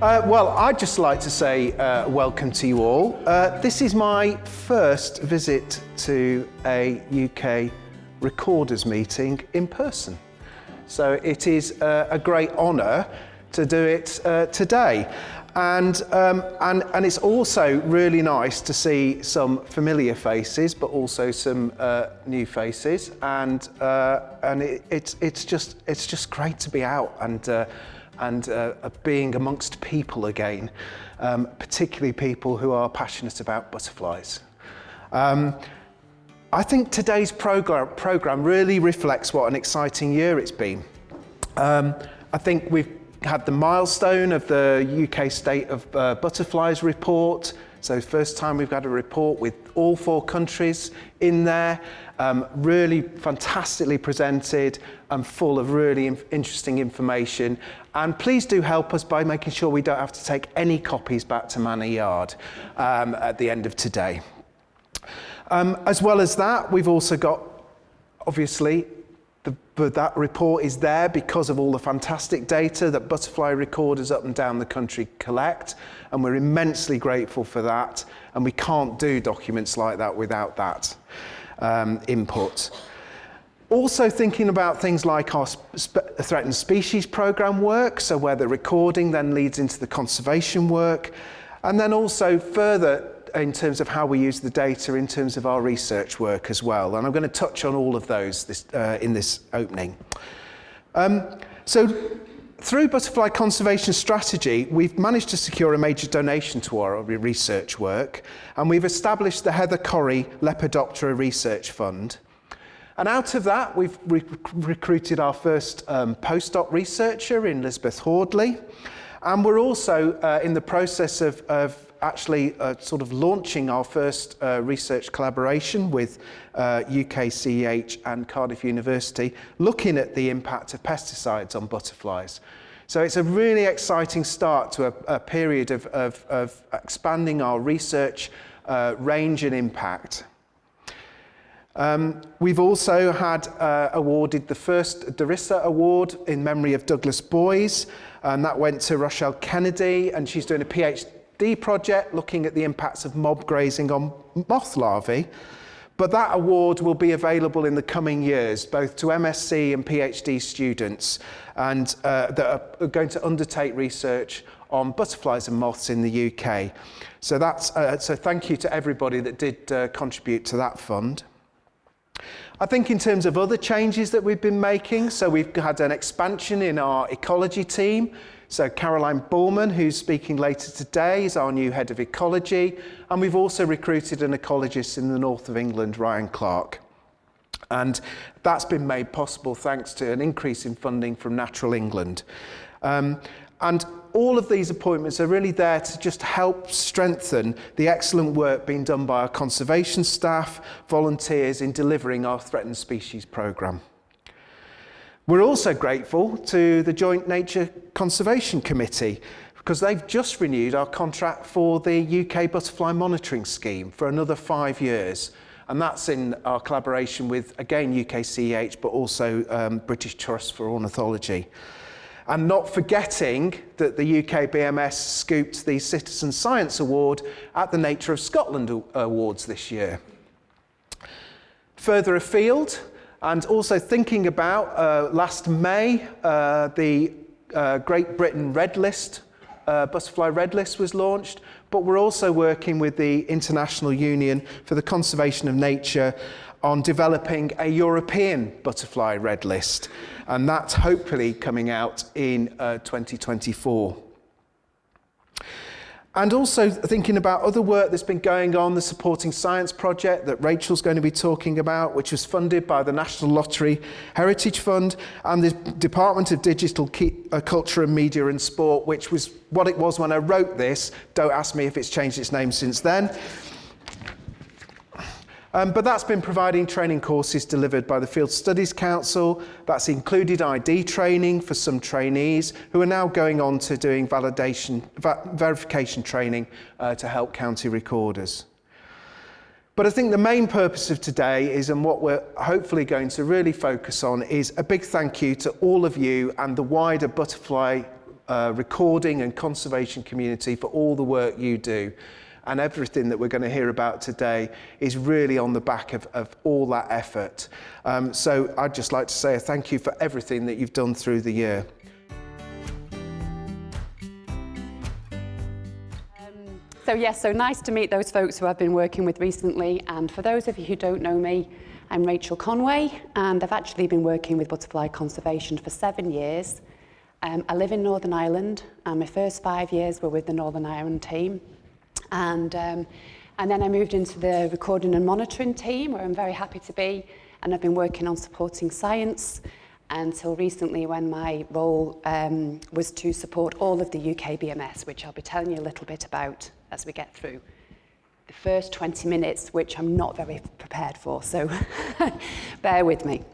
Well, I'd just like to say welcome to you all. This is my first visit to a UK recorders meeting in person. So it is a great honour to do it today. And it's also really nice to see some familiar faces, but also some new faces. And it's just great to be out and being amongst people again, particularly people who are passionate about butterflies. I think today's program really reflects what an exciting year it's been. I think we've had the milestone of the UK State of Butterflies report. So first time we've got a report with all 4 countries in there, really fantastically presented and full of really interesting information. And please do help us by making sure we don't have to take any copies back to Manor Yard at the end of today. As well as that, we've also got, obviously, that report is there because of all the fantastic data that butterfly recorders up and down the country collect, and we're immensely grateful for that, and we can't do documents like that without that input. Also thinking about things like our threatened species programme work, so where the recording then leads into the conservation work, and then also further in terms of how we use the data in terms of our research work as well. And I'm going to touch on all of those in this opening. So through Butterfly Conservation Strategy, we've managed to secure a major donation to our research work, and we've established the Heather Corrie Lepidoptera Research Fund. And out of that, we've recruited our first postdoc researcher in Lisbeth Hordley. And we're also in the process of actually sort of launching our first research collaboration with UKCEH and Cardiff University, looking at the impact of pesticides on butterflies. So it's a really exciting start to a period of expanding our research range and impact. We've also had awarded the first Darissa Award in memory of Douglas Boys, and that went to Rochelle Kennedy, and she's doing a PhD project looking at the impacts of mob grazing on moth larvae. But that award will be available in the coming years, both to MSc and PhD students, and that are going to undertake research on butterflies and moths in the UK. So so thank you to everybody that did contribute to that fund. I think in terms of other changes that we've been making, so we've had an expansion in our ecology team. So Caroline Bullman, who's speaking later today, is our new head of ecology. And we've also recruited an ecologist in the north of England, Ryan Clark. And that's been made possible thanks to an increase in funding from Natural England. And all of these appointments are really there to just help strengthen the excellent work being done by our conservation staff, volunteers in delivering our threatened species programme. We're also grateful to the Joint Nature Conservation Committee because they've just renewed our contract for the UK Butterfly Monitoring Scheme for another 5 years. And that's in our collaboration with, again, UKCEH, but also British Trust for Ornithology. And not forgetting that the UKBMS scooped the Citizen Science Award at the Nature of Scotland Awards this year. Further afield, and also thinking about last May, the Great Britain Red List, Butterfly Red List was launched, but we're also working with the International Union for the Conservation of Nature on developing a European Butterfly Red List, and that's hopefully coming out in 2024. And also thinking about other work that's been going on, the Supporting Science project that Rachel's going to be talking about, which was funded by the National Lottery Heritage Fund and the Department of Digital Culture and Media and Sport, which was what it was when I wrote this. Don't ask me if it's changed its name since then. But that's been providing training courses delivered by the Field Studies Council. That's included ID training for some trainees who are now going on to doing verification training to help county recorders. But I think the main purpose of today is, and what we're hopefully going to really focus on, is a big thank you to all of you and the wider butterfly recording and conservation community for all the work you do. And everything that we're going to hear about today is really on the back of all that effort. So I'd just like to say a thank you for everything that you've done through the year. So nice to meet those folks who I've been working with recently. And for those of you who don't know me, I'm Rachel Conway, and I've actually been working with butterfly conservation for 7 years. I live in Northern Ireland, and my first 5 years were with the Northern Ireland team. And then I moved into the recording and monitoring team, where I'm very happy to be, and I've been working on supporting science until recently, when my role was to support all of the UKBMS, which I'll be telling you a little bit about as we get through the first 20 minutes, which I'm not very prepared for, so bear with me.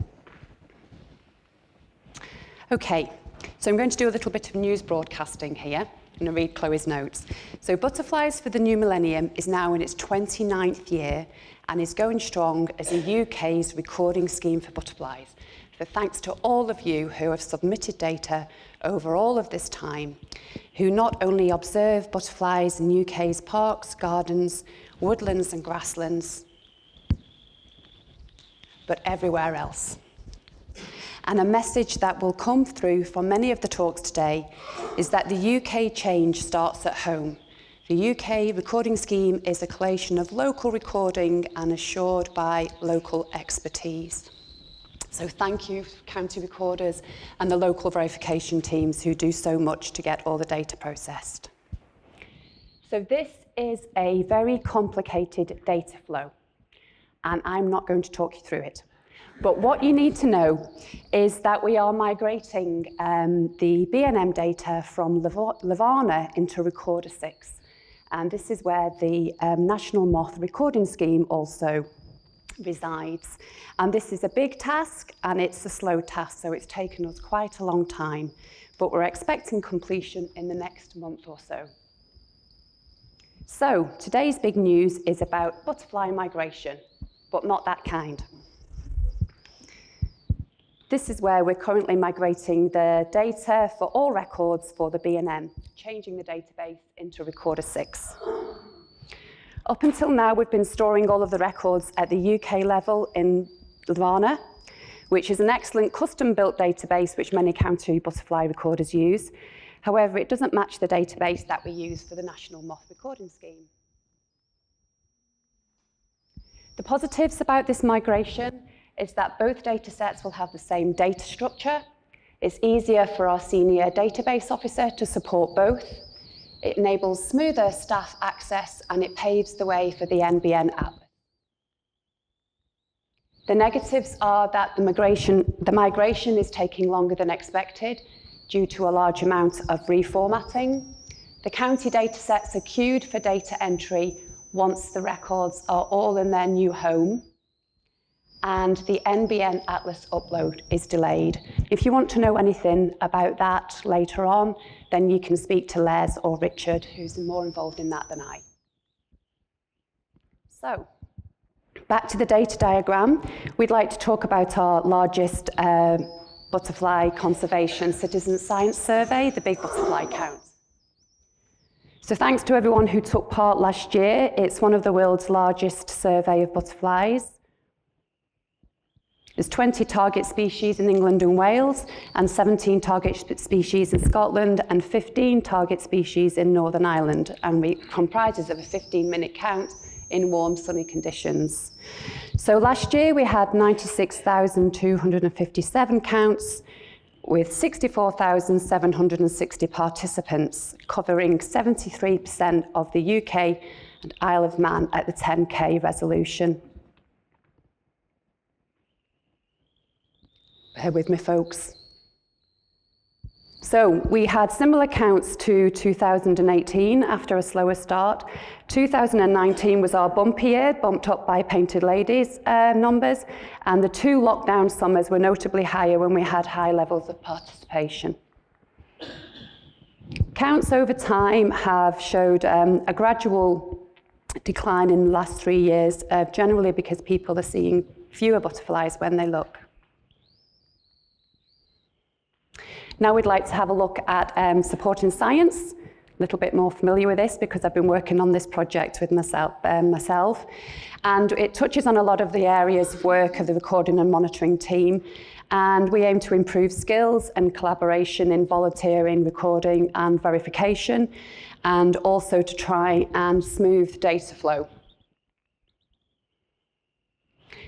Okay, so I'm going to do a little bit of news broadcasting here. I'm going to read Chloe's notes. So Butterflies for the New Millennium is now in its 29th year and is going strong as the UK's recording scheme for butterflies. So thanks to all of you who have submitted data over all of this time, who not only observe butterflies in UK's parks, gardens, woodlands and grasslands, but everywhere else. And a message that will come through from many of the talks today is that the UK change starts at home. The UK recording scheme is a collation of local recording and assured by local expertise. So thank you, county recorders and the local verification teams who do so much to get all the data processed. So this is a very complicated data flow, and I'm not going to talk you through it. But what you need to know is that we are migrating the BNM data from Levana into Recorder 6. And this is where the National Moth Recording Scheme also resides. And this is a big task, and it's a slow task, so it's taken us quite a long time. But we're expecting completion in the next month or so. So today's big news is about butterfly migration, but not that kind. This is where we're currently migrating the data for all records for the B&M, changing the database into Recorder 6. Up until now, we've been storing all of the records at the UK level in Levana, which is an excellent custom-built database which many county butterfly recorders use. However, it doesn't match the database that we use for the National Moth Recording Scheme. The positives about this migration is that both data sets will have the same data structure. It's easier for our senior database officer to support both. It enables smoother staff access, and it paves the way for the NBN atlas. The negatives are that the migration is taking longer than expected due to a large amount of reformatting. The county data sets are queued for data entry once the records are all in their new home. And the NBN Atlas upload is delayed. If you want to know anything about that later on, then you can speak to Les or Richard, who's more involved in that than I. So, back to the data diagram. We'd like to talk about our largest butterfly conservation citizen science survey, the Big Butterfly Count. So thanks to everyone who took part last year. It's one of the world's largest survey of butterflies. There's 20 target species in England and Wales, and 17 target species in Scotland, and 15 target species in Northern Ireland, and it comprises of a 15-minute count in warm, sunny conditions. So last year we had 96,257 counts with 64,760 participants, covering 73% of the UK and Isle of Man at the 10K resolution. Bear with me, folks. So we had similar counts to 2018 after a slower start. 2019 was our bumpy year, bumped up by Painted Ladies numbers, and the 2 lockdown summers were notably higher when we had high levels of participation. Counts over time have showed a gradual decline in the last 3 years, generally because people are seeing fewer butterflies when they look. Now we'd like to have a look at supporting science. A little bit more familiar with this because I've been working on this project with myself. And it touches on a lot of the areas of work of the recording and monitoring team. And we aim to improve skills and collaboration in volunteering, recording and verification, and also to try and smooth data flow.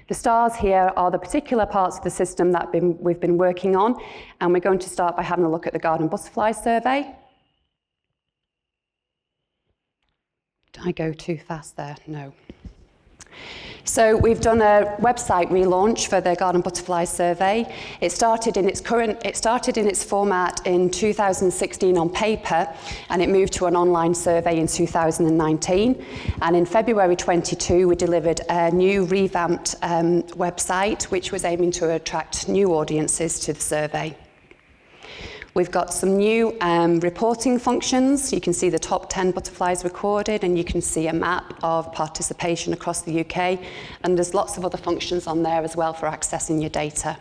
The stars here are the particular parts of the system that we've been working on, and we're going to start by having a look at the garden butterfly survey. Did I go too fast there? No. So we've done a website relaunch for the Garden Butterfly Survey. It started in its format in 2016 on paper, and it moved to an online survey in 2019. And in February 22, we delivered a new revamped website, which was aiming to attract new audiences to the survey. We've got some new reporting functions. You can see the top 10 butterflies recorded, and you can see a map of participation across the UK. And there's lots of other functions on there as well for accessing your data.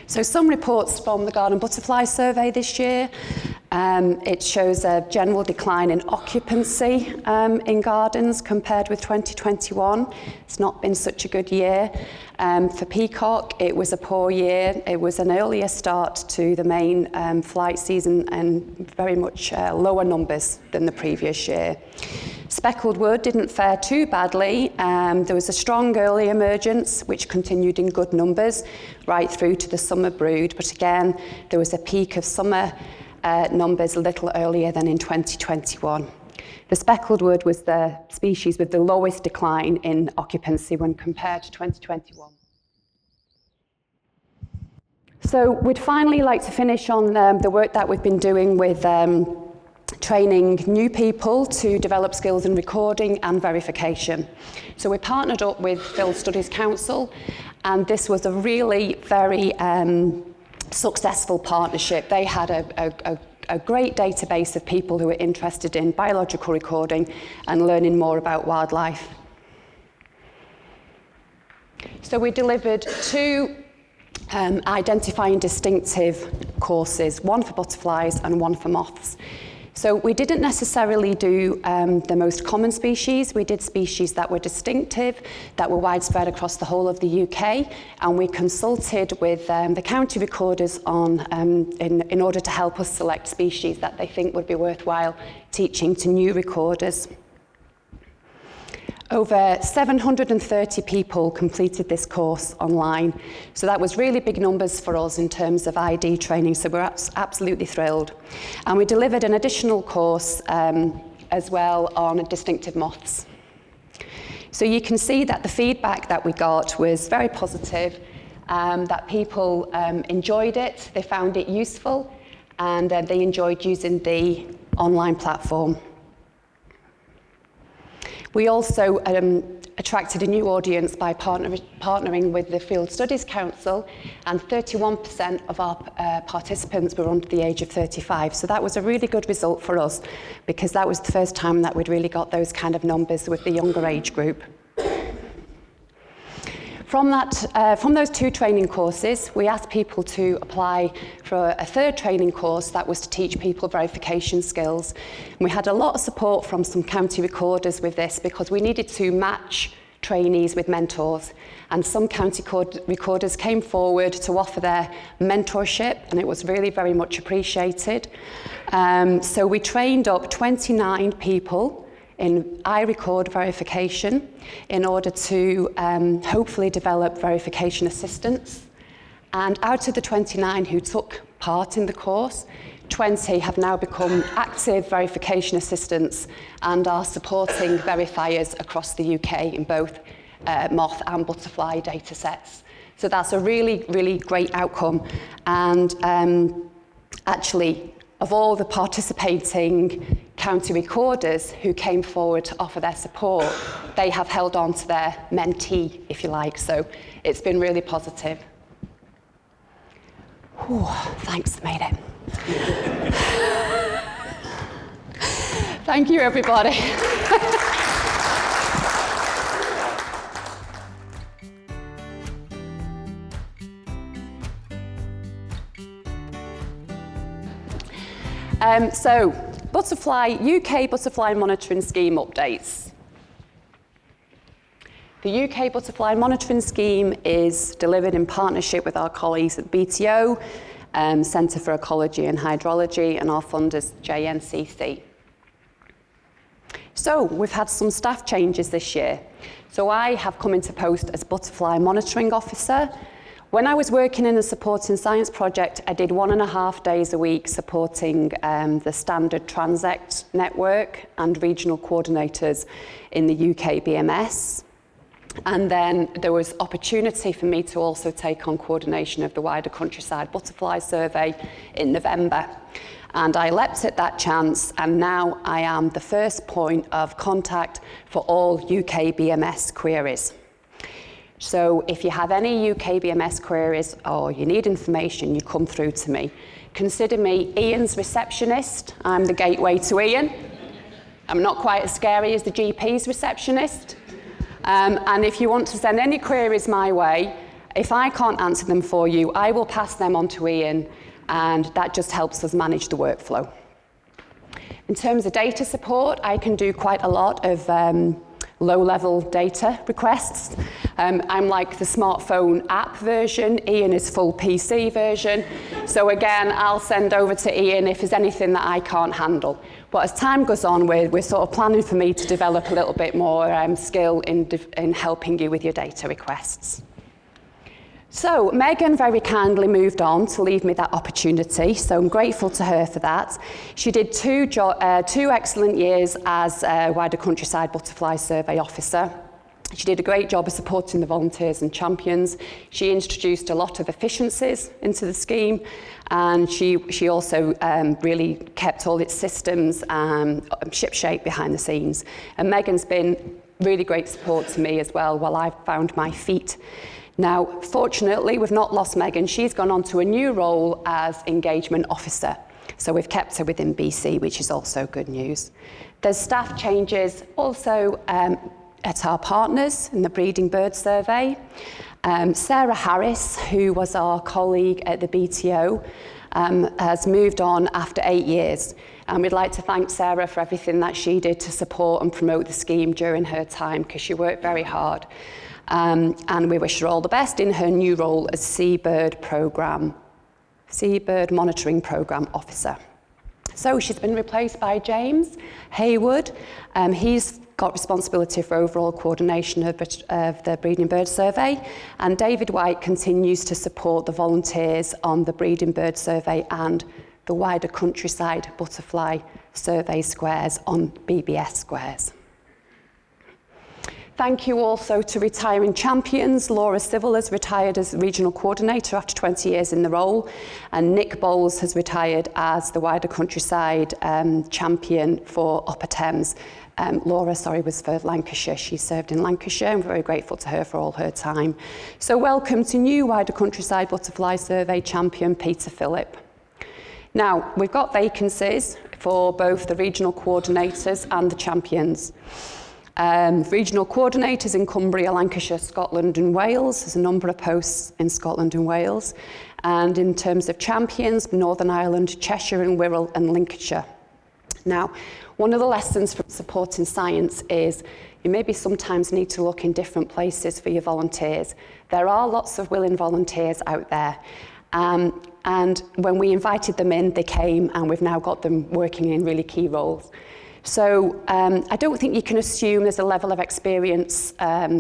So some reports from the Garden Butterfly Survey this year. It shows a general decline in occupancy in gardens compared with 2021. It's not been such a good year. For peacock, it was a poor year. It was an earlier start to the main flight season and very much lower numbers than the previous year. Speckled wood didn't fare too badly. There was a strong early emergence, which continued in good numbers right through to the summer brood. But again, there was a peak of summer numbers a little earlier than in 2021. The speckled wood was the species with the lowest decline in occupancy when compared to 2021. So we'd finally like to finish on the work that we've been doing with training new people to develop skills in recording and verification. So we partnered up with Field Studies Council, and this was a really very successful partnership. They had a great database of people who were interested in biological recording and learning more about wildlife. So we delivered two identifying distinctive courses, one for butterflies and one for moths. So we didn't necessarily do the most common species. We did species that were distinctive, that were widespread across the whole of the UK, and we consulted with the county recorders on in order to help us select species that they think would be worthwhile teaching to new recorders. Over 730 people completed this course online, so that was really big numbers for us in terms of ID training, so we're absolutely thrilled. And we delivered an additional course as well on distinctive moths. So you can see that the feedback that we got was very positive, that people enjoyed it, they found it useful, and they enjoyed using the online platform. We also attracted a new audience by partnering with the Field Studies Council, and 31% of our participants were under the age of 35. So that was a really good result for us, because that was the first time that we'd really got those kind of numbers with the younger age group. From those two training courses, we asked people to apply for a third training course that was to teach people verification skills. And we had a lot of support from some county recorders with this, because we needed to match trainees with mentors. And some county recorders came forward to offer their mentorship, and it was really very much appreciated. So we trained up 29 people in iRecord verification in order to hopefully develop verification assistants. And out of the 29 who took part in the course, 20 have now become active verification assistants and are supporting verifiers across the UK in both moth and butterfly data sets. So that's a really, really great outcome. And actually, of all the participating county recorders who came forward to offer their support, they have held on to their mentee, if you like. So it's been really positive. Whew, thanks, made it. Thank you, everybody. So, UK Butterfly Monitoring Scheme updates. The UK Butterfly Monitoring Scheme is delivered in partnership with our colleagues at BTO, Centre for Ecology and Hydrology, and our funders, JNCC. So, we've had some staff changes this year. So, I have come into post as Butterfly Monitoring Officer. When I was working in the Supporting Science project, I did 1.5 days a week supporting the standard Transect network and regional coordinators in the UKBMS. And then there was opportunity for me to also take on coordination of the wider countryside butterfly survey in November. And I leapt at that chance, and now I am the first point of contact for all UKBMS queries. So if you have any UKBMS queries or you need information, you come through to me. Consider me Ian's receptionist. I'm the gateway to Ian. I'm not quite as scary as the GP's receptionist. And if you want to send any queries my way, if I can't answer them for you, I will pass them on to Ian, and that just helps us manage the workflow. In terms of data support, I can do quite a lot of low-level data requests. I'm like the smartphone app version. Ian is full PC version. So again, I'll send over to Ian if there's anything that I can't handle. But as time goes on, we're sort of planning for me to develop a little bit more skill in helping you with your data requests. So Megan very kindly moved on to leave me that opportunity, so I'm grateful to her for that. She did two excellent years as Wider Countryside Butterfly Survey Officer. She did a great job of supporting the volunteers and champions. She introduced a lot of efficiencies into the scheme, and she also really kept all its systems shipshape behind the scenes. And Megan's been really great support to me as well while I've found my feet. Now, fortunately, we've not lost Megan. She's gone on to a new role as engagement officer. So we've kept her within BC, which is also good news. There's staff changes also at our partners in the breeding bird survey. Sarah Harris, who was our colleague at the BTO, has moved on after 8 years. And we'd like to thank Sarah for everything that she did to support and promote the scheme during her time, because she worked very hard. And we wish her all the best in her new role as Seabird Monitoring Programme Officer. So she's been replaced by James Haywood. He's got responsibility for overall coordination of the breeding bird survey, and David White continues to support the volunteers on the breeding bird survey and the wider countryside butterfly survey squares on BBS squares. Thank you also to retiring champions. Laura Civil has retired as regional coordinator after 20 years in the role, and Nick Bowles has retired as the wider countryside champion for Upper Thames. Laura, was for Lancashire. She served in Lancashire, and we're very grateful to her for all her time. So welcome to new wider countryside butterfly survey champion, Peter Phillip. Now, we've got vacancies for both the regional coordinators and the champions. Regional coordinators in Cumbria, Lancashire, Scotland and Wales. There's a number of posts in Scotland and Wales. And in terms of champions, Northern Ireland, Cheshire and Wirral and Lincolnshire. Now, one of the lessons from supporting science is you maybe sometimes need to look in different places for your volunteers. There are lots of willing volunteers out there. And when we invited them in, they came, and we've now got them working in really key roles. So I don't think you can assume there's a level of experience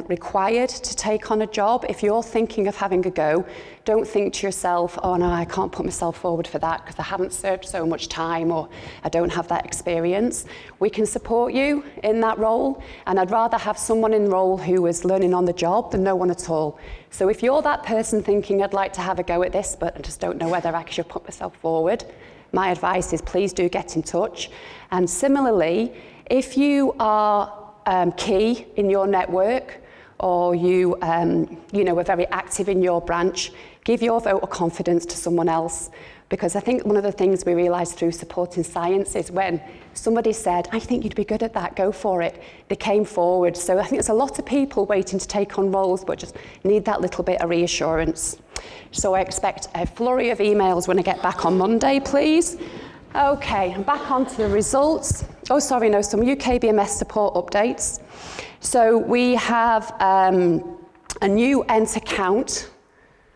required to take on a job. If you're thinking of having a go, don't think to yourself, oh no, I can't put myself forward for that because I haven't served so much time or I don't have that experience. We can support you in that role, and I'd rather have someone in role who is learning on the job than no one at all. So if you're that person thinking, I'd like to have a go at this, but I just don't know whether I should put myself forward, my advice is please do get in touch. And similarly, if you are key in your network, or you are very active in your branch, give your vote of confidence to someone else. Because I think one of the things we realised through supporting science is when somebody said, I think you'd be good at that, go for it, they came forward. So I think there's a lot of people waiting to take on roles but just need that little bit of reassurance. So I expect a flurry of emails when I get back on Monday, please. Okay, I'm back onto the results. Oh, sorry, no, some UKBMS support updates. So we have a new enter count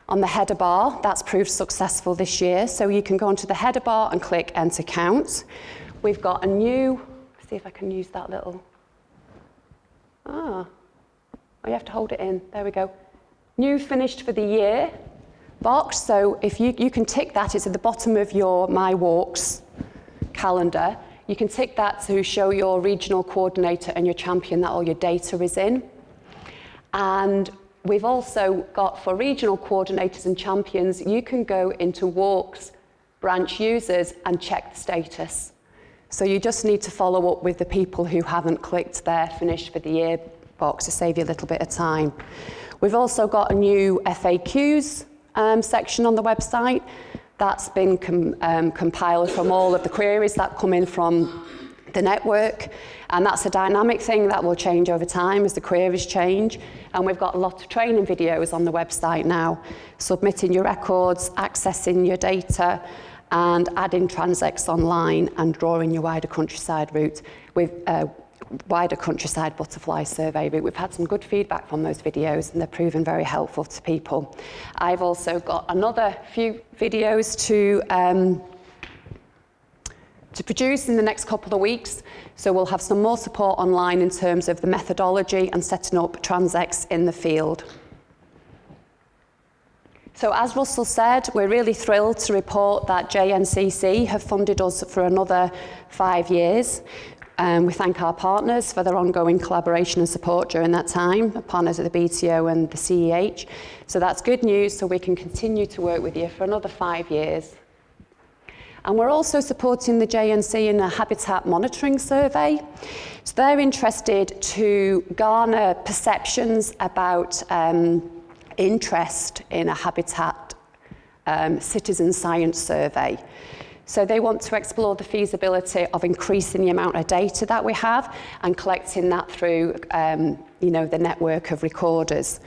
on the header bar. That's proved successful this year. So you can go onto the header bar and click enter count. We've got a new, see if I can use that little, you have to hold it in, there we go. New finished for the year box, so if you can tick that, it's at the bottom of your My Walks calendar. You can tick that to show your regional coordinator and your champion that all your data is in. And we've also got, for regional coordinators and champions, you can go into Walks branch users and check the status. So you just need to follow up with the people who haven't clicked their finished for the year box to save you a little bit of time. We've also got a new FAQs section on the website. That's been compiled from all of the queries that come in from the network, and that's a dynamic thing that will change over time as the queries change. And we've got a lot of training videos on the website now, submitting your records, accessing your data, and adding transects online and drawing your wider countryside route with wider countryside butterfly survey route. We've had some good feedback from those videos and they're proven very helpful to people. I've also got another few videos to produce in the next couple of weeks. So we'll have some more support online in terms of the methodology and setting up transects in the field. So as Russell said, we're really thrilled to report that JNCC have funded us for another 5 years. We thank our partners for their ongoing collaboration and support during that time, the partners at the BTO and the CEH. So that's good news, so we can continue to work with you for another 5 years. And we're also supporting the JNC in a habitat monitoring survey. So they're interested to garner perceptions about interest in a habitat citizen science survey. So they want to explore the feasibility of increasing the amount of data that we have and collecting that through the network of recorders.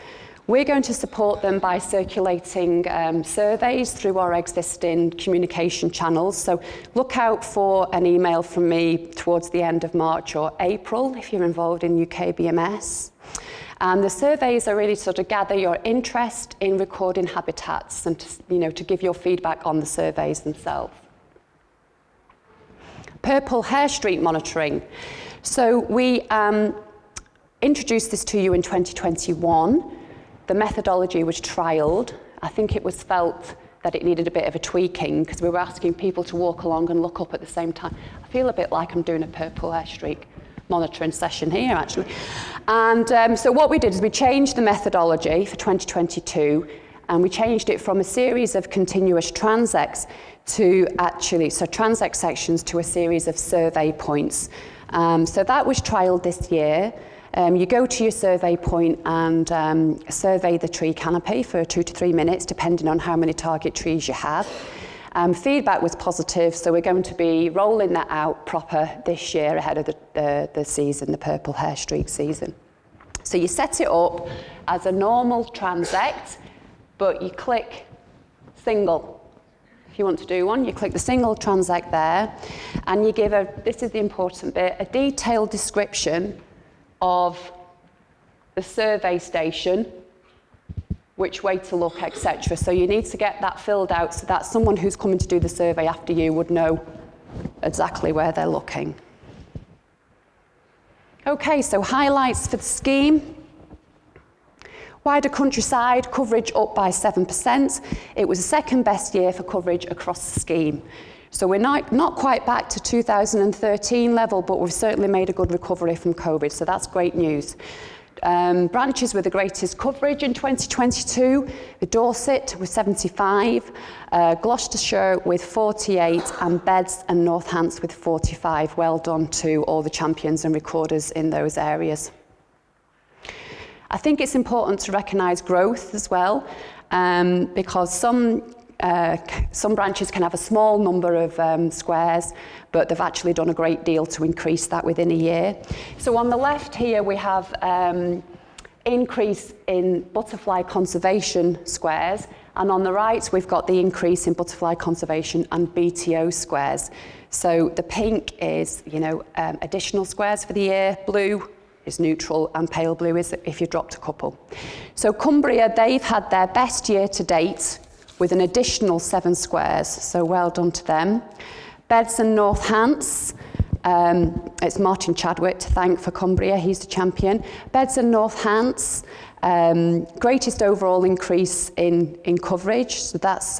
We're going to support them by circulating surveys through our existing communication channels. So look out for an email from me towards the end of March or April if you're involved in UKBMS. And the surveys are really sort of gather your interest in recording habitats and to give your feedback on the surveys themselves. Purple hair streak monitoring. So we introduced this to you in 2021. The methodology was trialled. I think it was felt that it needed a bit of a tweaking because we were asking people to walk along and look up at the same time. I feel a bit like I'm doing a purple hair streak monitoring session here, actually. And so what we did is we changed the methodology for 2022, and we changed it from a series of continuous transects to transect sections to a series of survey points. So that was trialled this year. You go to your survey point and survey the tree canopy for 2 to 3 minutes, depending on how many target trees you have. Feedback was positive, so we're going to be rolling that out proper this year ahead of the season, the purple hair streak season. So you set it up as a normal transect, but you click single. If you want to do one, you click the single transect there, and you give this is the important bit, a detailed description of the survey station, which way to look, etc. So you need to get that filled out so that someone who's coming to do the survey after you would know exactly where they're looking. Okay, so highlights for the scheme. Wider countryside coverage up by 7%. It was the second best year for coverage across the scheme. So we're not quite back to 2013 level, but we've certainly made a good recovery from COVID, so that's great news. Branches with the greatest coverage in 2022, the Dorset with 75, Gloucestershire with 48, and Beds and Northants with 45. Well done to all the champions and recorders in those areas. I think it's important to recognise growth as well, because some branches can have a small number of squares, but they've actually done a great deal to increase that within a year. So on the left here we have increase in butterfly conservation squares, and on the right we've got the increase in butterfly conservation and BTO squares. So the pink is, additional squares for the year, blue is neutral, and pale blue is if you dropped a couple. So Cumbria, they've had their best year to date with an additional 7 squares, so well done to them. Beds and North Hants, it's Martin Chadwick to thank for Cumbria, he's the champion. Beds and North Hants, greatest overall increase in coverage, so that's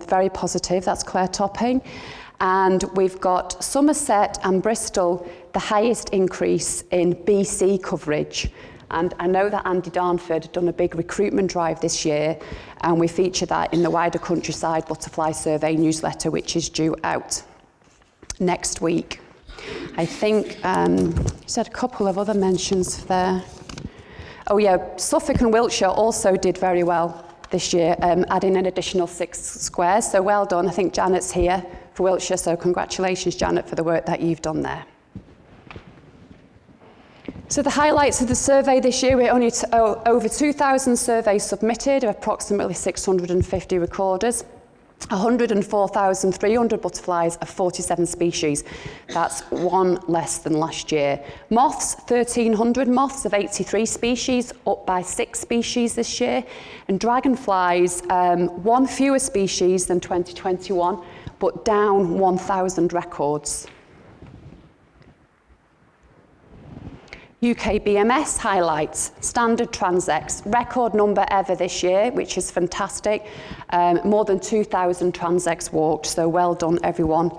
very positive, that's Claire Topping. And we've got Somerset and Bristol, the highest increase in BC coverage. And I know that Andy Darnford had done a big recruitment drive this year, and we feature that in the Wider Countryside Butterfly Survey newsletter, which is due out next week. I think you said a couple of other mentions there. Oh yeah, Suffolk and Wiltshire also did very well this year, adding an additional 6 squares. So well done. I think Janet's here for Wiltshire, so congratulations, Janet, for the work that you've done there. So the highlights of the survey this year, we're only over 2,000 surveys submitted, approximately 650 recorders. 104,300 butterflies of 47 species. That's 1 less than last year. Moths, 1,300 moths of 83 species, up by 6 species this year. And dragonflies, 1 fewer species than 2021, but down 1,000 records. UKBMS highlights, standard transects, record number ever this year, which is fantastic. More than 2,000 transects walked, so well done everyone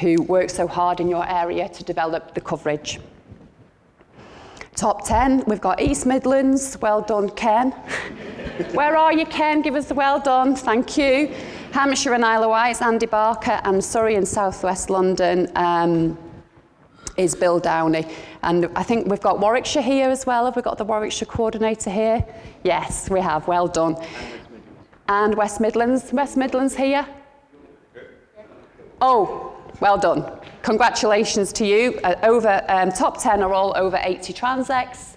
who worked so hard in your area to develop the coverage. Top 10, we've got East Midlands, well done Ken. Where are you Ken? Give us the well done, thank you. Hampshire and Isle of Wight, Andy Barker, and Surrey and South West London is Bill Downey. And I think we've got Warwickshire here as well. Have we got the Warwickshire coordinator here? Yes, we have, well done. And West Midlands. West Midlands here? Oh, well done. Congratulations to you. Top 10 are all over 80 transects.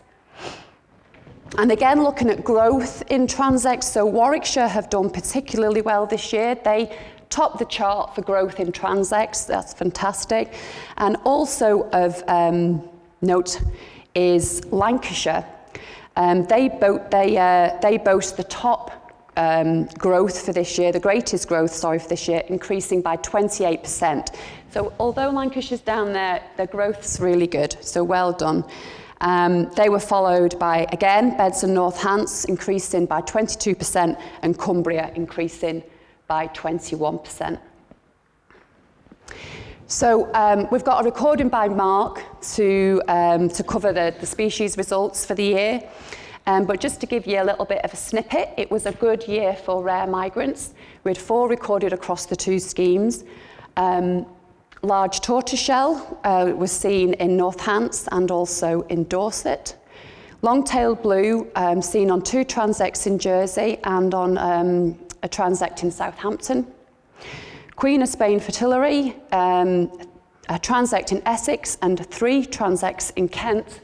And again, looking at growth in transects, so Warwickshire have done particularly well this year. They topped the chart for growth in transects, that's fantastic. And also of note is Lancashire. They boast the top growth for this year, the greatest growth, sorry, for this year, increasing by 28%. So although Lancashire's down there, their growth's really good, so well done. They were followed by, again, Beds and North Hants increasing by 22% and Cumbria increasing by 21%. So we've got a recording by Mark to cover the species results for the year. But just to give you a little bit of a snippet, it was a good year for rare migrants. We had 4 recorded across the 2 schemes. Large tortoiseshell was seen in North Hants and also in Dorset. Long-tailed blue seen on 2 transects in Jersey and on a transect in Southampton. Queen of Spain Fritillary, a transect in Essex and 3 transects in Kent.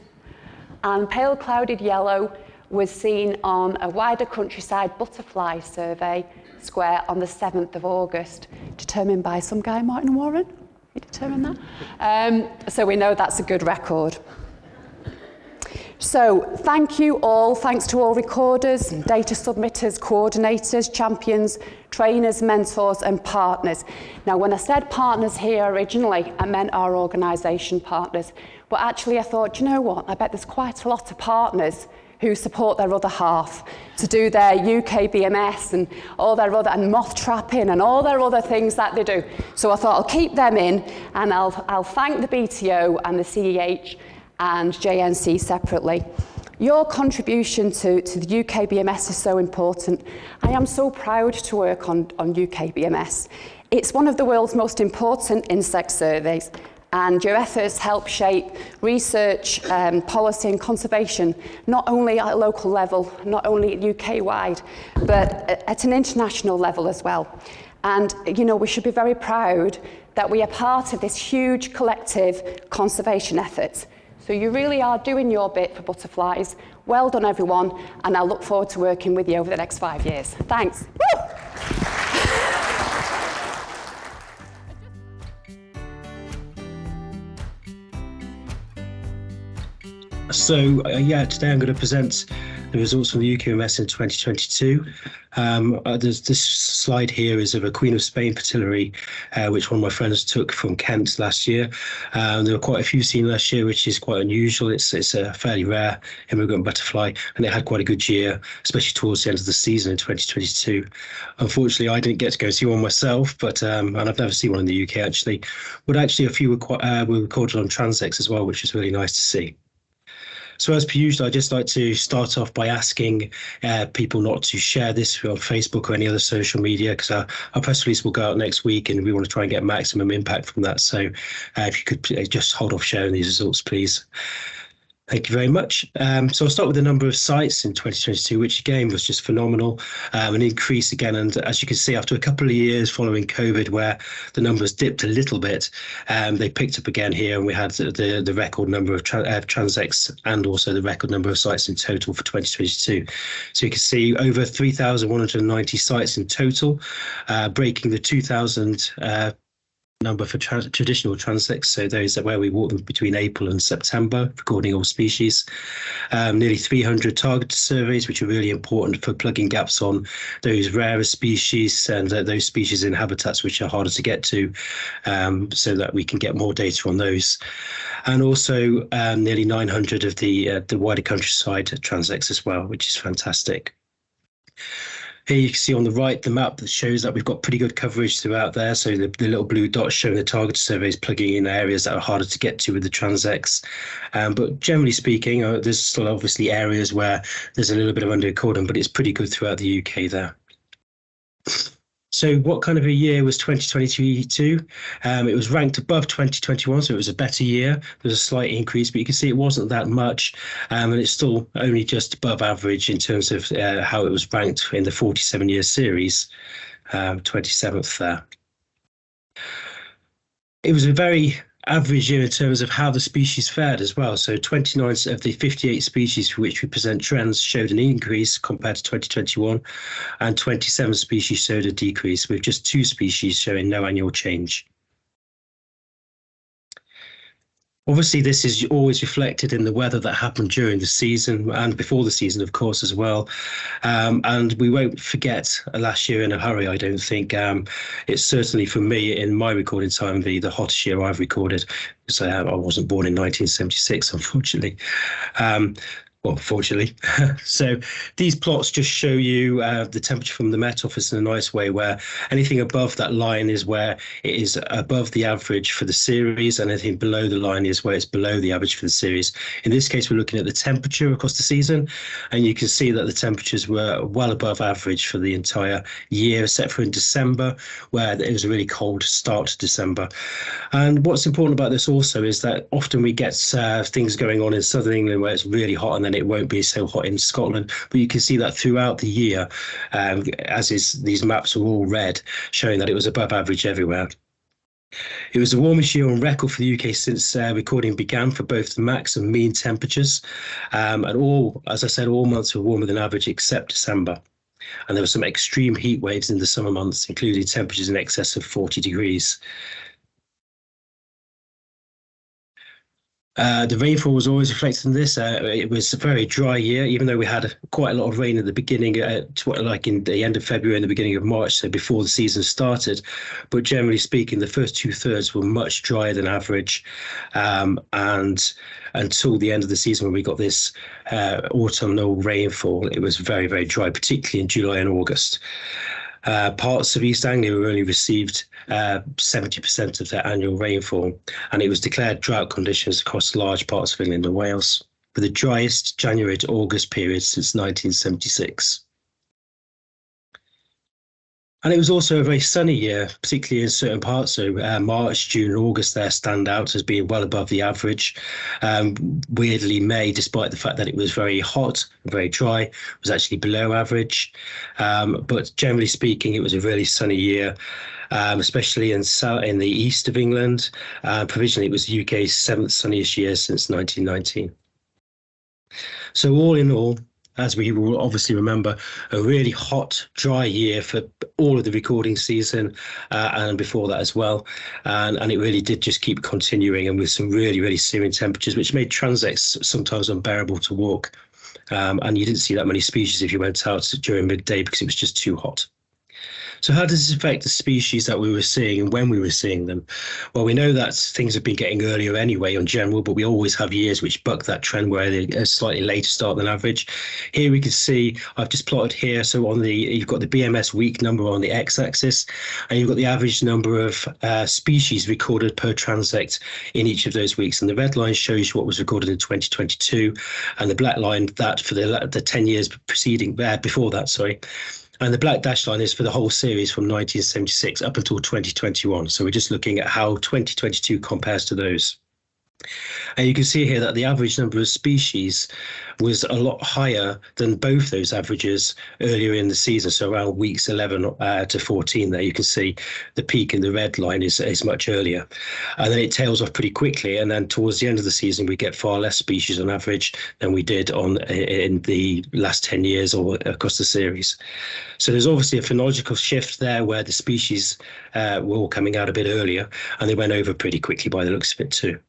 And pale clouded yellow was seen on a Wider Countryside Butterfly Survey square on the 7th of August, determined by some guy, Martin Warren. You determined that? So we know that's a good record. So thank you all, thanks to all recorders, data submitters, coordinators, champions, trainers, mentors and partners. Now when I said partners here originally, I meant our organisation partners. But actually I thought, you know what, I bet there's quite a lot of partners who support their other half to do their UKBMS and all their other, and moth trapping and all their other things that they do. So I thought I'll keep them in and I'll thank the BTO and the CEH and JNC separately. Your contribution to the UKBMS is so important. I am so proud to work on UKBMS. It's one of the world's most important insect surveys, and your efforts help shape research, policy and conservation, not only at a local level, not only UK-wide, but at an international level as well. And you know, we should be very proud that we are part of this huge collective conservation effort. So you really are doing your bit for butterflies. Well done, everyone, and I look forward to working with you over the next 5 years. Thanks. Woo! Today I'm going to present the results from the UKBMS in 2022. This slide here is of a Queen of Spain Fritillary, which one of my friends took from Kent last year. There were quite a few seen last year, which is quite unusual. It's a fairly rare immigrant butterfly, and it had quite a good year, especially towards the end of the season in 2022. Unfortunately, I didn't get to go see one myself, but and I've never seen one in the UK actually. But actually, a few were recorded on transects as well, which was really nice to see. So as per usual, I'd just like to start off by asking people not to share this on Facebook or any other social media, because our press release will go out next week and we want to try and get maximum impact from that. So if you could just hold off sharing these results, please. Thank you very much. So I'll start with the number of sites in 2022, which again was just phenomenal, an increase again. And as you can see, after a couple of years following COVID, where the numbers dipped a little bit, they picked up again here, and we had the record number of transects and also the record number of sites in total for 2022. So you can see over 3,190 sites in total, breaking the 2,000 number for traditional transects, so those are where we walk them between April and September, recording all species. Nearly 300 targeted surveys, which are really important for plugging gaps on those rarer species and those species in habitats which are harder to get to, so that we can get more data on those. And also nearly 900 of the wider countryside transects as well, which is fantastic. Here you can see on the right the map that shows that we've got pretty good coverage throughout there. So the little blue dots showing the target surveys plugging in areas that are harder to get to with the transects. But generally speaking, there's still obviously areas where there's a little bit of under-recording, but it's pretty good throughout the UK there. So what kind of a year was 2022? It was ranked above 2021, so it was a better year. There's a slight increase, but you can see it wasn't that much, and it's still only just above average in terms of how it was ranked in the 47-year series, 27th there. It was a very average year in terms of how the species fared as well. So 29 of the 58 species for which we present trends showed an increase compared to 2021, and 27 species showed a decrease, with just 2 species showing no annual change. Obviously, this is always reflected in the weather that happened during the season and before the season, of course, as well. And we won't forget last year in a hurry, I don't think. It's certainly, for me, in my recording time, the hottest year I've recorded. So I wasn't born in 1976, unfortunately. Well, fortunately. So these plots just show you the temperature from the Met Office in a nice way, where anything above that line is where it is above the average for the series, and anything below the line is where it's below the average for the series. In this case, we're looking at the temperature across the season, and you can see that the temperatures were well above average for the entire year, except for in December, where it was a really cold start to December. And what's important about this also is that often we get things going on in southern England where it's really hot, and then it won't be so hot in Scotland, but you can see that throughout the year, as is these maps are all red, showing that it was above average everywhere. It was the warmest year on record for the UK since recording began for both the max and mean temperatures, and all, as I said, all months were warmer than average except December. And there were some extreme heat waves in the summer months, including temperatures in excess of 40 degrees. The rainfall was always reflected in this. It was a very dry year, even though we had quite a lot of rain at the beginning, like in the end of February and the beginning of March, so before the season started. But generally speaking, the first 2/3 were much drier than average. And until the end of the season, when we got this autumnal rainfall, it was very, very dry, particularly in July and August. Parts of East Anglia only received 70% of their annual rainfall, and it was declared drought conditions across large parts of England and Wales, for the driest January to August period since 1976. And it was also a very sunny year, particularly in certain parts. So March, June, and August there stand out as being well above the average. Weirdly, May, despite the fact that it was very hot and very dry, was actually below average. But generally speaking, it was a really sunny year, especially in the east of England. Provisionally, it was the UK's 7th sunniest year since 1919. So all in all, as we will obviously remember, a really hot, dry year for all of the recording season and before that as well. And it really did just keep continuing, and with some really, really searing temperatures, which made transects sometimes unbearable to walk. And you didn't see that many species if you went out during midday because it was just too hot. So how does this affect the species that we were seeing and when we were seeing them? Well, we know that things have been getting earlier anyway in general, but we always have years which buck that trend where they a slightly later start than average. Here we can see, I've just plotted here, so you've got the BMS week number on the x-axis, and you've got the average number of species recorded per transect in each of those weeks. And the red line shows you what was recorded in 2022, and the black line that for the 10 years preceding before that, sorry. And the black dash line is for the whole series from 1976 up until 2021. So we're just looking at how 2022 compares to those. And you can see here that the average number of species was a lot higher than both those averages earlier in the season. So around weeks 11 to 14 there, you can see the peak in the red line is much earlier. And then it tails off pretty quickly. And then towards the end of the season, we get far less species on average than we did in the last 10 years or across the series. So there's obviously a phenological shift there where the species were all coming out a bit earlier, and they went over pretty quickly by the looks of it too.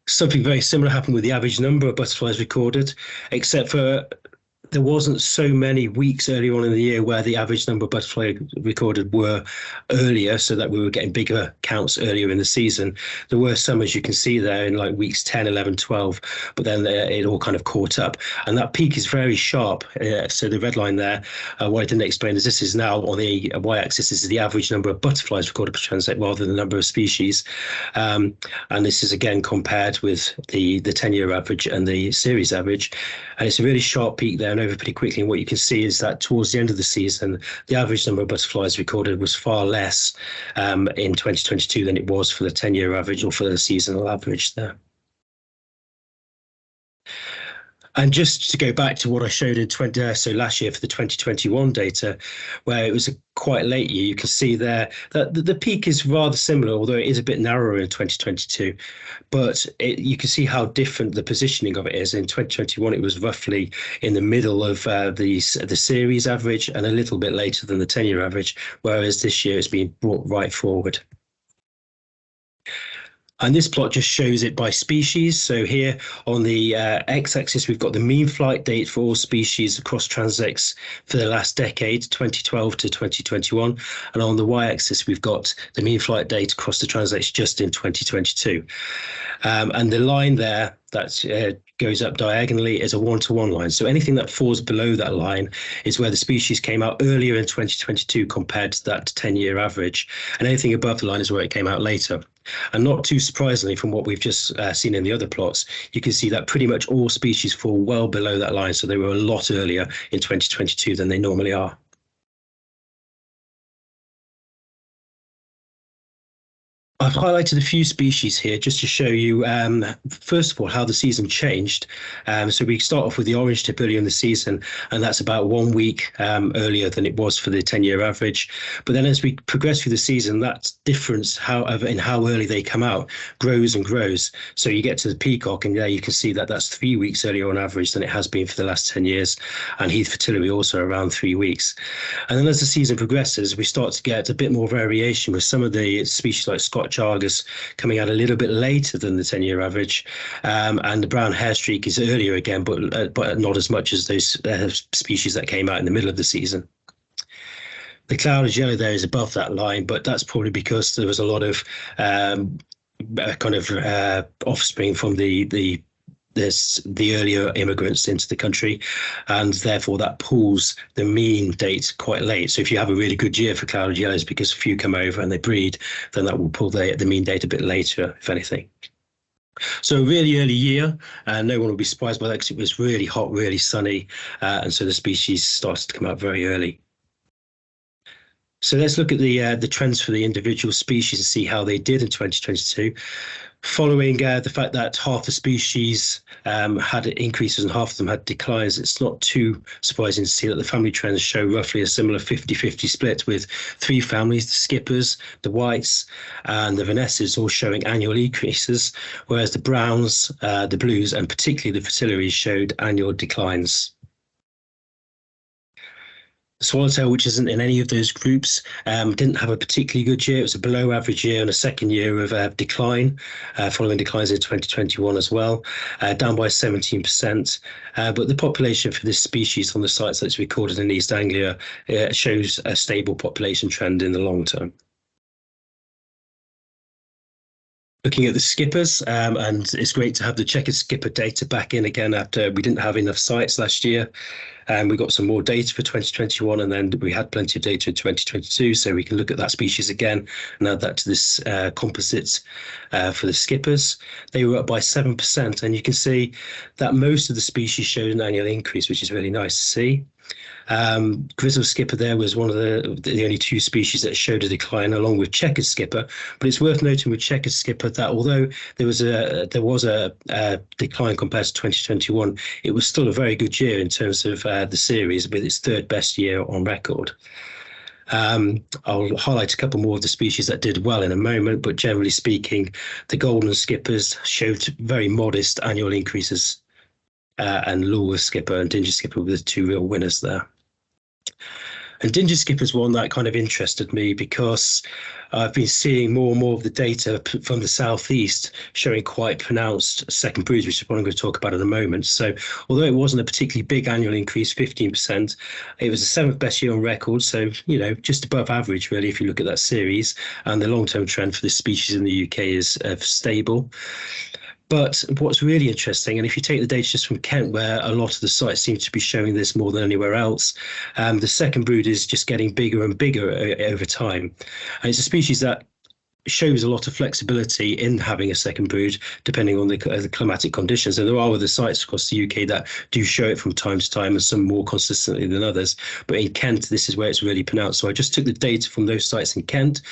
Something very similar happened with the average number of butterflies recorded, except for there wasn't so many weeks early on in the year where the average number of butterflies recorded were earlier, so that we were getting bigger counts earlier in the season. There were some, as you can see there, in like weeks 10, 11, 12, but then it all kind of caught up. And that peak is very sharp. So the red line there, what I didn't explain is this is now on the y-axis, this is the average number of butterflies recorded per transect rather than the number of species. And this is again compared with the 10-year average and the series average. And it's a really sharp peak there, and over pretty quickly. And what you can see is that towards the end of the season, the average number of butterflies recorded was far less in 2022 than it was for the 10-year average or for the seasonal average there. And just to go back to what I showed in last year for the 2021 data, where it was a quite late year, you can see there that the peak is rather similar, although it is a bit narrower in 2022. But you can see how different the positioning of it is. In 2021, it was roughly in the middle of the series average and a little bit later than the 10-year average, whereas this year it's been brought right forward. And this plot just shows it by species. So here on the x-axis, we've got the mean flight date for all species across transects for the last decade, 2012 to 2021. And on the y-axis, we've got the mean flight date across the transects just in 2022. And the line there that goes up diagonally is a one-to-one line. So anything that falls below that line is where the species came out earlier in 2022 compared to that 10-year average. And anything above the line is where it came out later. And not too surprisingly, from what we've just seen in the other plots, you can see that pretty much all species fall well below that line. So they were a lot earlier in 2022 than they normally are. I've highlighted a few species here just to show you, first of all, how the season changed. So we start off with the orange tip earlier in the season, and that's about 1 week earlier than it was for the 10-year average. But then as we progress through the season, that difference, however, in how early they come out grows and grows. So you get to the peacock, and there you can see that that's 3 weeks earlier on average than it has been for the last 10 years. And Heath Fritillary also around 3 weeks. And then as the season progresses, we start to get a bit more variation with some of the species like Scotch Argus coming out a little bit later than the 10-year average, and the brown hair streak is earlier again, but not as much as those species that came out in the middle of the season. The clouded yellow there is above that line, but that's probably because there was a lot of offspring from the earlier immigrants into the country, and therefore that pulls the mean date quite late. So if you have a really good year for clouded yellows because a few come over and they breed, then that will pull the mean date a bit later, if anything. So a really early year, and no one will be surprised by that because it was really hot, really sunny, and so the species started to come out very early. So let's look at the trends for the individual species and see how they did in 2022. Following the fact that half the species had increases and half of them had declines, it's not too surprising to see that the family trends show roughly a similar 50-50 split, with three families, the skippers, the whites and the vanesses, all showing annual increases, whereas the browns, the blues and particularly the fritillaries showed annual declines. Swallowtail, which isn't in any of those groups, didn't have a particularly good year. It was a below average year and a second year of decline, following declines in 2021 as well, down by 17%. But the population for this species on the sites that's recorded in East Anglia shows a stable population trend in the long term. Looking at the skippers, and it's great to have the checkered skipper data back in again after we didn't have enough sites last year. We got some more data for 2021, and then we had plenty of data in 2022, so we can look at that species again and add that to this composite for the skippers. They were up by 7%, and you can see that most of the species showed an annual increase, which is really nice to see. Grizzle skipper there was one of the only two species that showed a decline, along with checkered skipper. But it's worth noting with checkered skipper that although there was a decline compared to 2021, it was still a very good year in terms of the series, with its third best year on record. I'll highlight a couple more of the species that did well in a moment, but generally speaking, the golden skippers showed very modest annual increases, and lure skipper and dingy skipper were the two real winners there. And dingy skipper is one that kind of interested me because I've been seeing more and more of the data from the southeast showing quite pronounced second broods, which is what I'm going to talk about in a moment. So although it wasn't a particularly big annual increase, 15%, it was the seventh best year on record. So, you know, just above average, really, if you look at that series. And the long-term trend for this species in the UK is stable. But what's really interesting, and if you take the data just from Kent, where a lot of the sites seem to be showing this more than anywhere else, the second brood is just getting bigger and bigger over time. And it's a species that shows a lot of flexibility in having a second brood, depending on the climatic conditions. And there are other sites across the UK that do show it from time to time, and some more consistently than others. But in Kent, this is where it's really pronounced. So I just took the data from those sites in Kent,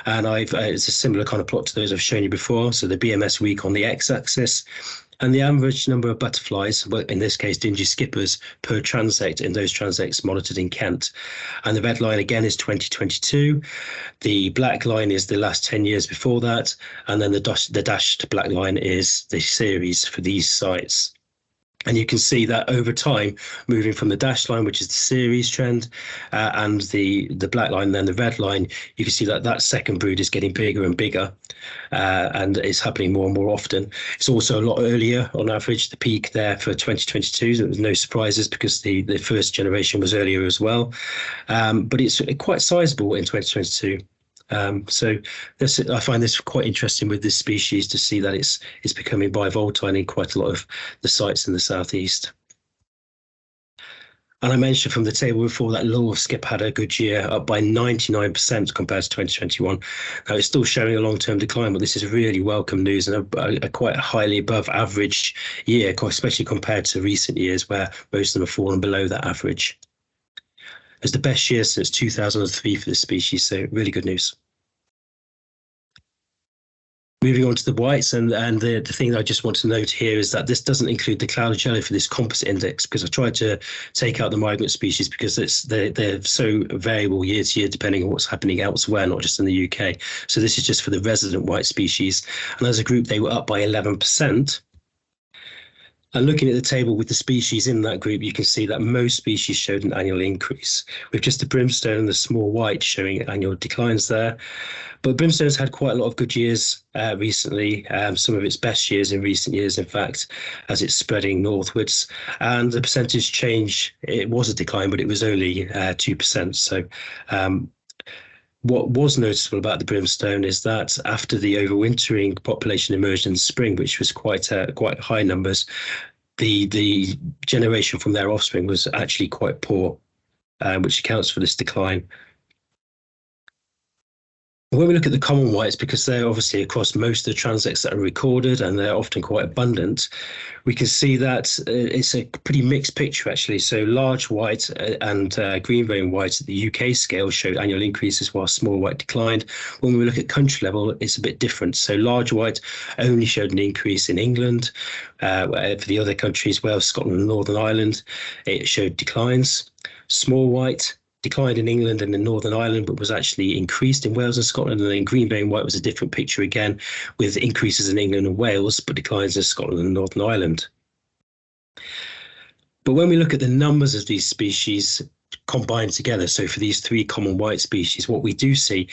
and it's a similar kind of plot to those I've shown you before. So the BMS week on the x-axis, and the average number of butterflies, well, in this case dingy skippers, per transect in those transects monitored in Kent. And the red line again is 2022. The black line is the last 10 years before that, and then the dashed black line is the series for these sites. And you can see that over time, moving from the dashed line, which is the series trend, and the black line, and then the red line, you can see that that second brood is getting bigger and bigger, and it's happening more and more often. It's also a lot earlier on average. The peak there for 2022, there was no surprises because the first generation was earlier as well. But it's quite sizable in 2022. So I find this quite interesting with this species, to see that it's becoming bivoltine in quite a lot of the sites in the southeast. And I mentioned from the table before that lure skip had a good year, up by 99% compared to 2021. Now it's still showing a long-term decline, but this is really welcome news, and a quite highly above average year, especially compared to recent years where most of them have fallen below that average. It's the best year since 2003 for this species, so really good news. Moving on to the whites, and the thing that I just want to note here is that this doesn't include the clouded yellow for this composite index, because I tried to take out the migrant species because they're so variable year to year depending on what's happening elsewhere, not just in the UK. So this is just for the resident white species, and as a group they were up by 11%. And looking at the table with the species in that group, you can see that most species showed an annual increase, with just the brimstone and the small white showing annual declines there. But brimstone's had quite a lot of good years recently, some of its best years in recent years, in fact, as it's spreading northwards. And the percentage change, it was a decline, but it was only 2%. So what was noticeable about the brimstone is that after the overwintering population emerged in the spring, which was quite high numbers, the generation from their offspring was actually quite poor, which accounts for this decline. When we look at the common whites, because they're obviously across most of the transects that are recorded and they're often quite abundant, we can see that it's a pretty mixed picture actually. So large white and green vein white at the UK scale showed annual increases while small white declined. When we look at country level, it's a bit different. So large white only showed an increase in England. For the other countries, Wales, Scotland and Northern Ireland, it showed declines. Small white declined in England and in Northern Ireland, but was actually increased in Wales and Scotland. And then green vein white was a different picture again, with increases in England and Wales, but declines in Scotland and Northern Ireland. But when we look at the numbers of these species combined together, so for these three common white species, what we do see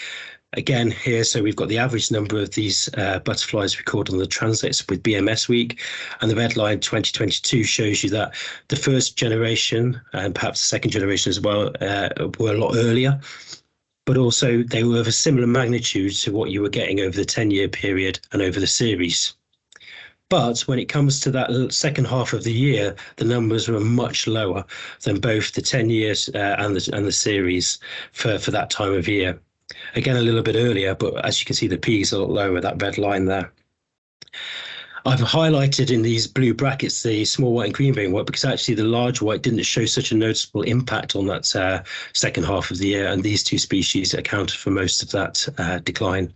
again here, so we've got the average number of these butterflies recorded on the transects with BMS week, and the red line 2022 shows you that the first generation and perhaps the second generation as well were a lot earlier, but also they were of a similar magnitude to what you were getting over the 10-year period and over the series. But when it comes to that second half of the year, the numbers were much lower than both the 10 years and the series for that time of year. Again, a little bit earlier, but as you can see, the P is a lot lower, that red line there. I've highlighted in these blue brackets the small white and green vein white because actually the large white didn't show such a noticeable impact on that second half of the year, and these two species accounted for most of that decline.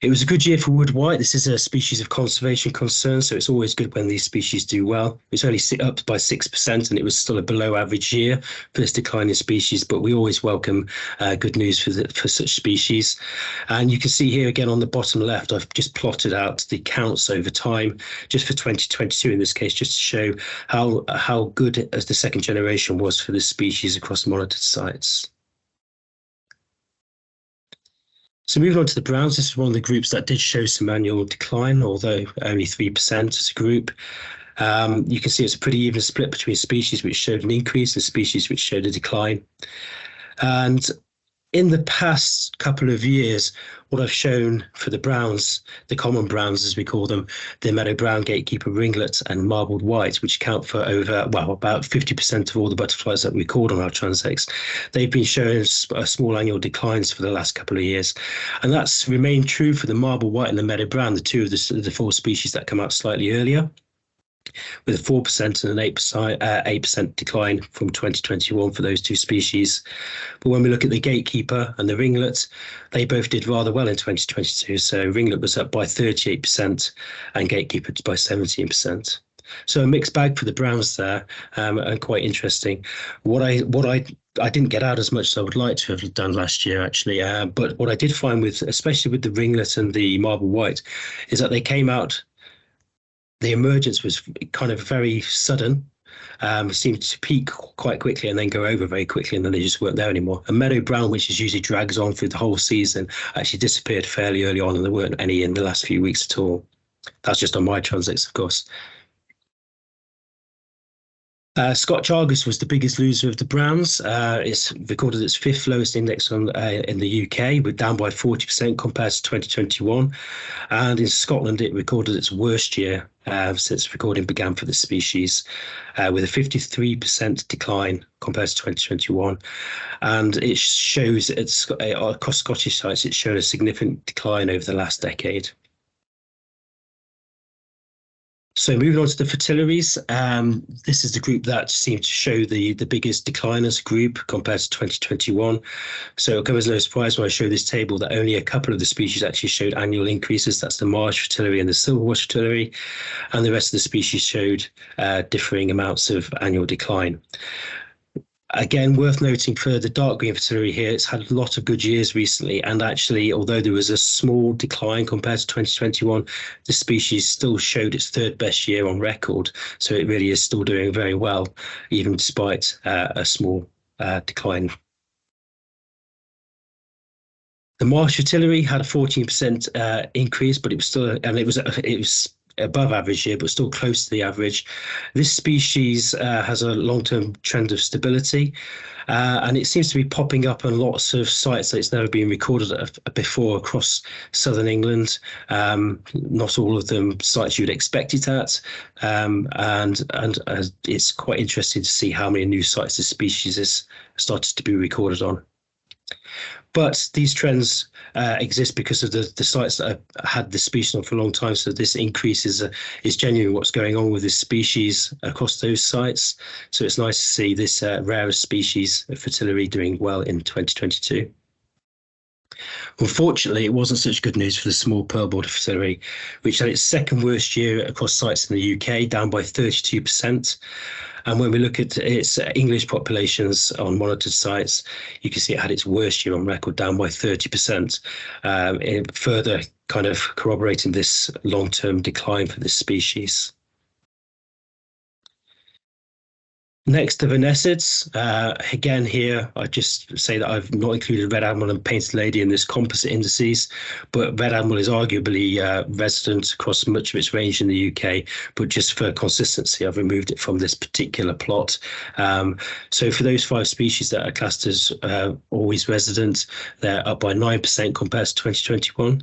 It was a good year for wood white. This is a species of conservation concern, so it's always good when these species do well. It's only up by 6%, and it was still a below average year for this declining species, but we always welcome good news for such species. And you can see here again on the bottom left, I've just plotted out the counts over time, just for 2022 in this case, just to show how good as the second generation was for this species across monitored sites. So moving on to the browns, this is one of the groups that did show some annual decline, although only 3% as a group. You can see it's a pretty even split between species which showed an increase and species which showed a decline. And in the past couple of years, what I've shown for the browns, the common browns as we call them, the meadow brown, gatekeeper ringlet and marbled white, which account for over, well, about 50% of all the butterflies that we record on our transects, they've been showing small annual declines for the last couple of years. And that's remained true for the marbled white and the meadow brown, the two of the four species that come out slightly earlier, with a 4% and an 8% decline from 2021 for those two species. But when we look at the gatekeeper and the ringlet, they both did rather well in 2022. So ringlet was up by 38% and gatekeeper by 17%. So a mixed bag for the browns there, and quite interesting. What I didn't get out as much as I would like to have done last year, actually. But what I did find with, especially with the ringlet and the marble white, is that they came out. The emergence was kind of very sudden, seemed to peak quite quickly and then go over very quickly, and then they just weren't there anymore. A meadow brown, which is usually drags on through the whole season, actually disappeared fairly early on, and there weren't any in the last few weeks at all. That's just on my transects, of course. Scotch Argus was the biggest loser of the browns. It's recorded its fifth lowest index in the UK, with down by 40% compared to 2021. And in Scotland, it recorded its worst year since recording began for the species, with a 53% decline compared to 2021. And it shows across Scottish sites, it's shown a significant decline over the last decade. So moving on to the fritillaries, this is the group that seemed to show the biggest decline as a group compared to 2021. So it comes as no surprise when I show this table that only a couple of the species actually showed annual increases. That's the Marsh fritillary and the silverwash fritillary, and the rest of the species showed differing amounts of annual decline. Again, worth noting for the dark green fritillary here, it's had a lot of good years recently, and actually, although there was a small decline compared to 2021, the species still showed its third best year on record. So it really is still doing very well, even despite a small decline. The Marsh fritillary had a 14% increase, but it was still, and it was above average here, but still close to the average. This species has a long-term trend of stability, and it seems to be popping up on lots of sites that it's never been recorded before across southern England. Not all of them sites you'd expect it at, and it's quite interesting to see how many new sites this species has started to be recorded on. But these trends exist because of the sites that have had this species on for a long time. So this increase is genuinely what's going on with this species across those sites. So it's nice to see this rarest species of Fritillary doing well in 2022. Unfortunately, it wasn't such good news for the small pearl border Fritillary, which had its second worst year across sites in the UK, down by 32%. And when we look at its English populations on monitored sites, you can see it had its worst year on record, down by 30%, further kind of corroborating this long-term decline for this species. Next, the Vanessids. Again, here, I just say that I've not included Red Admiral and Painted Lady in this composite indices, but Red Admiral is arguably resident across much of its range in the UK, but just for consistency, I've removed it from this particular plot. So for those 5 species that are classed as always resident, they're up by 9% compared to 2021.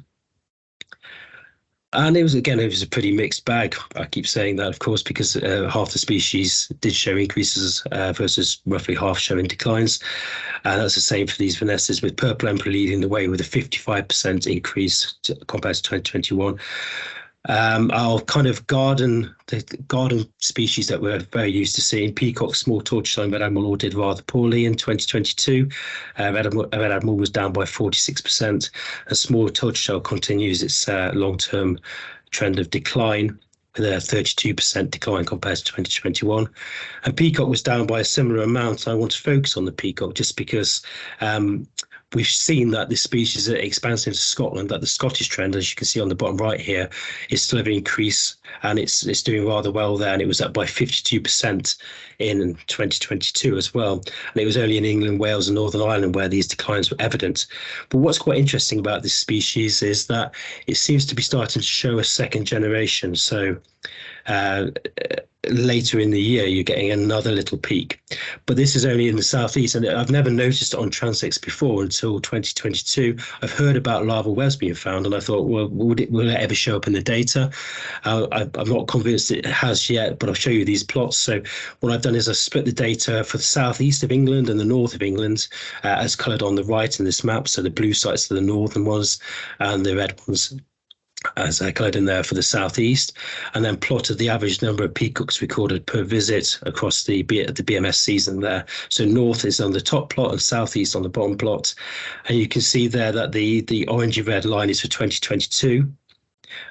And it was a pretty mixed bag. I keep saying that, of course, because half the species did show increases versus roughly half showing declines. And that's the same for these Vanessids, with Purple Emperor leading the way with a 55% increase compared to 2021. Our kind of garden species that we're very used to seeing, peacock, small tortoiseshell, and Red Admiral all did rather poorly in 2022. Red Admiral was down by 46%, and small tortoiseshell continues its long-term trend of decline, with a 32% decline compared to 2021. And peacock was down by a similar amount. I want to focus on the peacock just because we've seen that this species expands into Scotland, that the Scottish trend, as you can see on the bottom right here, is still an increase, and it's doing rather well there, and it was up by 52% in 2022 as well. And it was only in England, Wales and Northern Ireland where these declines were evident. But what's quite interesting about this species is that it seems to be starting to show a second generation. So later in the year, you're getting another little peak, but this is only in the southeast, and I've never noticed it on transects before until 2022. I've heard about larval webs being found, and I thought, well, will it ever show up in the data? I'm not convinced it has yet, but I'll show you these plots. So what I've done is I've split the data for the southeast of England and the north of England as coloured on the right in this map. So the blue sites are the northern ones, and the red ones as I coloured in there for the southeast, and then plotted the average number of peacocks recorded per visit across the BMS season there. So north is on the top plot and southeast on the bottom plot, and you can see there that the orangey red line is for 2022.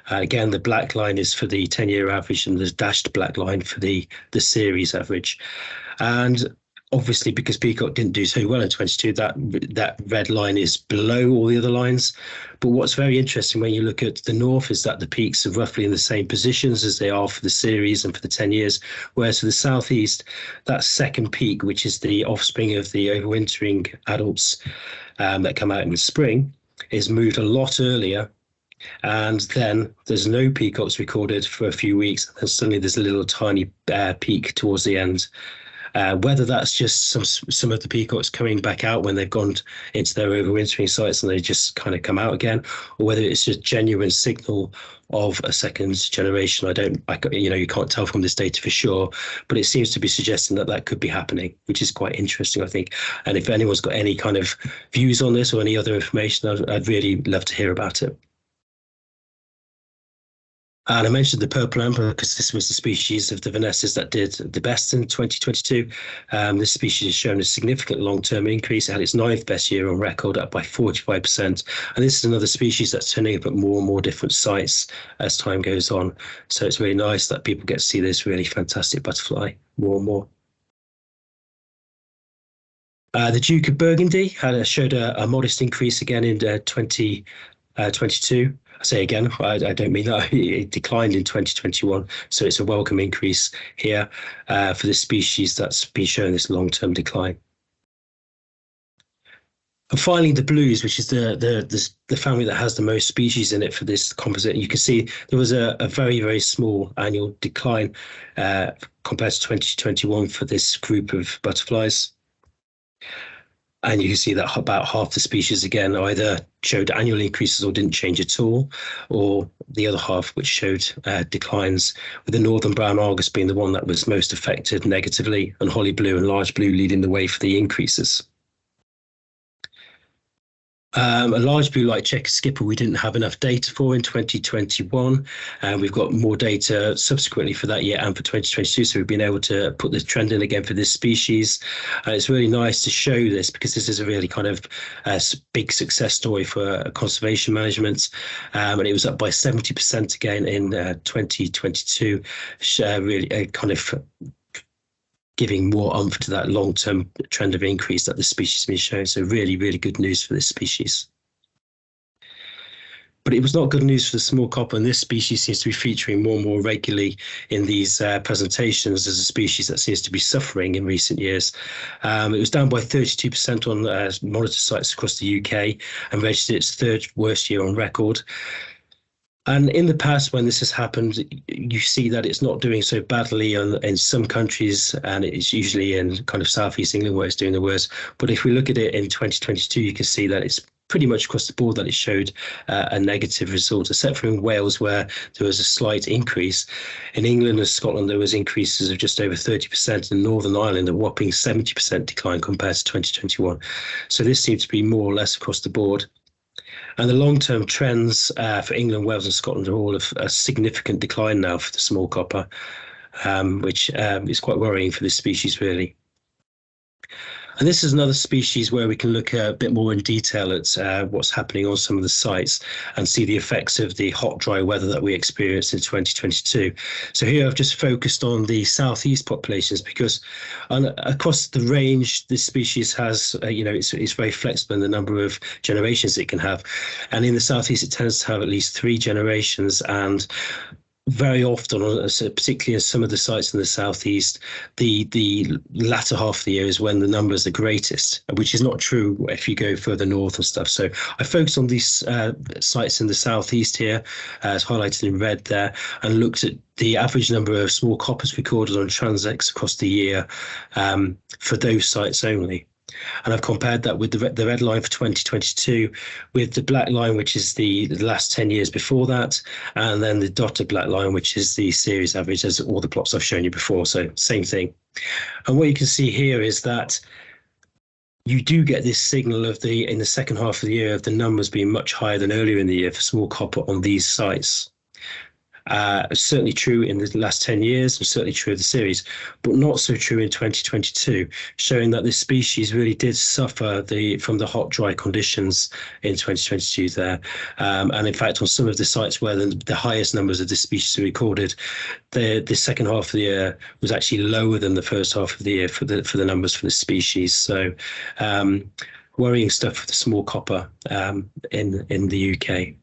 Again, the black line is for the 10-year average, and the dashed black line for the series average. And obviously, because peacock didn't do so well in 22, that red line is below all the other lines. But what's very interesting when you look at the north is that the peaks are roughly in the same positions as they are for the series and for the 10 years. Whereas for the southeast, that second peak, which is the offspring of the overwintering adults that come out in the spring, is moved a lot earlier. And then there's no peacocks recorded for a few weeks, and suddenly there's a little tiny peak towards the end. Whether that's just some of the peacocks coming back out when they've gone into their overwintering sites and they just kind of come out again, or whether it's just genuine signal of a second generation, you can't tell from this data for sure, but it seems to be suggesting that could be happening, which is quite interesting, I think. And if anyone's got any kind of views on this or any other information, I'd really love to hear about it. And I mentioned the Purple Emperor because this was the species of the Vanessids that did the best in 2022. This species has shown a significant long-term increase. It had its 9th best year on record, up by 45%. And this is another species that's turning up at more and more different sites as time goes on. So it's really nice that people get to see this really fantastic butterfly more and more. The Duke of Burgundy showed a modest increase again in 2022. I say again, I don't mean that. It declined in 2021, so it's a welcome increase here for this species that's been showing this long-term decline. And finally, the blues, which is the family that has the most species in it for this composite. You can see there was a very, very small annual decline compared to 2021 for this group of butterflies. And you can see that about half the species, again, either showed annual increases or didn't change at all, or the other half which showed declines, with the northern brown argus being the one that was most affected negatively, and holly blue and large blue leading the way for the increases. A large blue-light checker skipper we didn't have enough data for in 2021, and we've got more data subsequently for that year and for 2022, so we've been able to put the trend in again for this species. It's really nice to show this because this is a really kind of big success story for conservation management, and it was up by 70% again in 2022, really kind of giving more oomph to that long-term trend of increase that the species has been showing. So really, really good news for this species. But it was not good news for the small copper, and this species seems to be featuring more and more regularly in these presentations as a species that seems to be suffering in recent years. It was down by 32% on monitor sites across the UK and registered its third worst year on record. And in the past, when this has happened, you see that it's not doing so badly in some countries, and it's usually in kind of southeast England where it's doing the worst. But if we look at it in 2022, you can see that it's pretty much across the board that it showed a negative result, except for in Wales, where there was a slight increase. In England and Scotland, there was increases of just over 30%, in Northern Ireland, a whopping 70% decline compared to 2021. So this seems to be more or less across the board. And the long-term trends for England, Wales and Scotland are all of a significant decline now for the small copper, which is quite worrying for this species, really. And this is another species where we can look a bit more in detail at what's happening on some of the sites and see the effects of the hot, dry weather that we experienced in 2022. So here I've just focused on the southeast populations because across the range, this species has, it's very flexible in the number of generations it can have. And in the southeast, it tends to have at least 3 generations, and very often, particularly in some of the sites in the southeast, the latter half of the year is when the numbers are greatest, which is not true if you go further north and stuff. So I focused on these sites in the southeast here, as highlighted in red there, and looked at the average number of small coppers recorded on transects across the year for those sites only. And I've compared that with the red line for 2022 with the black line, which is the last 10 years before that, and then the dotted black line, which is the series average, as all the plots I've shown you before. So same thing. And what you can see here is that you do get this signal of in the second half of the year of the numbers being much higher than earlier in the year for small copper on these sites. Certainly true in the last 10 years and certainly true of the series, but not so true in 2022, showing that this species really did suffer from the hot, dry conditions in 2022 there. And in fact, on some of the sites where the highest numbers of this species are recorded, the second half of the year was actually lower than the first half of the year for the numbers for the species. So worrying stuff for the small copper in the UK.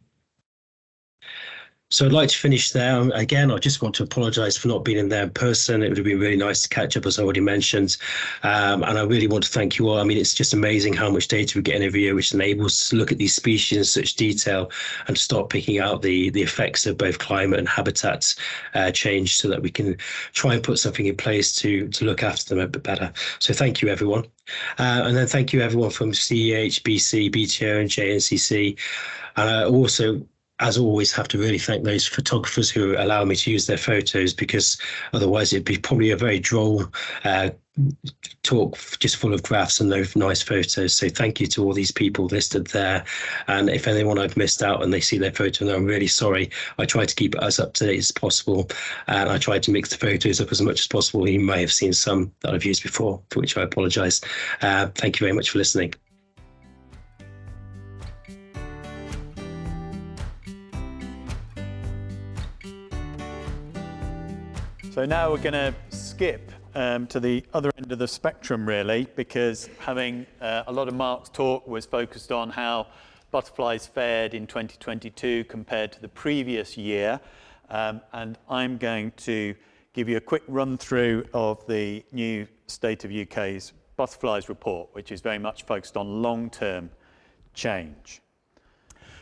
So I'd like to finish there. Again, I just want to apologise for not being in there in person. It would have been really nice to catch up, as I already mentioned. And I really want to thank you all. I mean, it's just amazing how much data we get every year, which enables us to look at these species in such detail and start picking out the effects of both climate and habitat change, so that we can try and put something in place to look after them a bit better. So thank you, everyone. And then thank you, everyone from CEH, BC, BTO and JNCC. And I also, as always, have to really thank those photographers who allow me to use their photos, because otherwise it'd be probably a very droll talk just full of graphs and no nice photos. So thank you to all these people listed there. And if anyone I've missed out and they see their photo, then I'm really sorry. I try to keep it as up to date as possible, and I try to mix the photos up as much as possible. You may have seen some that I've used before, for which I apologise. Thank you very much for listening. So now we're going to skip to the other end of the spectrum, really, because having a lot of Mark's talk was focused on how butterflies fared in 2022 compared to the previous year. And I'm going to give you a quick run through of the new State of UK's Butterflies report, which is very much focused on long-term change.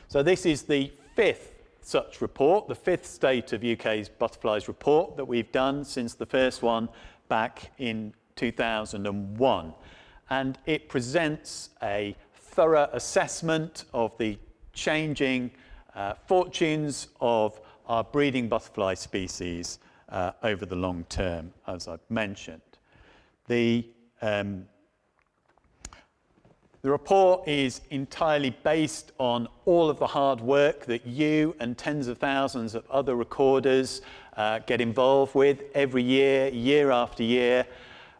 So this is the 5th such report, the 5th State of UK's Butterflies report that we've done since the first one back in 2001. And it presents a thorough assessment of the changing fortunes of our breeding butterfly species over the long term, as I've mentioned. The The report is entirely based on all of the hard work that you and tens of thousands of other recorders get involved with every year, year after year,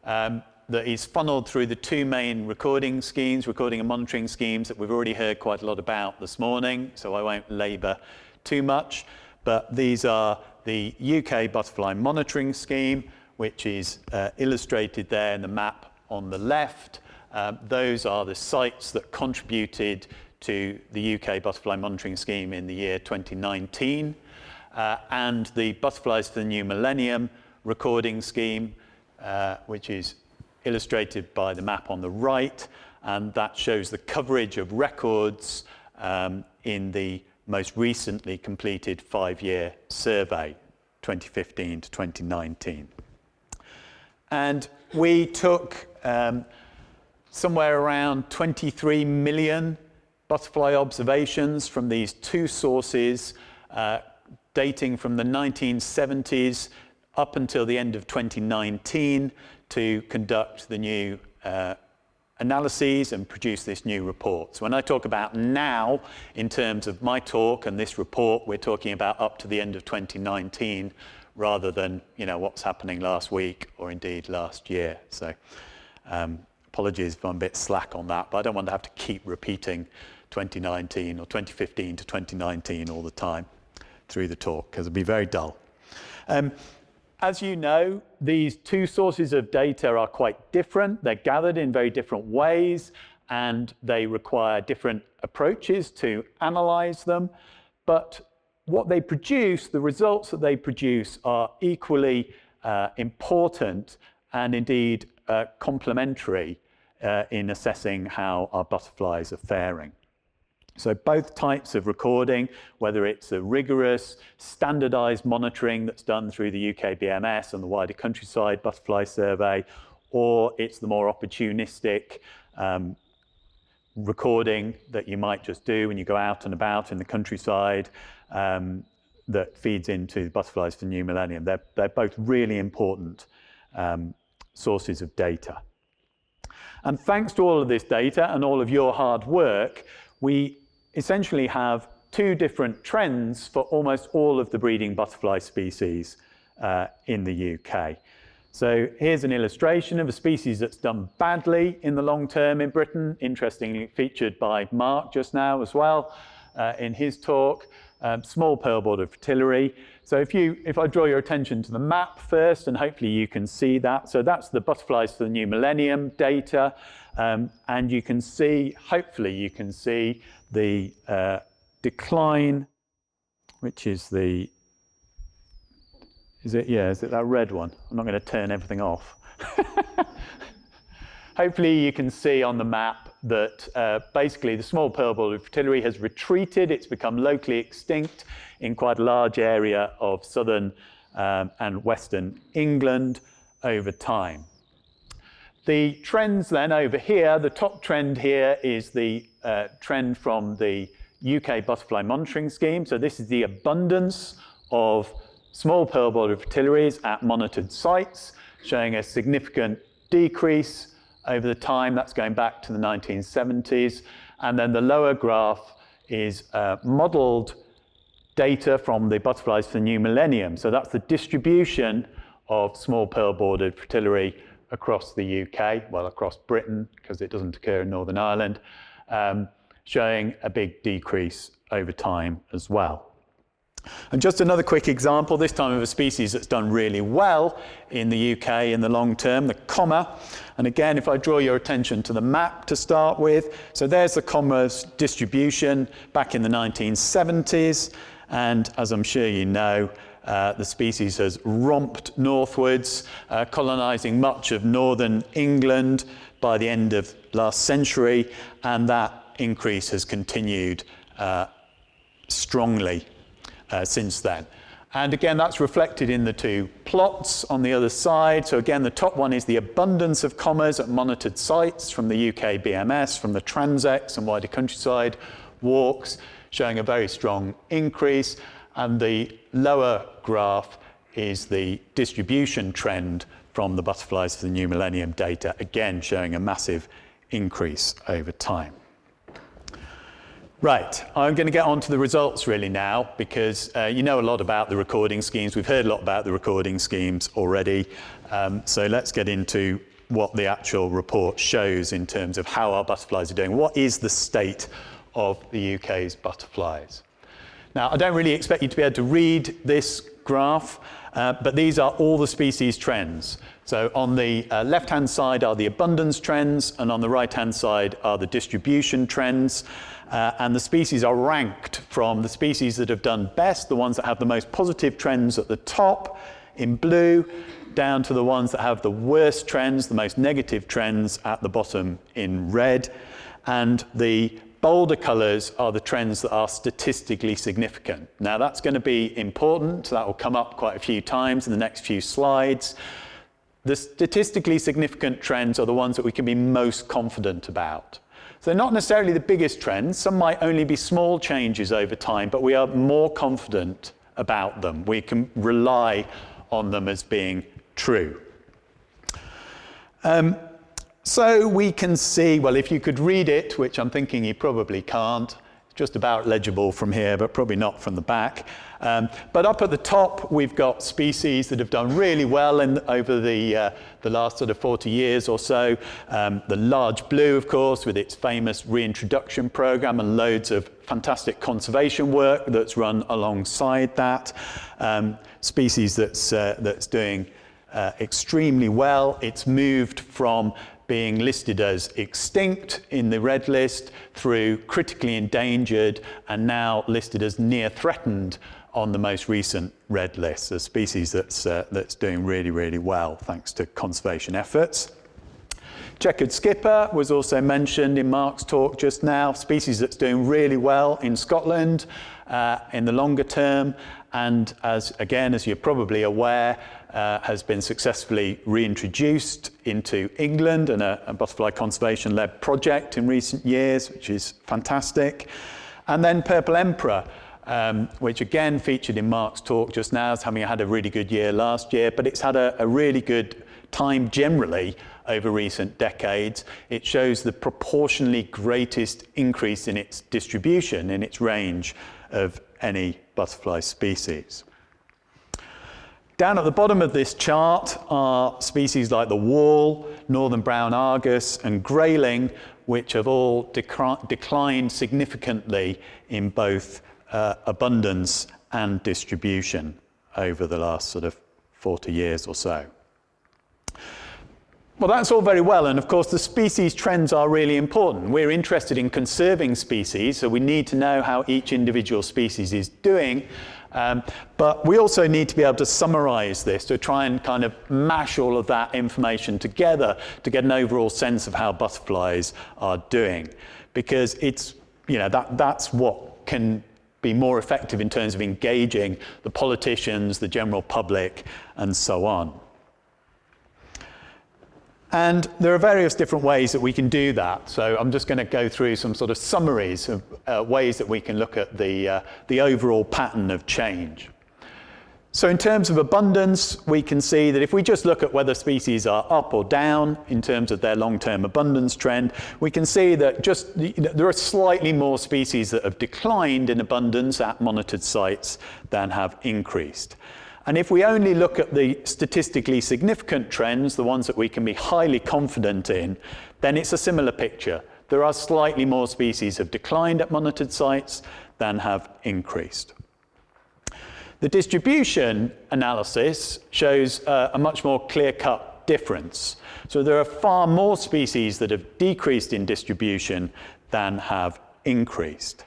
that is funneled through the two main recording and monitoring schemes that we've already heard quite a lot about this morning, so I won't labour too much. But these are the UK Butterfly Monitoring Scheme, which is illustrated there in the map on the left. Those are the sites that contributed to the UK Butterfly Monitoring Scheme in the year 2019, and the Butterflies for the New Millennium recording scheme, which is illustrated by the map on the right, and that shows the coverage of records in the most recently completed 5-year survey, 2015 to 2019. And we took somewhere around 23 million butterfly observations from these two sources, dating from the 1970s up until the end of 2019 to conduct the new analyses and produce this new report. So when I talk about now, in terms of my talk and this report, we're talking about up to the end of 2019, rather than, you know, what's happening last week or indeed last year. So apologies if I'm a bit slack on that, but I don't want to have to keep repeating 2019 or 2015 to 2019 all the time through the talk, because it'll be very dull. As you know, these two sources of data are quite different. They're gathered in very different ways, and they require different approaches to analyze them. But what they produce, the results that they produce, are equally important and indeed complementary in assessing how our butterflies are faring. So both types of recording, whether it's a rigorous, standardized monitoring that's done through the UKBMS and the wider countryside butterfly survey, or it's the more opportunistic recording that you might just do when you go out and about in the countryside, that feeds into Butterflies for the New Millennium. They're both really important sources of data. And thanks to all of this data and all of your hard work, we essentially have two different trends for almost all of the breeding butterfly species in the UK. So here's an illustration of a species that's done badly in the long term in Britain, interestingly featured by Mark just now as well in his talk, small pearl-bordered fritillary. So if I draw your attention to the map first, and hopefully you can see that. So that's the Butterflies for the New Millennium data, and you can see, hopefully you can see the decline, which is the, is it that red one? I'm not going to turn everything off. Hopefully you can see on the map that basically the small pearl-bordered fritillary has retreated. It's become locally extinct in quite a large area of southern and western England over time. The trends then over here, the top trend here is the trend from the UK Butterfly Monitoring Scheme. So this is the abundance of small pearl-bordered fritillaries at monitored sites, showing a significant decrease over the time. That's going back to the 1970s. And then the lower graph is modelled data from the Butterflies for the New Millennium. So that's the distribution of small pearl-bordered fritillary across the UK, well, across Britain, because it doesn't occur in Northern Ireland, showing a big decrease over time as well. And just another quick example, this time of a species that's done really well in the UK in the long term, the comma. And again, if I draw your attention to the map to start with, so there's the comma's distribution back in the 1970s. And as I'm sure you know, the species has romped northwards, colonising much of northern England by the end of last century, and that increase has continued strongly since then. And again, that's reflected in the two plots on the other side. So again, the top one is the abundance of commas at monitored sites from the UKBMS, from the transects and wider countryside walks, showing a very strong increase. And the lower graph is the distribution trend from the Butterflies for the New Millennium data, again showing a massive increase over time. Right, I'm going to get on to the results really now, because you know a lot about the recording schemes. We've heard a lot about the recording schemes already. So let's get into what the actual report shows in terms of how our butterflies are doing. What is the state of the UK's butterflies? Now, I don't really expect you to be able to read this graph, but these are all the species trends. So on the left-hand side are the abundance trends, and on the right-hand side are the distribution trends. And the species are ranked from the species that have done best, the ones that have the most positive trends at the top in blue, down to the ones that have the worst trends, the most negative trends at the bottom in red. And the bolder colours are the trends that are statistically significant. Now that's going to be important. That will come up quite a few times in the next few slides. The statistically significant trends are the ones that we can be most confident about. So they're not necessarily the biggest trends. Some might only be small changes over time, but we are more confident about them. We can rely on them as being true. So we can see, well, if you could read it, which I'm thinking you probably can't, it's just about legible from here, but probably not from the back. But up at the top, we've got species that have done really well over the last sort of 40 years or so. The large blue, of course, with its famous reintroduction program and loads of fantastic conservation work that's run alongside that. Species that's doing extremely well. It's moved from being listed as extinct in the red list through critically endangered and now listed as near threatened on the most recent red list. A species that's doing really, really well thanks to conservation efforts. Checkered skipper was also mentioned in Mark's talk just now, species that's doing really well in Scotland in the longer term, and as you're probably aware, has been successfully reintroduced into England and a butterfly conservation-led project in recent years, which is fantastic. And then Purple Emperor, which again featured in Mark's talk just now as having had a really good year last year, but it's had a really good time generally over recent decades. It shows the proportionally greatest increase in its distribution, in its range of any butterfly species. Down at the bottom of this chart are species like the wall, northern brown argus and grayling, which have all declined significantly in both abundance and distribution over the last sort of 40 years or so. Well, that's all very well, and of course the species trends are really important. We're interested in conserving species, so we need to know how each individual species is doing, but we also need to be able to summarise this, to try and kind of mash all of that information together to get an overall sense of how butterflies are doing, because it's, you know, that's what can be more effective in terms of engaging the politicians, the general public, and so on. And there are various different ways that we can do that. So I'm just going to go through some sort of summaries of ways that we can look at the overall pattern of change. So in terms of abundance, we can see that if we just look at whether species are up or down in terms of their long-term abundance trend, we can see that there are slightly more species that have declined in abundance at monitored sites than have increased. And if we only look at the statistically significant trends, the ones that we can be highly confident in, then it's a similar picture. There are slightly more species have declined at monitored sites than have increased. The distribution analysis shows a much more clear-cut difference. So there are far more species that have decreased in distribution than have increased.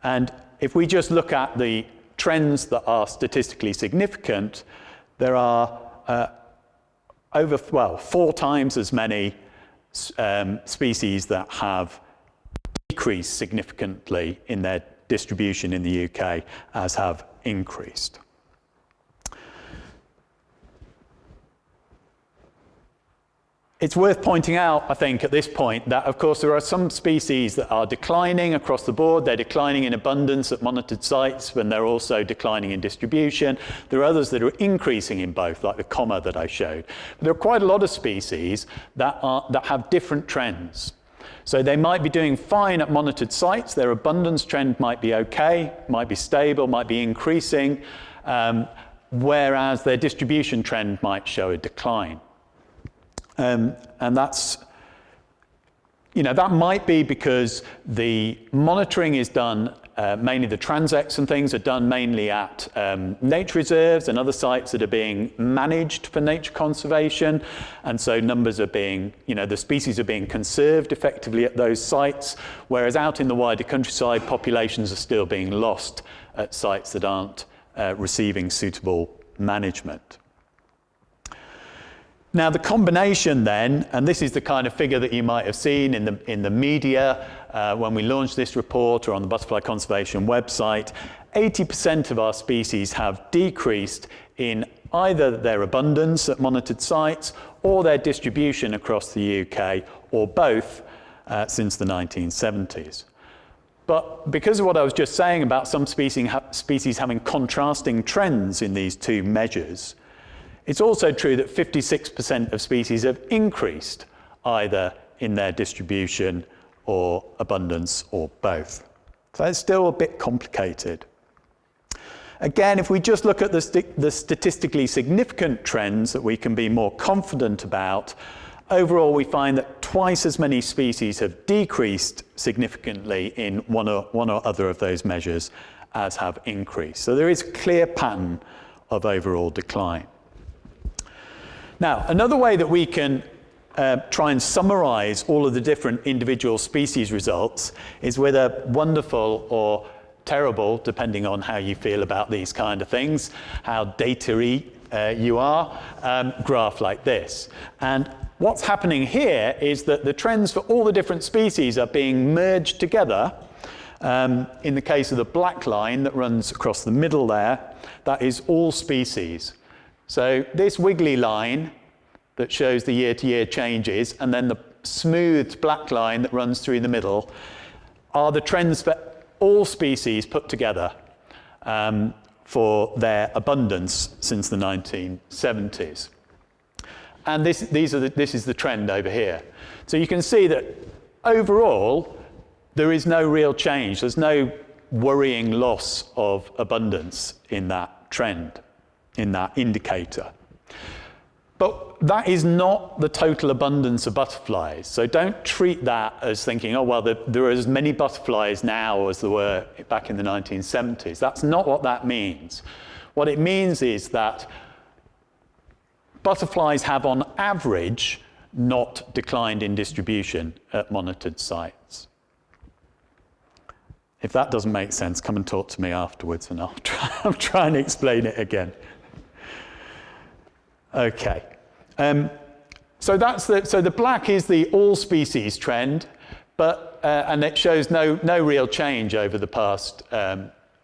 And if we just look at the trends that are statistically significant, there are over 4 times as many species that have decreased significantly in their distribution in the UK as have increased. It's worth pointing out, I think, at this point that, of course, there are some species that are declining across the board. They're declining in abundance at monitored sites, when they're also declining in distribution. There are others that are increasing in both, like the comma that I showed. But there are quite a lot of species that have different trends. So they might be doing fine at monitored sites. Their abundance trend might be okay, might be stable, might be increasing, whereas their distribution trend might show a decline. And that's, that might be because the monitoring is done, mainly the transects and things are done mainly at nature reserves and other sites that are being managed for nature conservation. And so numbers are being, the species are being conserved effectively at those sites, whereas out in the wider countryside, populations are still being lost at sites that aren't receiving suitable management. Now the combination then, and this is the kind of figure that you might have seen in the media when we launched this report or on the Butterfly Conservation website, 80% of our species have decreased in either their abundance at monitored sites or their distribution across the UK, or both, since the 1970s. But because of what I was just saying about some species having contrasting trends in these two measures, it's also true that 56% of species have increased either in their distribution or abundance or both. So it's still a bit complicated. Again, if we just look at the statistically significant trends that we can be more confident about, overall we find that twice as many species have decreased significantly in one or other of those measures as have increased. So there is a clear pattern of overall decline. Now, another way that we can try and summarize all of the different individual species results is with a wonderful or terrible, depending on how you feel about these kind of things, how data-y you are, graph like this. And what's happening here is that the trends for all the different species are being merged together. In the case of the black line that runs across the middle there, that is all species. So this wiggly line that shows the year-to-year changes, and then the smoothed black line that runs through the middle, are the trends for all species put together for their abundance since the 1970s. And this is the trend over here. So you can see that overall, there is no real change. There's no worrying loss of abundance in that trend, in that indicator. But that is not the total abundance of butterflies. So don't treat that as thinking, oh, well, there are as many butterflies now as there were back in the 1970s. That's not what that means. What it means is that butterflies have, on average, not declined in distribution at monitored sites. If that doesn't make sense, come and talk to me afterwards and I'll try and explain it again. Okay. So the black is the all species trend, but and it shows no real change over the past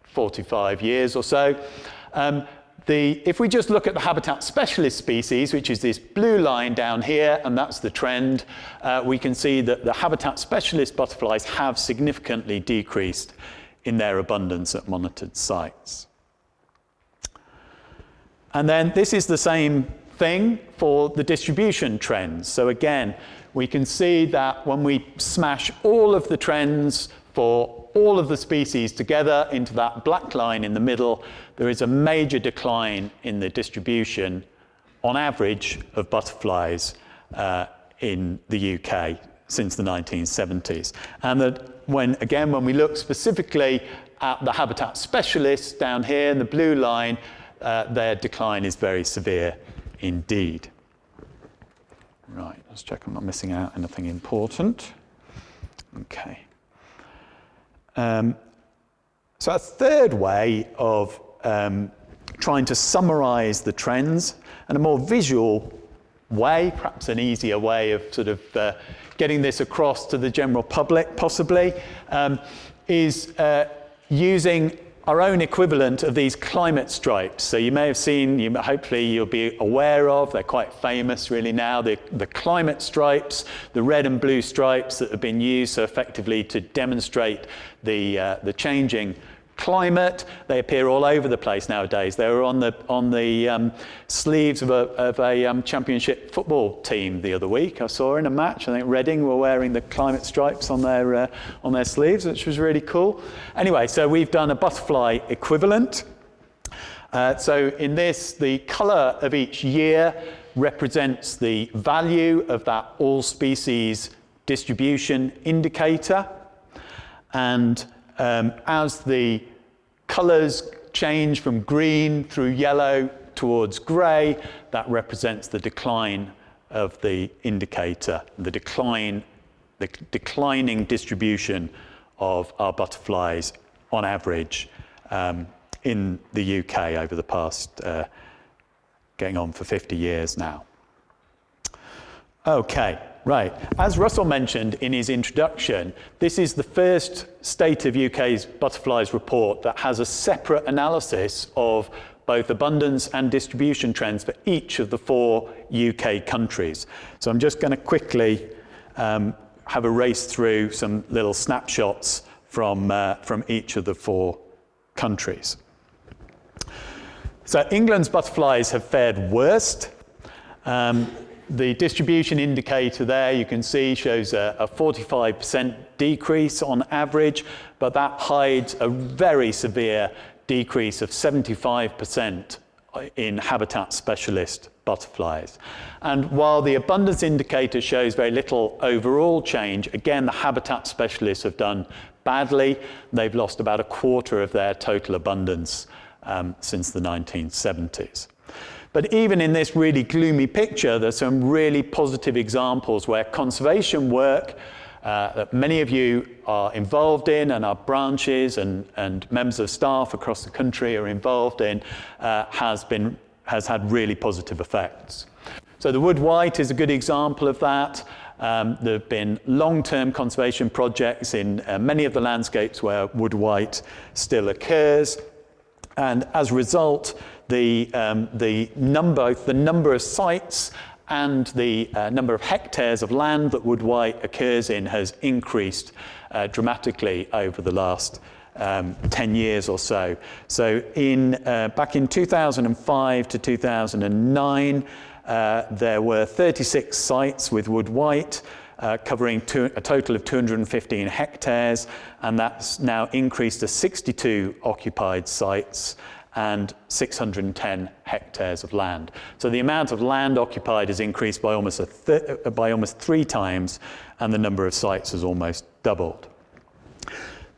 45 years or so. If we just look at the habitat specialist species, which is this blue line down here, and that's the trend, we can see that the habitat specialist butterflies have significantly decreased in their abundance at monitored sites. And then this is the same thing for the distribution trends. So again, we can see that when we smash all of the trends for all of the species together into that black line in the middle, there is a major decline in the distribution, on average, of butterflies in the UK since the 1970s. And that when we look specifically at the habitat specialists down here in the blue line, their decline is very severe indeed. Right, let's check I'm not missing out anything important. Okay. So a third way of trying to summarize the trends, and a more visual way, perhaps an easier way of sort of getting this across to the general public possibly, is using our own equivalent of these climate stripes. So you may have seen, hopefully you'll be aware of, they're quite famous really now, the climate stripes, the red and blue stripes that have been used so effectively to demonstrate the changing climate. They appear all over the place nowadays. They were on the sleeves of a championship football team the other week. I saw in a match. I think Reading were wearing the climate stripes on their sleeves, which was really cool. Anyway, so we've done a butterfly equivalent. So in this, the colour of each year represents the value of that all species distribution indicator. And as the colours change from green through yellow towards grey, that represents the decline of the indicator, the declining distribution of our butterflies on average in the UK over the past, getting on for 50 years now. Okay, right. As Russell mentioned in his introduction, this is the first State of UK's Butterflies report that has a separate analysis of both abundance and distribution trends for each of the 4 UK countries. So I'm just going to quickly have a race through some little snapshots from each of the 4 countries. So England's butterflies have fared worst. The distribution indicator there, you can see, shows a 45% decrease on average, but that hides a very severe decrease of 75% in habitat specialist butterflies. And while the abundance indicator shows very little overall change, again, the habitat specialists have done badly. They've lost about a quarter of their total abundance since the 1970s. But even in this really gloomy picture, there's some really positive examples where conservation work that many of you are involved in, and our branches and members of staff across the country are involved in, has had really positive effects. So the wood white is a good example of that. There have been long-term conservation projects in many of the landscapes where wood white still occurs. And as a result, the number of sites and the number of hectares of land that wood white occurs in has increased dramatically over the last 10 years or so. So back in 2005 to 2009, there were 36 sites with wood white, covering a total of 215 hectares, and that's now increased to 62 occupied sites and 610 hectares of land. So the amount of land occupied has increased by almost 3 times, and the number of sites has almost doubled.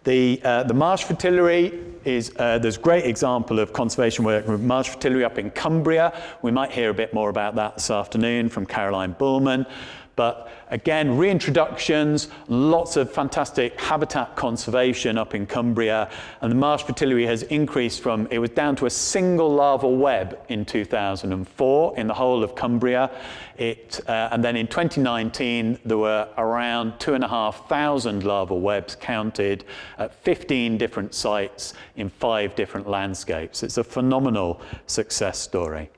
The Marsh Fritillary is, there's a great example of conservation work with Marsh Fritillary up in Cumbria. We might hear a bit more about that this afternoon from Caroline Bullman. But again, reintroductions, lots of fantastic habitat conservation up in Cumbria. And the Marsh Fritillary has increased from, it was down to a single larval web in 2004 in the whole of Cumbria. And then in 2019, there were around 2,500 larval webs counted at 15 different sites in 5 different landscapes. It's a phenomenal success story.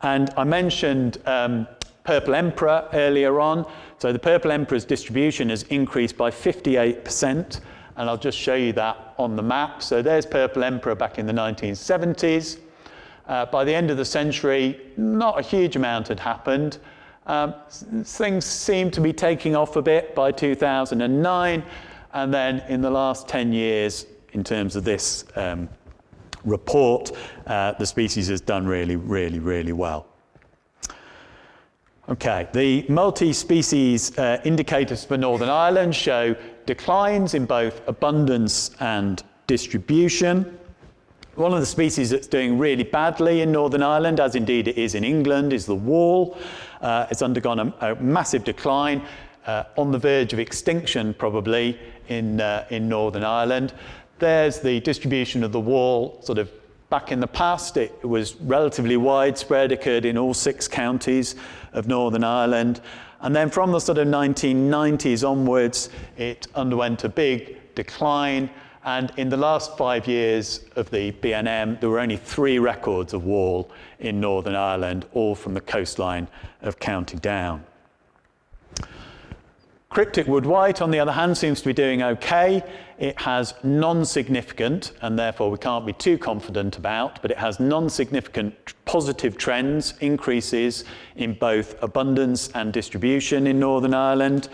And I mentioned Purple Emperor earlier on. So the Purple Emperor's distribution has increased by 58%, and I'll just show you that on the map. So there's Purple Emperor back in the 1970s. By the end of the century, not a huge amount had happened. Things seemed to be taking off a bit by 2009, and then in the last 10 years, in terms of this report, the species has done really, really, really well. Okay, the multi-species indicators for Northern Ireland show declines in both abundance and distribution. One of the species that's doing really badly in Northern Ireland, as indeed it is in England, is the wall. It's undergone a massive decline, on the verge of extinction probably in Northern Ireland. There's the distribution of the wall sort of back in the past. It was relatively widespread, occurred in all 6 counties of Northern Ireland. And then from the sort of 1990s onwards, it underwent a big decline. And in the last 5 years of the BNM, there were only 3 records of wall in Northern Ireland, all from the coastline of County Down. Cryptic wood white, on the other hand, seems to be doing okay. It has non-significant, and therefore we can't be too confident about, but it has non-significant positive trends, increases in both abundance and distribution in Northern Ireland,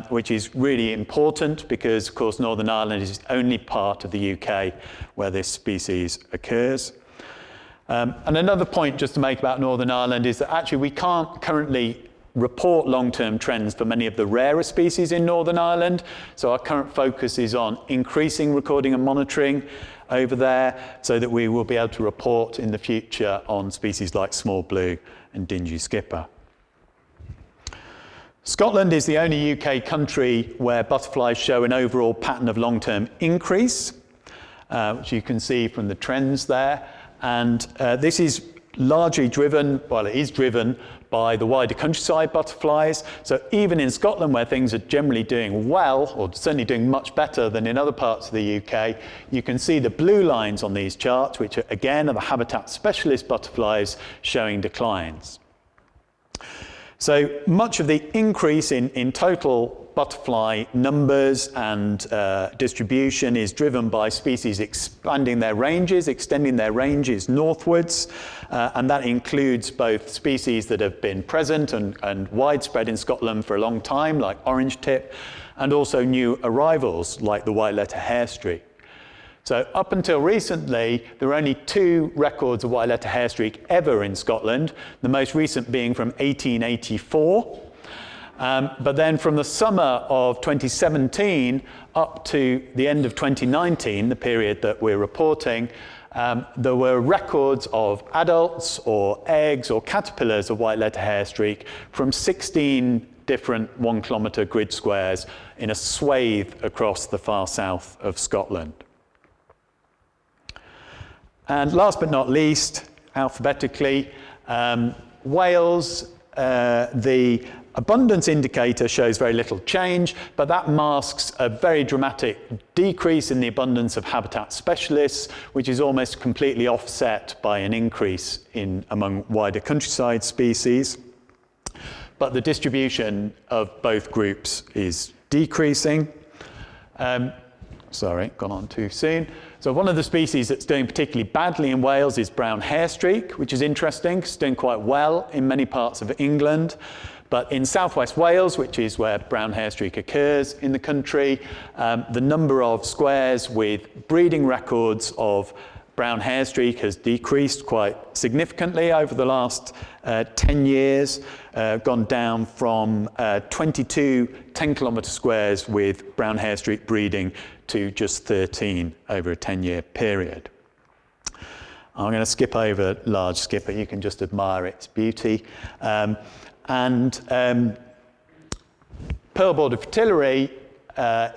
which is really important because, of course, Northern Ireland is the only part of the UK where this species occurs. And another point just to make about Northern Ireland is that actually we can't currently report long-term trends for many of the rarer species in Northern Ireland. So our current focus is on increasing recording and monitoring over there so that we will be able to report in the future on species like small blue and dingy skipper. Scotland is the only UK country where butterflies show an overall pattern of long-term increase, which you can see from the trends there. And this is largely driven, well, it is driven by the wider countryside butterflies. So even in Scotland, where things are generally doing well, or certainly doing much better than in other parts of the UK, you can see the blue lines on these charts, which are, again, are the habitat specialist butterflies showing declines. So much of the increase in total butterfly numbers and distribution is driven by species expanding their ranges, extending their ranges northwards, and that includes both species that have been present and widespread in Scotland for a long time, like orange tip, and also new arrivals, like the white-letter hairstreak. So up until recently, there were only 2 records of white-letter hairstreak ever in Scotland, the most recent being from 1884. But then from the summer of 2017 up to the end of 2019, the period that we're reporting, there were records of adults or eggs or caterpillars of white-letter hairstreak from 16 different 1-kilometre grid squares in a swathe across the far south of Scotland. And last but not least, alphabetically, Wales, the abundance indicator shows very little change, but that masks a very dramatic decrease in the abundance of habitat specialists, which is almost completely offset by an increase among wider countryside species. But the distribution of both groups is decreasing. Sorry, gone on too soon. So one of the species that's doing particularly badly in Wales is brown hairstreak, which is interesting, it's doing quite well in many parts of England. But in southwest Wales, which is where brown hairstreak occurs in the country, the number of squares with breeding records of brown hairstreak has decreased quite significantly over the last 10 years, gone down from 22 10-kilometre squares with brown hairstreak breeding to just 13 over a 10-year period. I'm going to skip over large skipper. You can just admire its beauty. Pearl-bordered Fritillary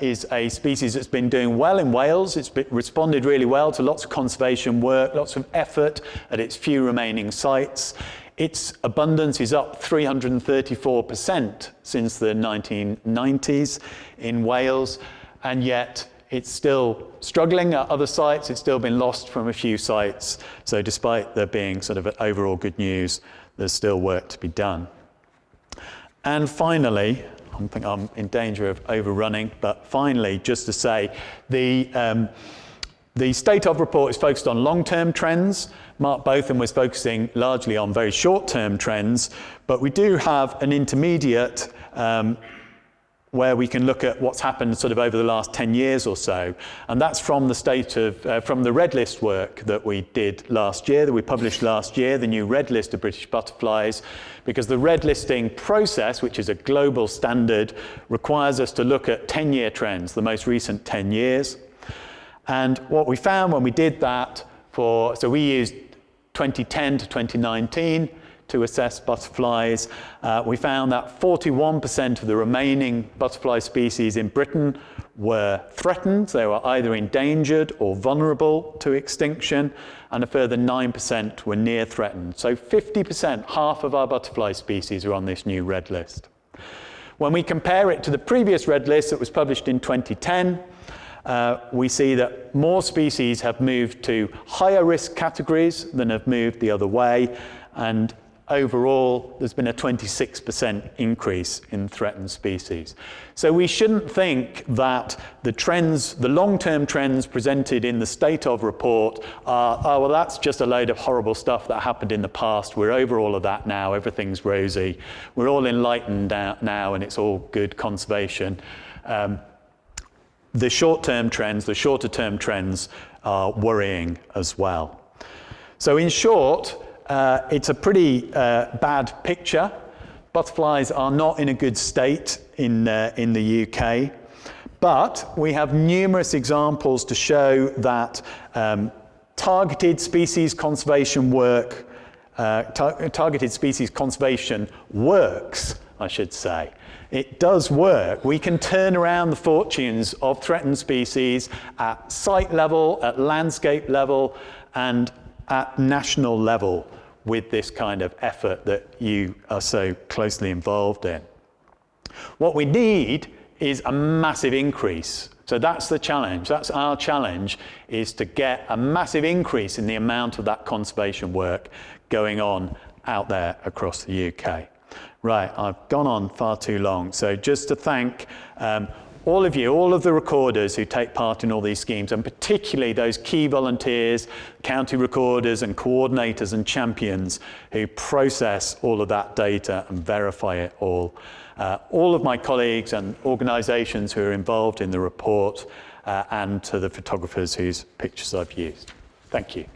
is a species that's been doing well in Wales. It's responded really well to lots of conservation work, lots of effort at its few remaining sites. Its abundance is up 334% since the 1990s in Wales, and yet it's still struggling at other sites. It's still been lost from a few sites. So despite there being sort of overall good news, there's still work to be done. And finally, I think I'm in danger of overrunning, but finally, just to say, the State of report is focused on long-term trends. Mark Botham was focusing largely on very short-term trends, but we do have an intermediate where we can look at what's happened sort of over the last 10 years or so. And that's from the from the Red List work that we did last year, that we published last year, the new Red List of British butterflies, because the red listing process, which is a global standard, requires us to look at 10-year trends, the most recent 10 years. And what we found when we did that so we used 2010 to 2019, to assess butterflies. We found that 41% of the remaining butterfly species in Britain were threatened. They were either endangered or vulnerable to extinction, and a further 9% were near threatened. So 50%, half of our butterfly species are on this new red list. When we compare it to the previous red list that was published in 2010, we see that more species have moved to higher risk categories than have moved the other way, and overall, there's been a 26% increase in threatened species. So we shouldn't think that the trends, the long-term trends presented in the State of report are, oh, well, that's just a load of horrible stuff that happened in the past. We're over all of that now. Everything's rosy. We're all enlightened now, and it's all good conservation. The short-term trends, the shorter-term trends are worrying as well. So in short, it's a pretty bad picture. Butterflies are not in a good state in the UK, but we have numerous examples to show that targeted species conservation work, targeted species conservation works, I should say. It does work. We can turn around the fortunes of threatened species at site level, at landscape level, and at national level with this kind of effort that you are so closely involved in. What we need is a massive increase. So that's the challenge. That's our challenge, is to get a massive increase in the amount of that conservation work going on out there across the UK. Right, I've gone on far too long. So just to thank all of you, all of the recorders who take part in all these schemes, and particularly those key volunteers, county recorders and coordinators and champions who process all of that data and verify it all. All of my colleagues and organisations who are involved in the report, and to the photographers whose pictures I've used. Thank you.